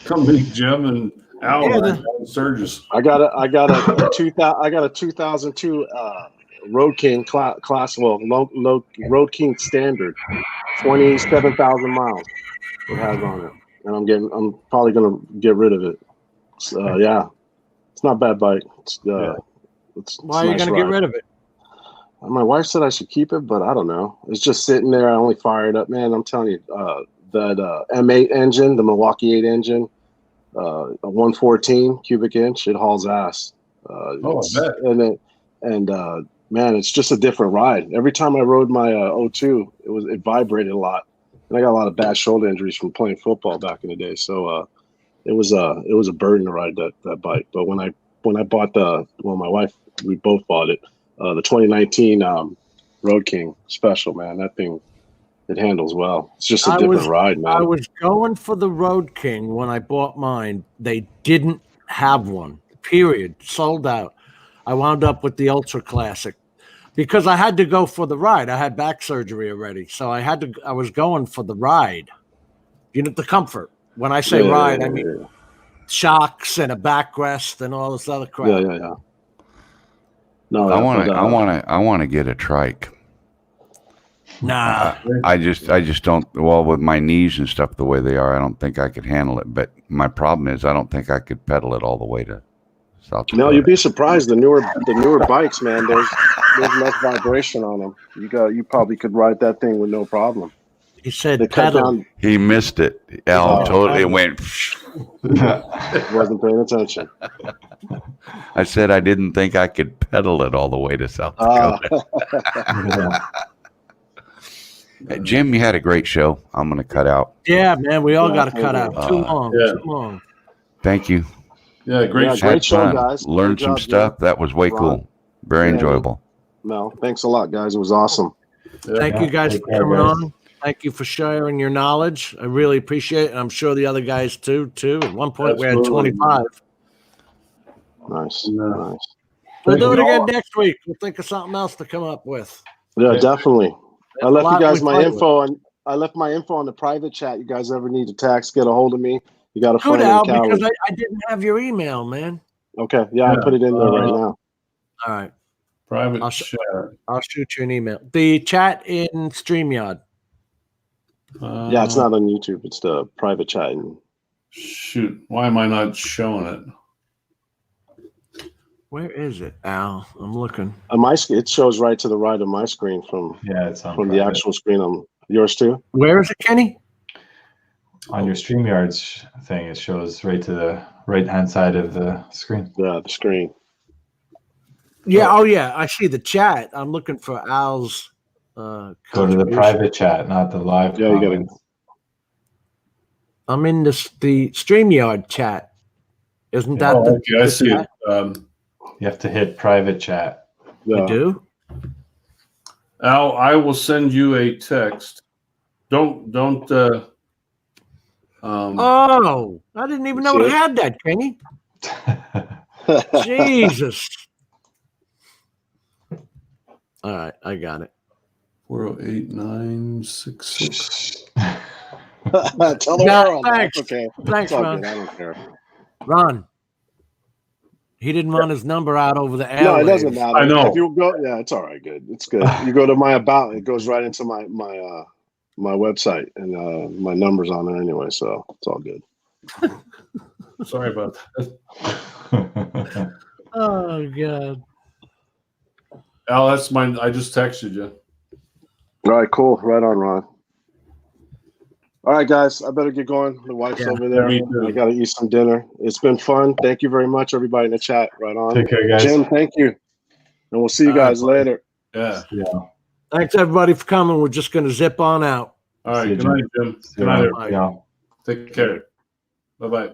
Come meet Jim and Al Yeah, and Sturgis. I got a 2002 Road King class low Road King standard, 27,000 miles it has on it, and I'm probably gonna get rid of it. Yeah, it's not a bad bike. It's Why are you going to get rid of it? My wife said I should keep it, but I don't know. It's just sitting there. I only fire it up, man. I'm telling you, that M8 engine, the Milwaukee 8 engine, a 114 cubic inch, it hauls ass. I bet. Man, it's just a different ride. Every time I rode my 02, it vibrated a lot, and I got a lot of bad shoulder injuries from playing football back in the day. So it was a burden to ride that bike. But when I bought my wife, we both bought it, the 2019 Road King Special, man, that thing, it handles well. It's just a different ride, man. I was going for the Road King when I bought mine. They didn't have one, period. Sold out. I wound up with the Ultra Classic because I had to go for the ride. I had back surgery already. So I was going for the ride. You know, the comfort. When I say ride, I mean shocks and a backrest and all this other crap. Yeah. No, I want to get a trike. Nah. I just don't. Well, with my knees and stuff the way they are, I don't think I could handle it. But my problem is, I don't think I could pedal it all the way to South Dakota. No, you'd be surprised. The newer bikes, man. There's less vibration on them. You probably could ride that thing with no problem. He said They cut pedal. down. He missed it. Al totally went. Wasn't paying attention. I said I didn't think I could pedal it all the way to South Dakota. Jim, you had a great show. I'm going to cut out. Yeah, man, we all got to cut out. Too long. Yeah. Too long. Thank you. Yeah, great Yeah, show. great show, Fun. guys. Learned Good some job, stuff. Jim. That was way Ron. cool. Very Yeah. enjoyable. Mel, thanks a lot, guys. It was awesome. Thank you guys for Take care, coming guys. on. Thank you for sharing your knowledge. I really appreciate it. And I'm sure the other guys too. At one point, we had Absolutely. 25. Nice. Yeah. Nice. We'll do it again next week. We'll think of something else to come up with. Yeah, definitely. I There's a left you lot guys we my play info, and I left my info on the private chat. You guys ever need to text, get a hold of me, you got to Good, find Al, in Cali. because I didn't have your email, man. Okay, yeah, I put it in there right now. All right. Private chat. I'll shoot you an email. The chat in StreamYard. Yeah, it's not on YouTube. It's the private chat. Shoot, why am I not showing it? Where is it, Al? I'm looking. It shows right to the right of my screen from it's on the actual screen. Yours too. Where is it, Kenny? On your StreamYard's thing, it shows right to the right-hand side of the screen. Yeah, the screen. Yeah. Oh, yeah. I see the chat. I'm looking for Al's. Go to the private chat, not the live. Yeah, comments. you gotta. I'm in the StreamYard chat. Isn't that the? Okay, I see chat? it. You have to hit private chat. Yeah. You do? Al, I will send you a text. Don't. Oh, I didn't even know it had that, Kenny. Jesus. All right, I got it. 408-966. Tell the world. Thanks. Okay. Thanks, It's all Ron. good. I don't care. Ron. He didn't want his number out over the airwaves. No, it doesn't matter. I know. If you go, yeah, it's all right. Good. It's good. You go to my about, it goes right into my website, and my number's on there anyway, so it's all good. Sorry about that. Oh, God. Al, that's mine. I just texted you. All right, cool. Right on, Ron. All right, guys, I better get going. The wife's over there. Me too. I got to eat some dinner. It's been fun. Thank you very much, everybody in the chat. Right on. Take care, guys. Jim, thank you. And we'll see you guys later. Yeah. Thanks, everybody, for coming. We're just going to zip on out. All right. See you, Good night, Jim. Good night, everybody. Yeah. Take care. Bye-bye.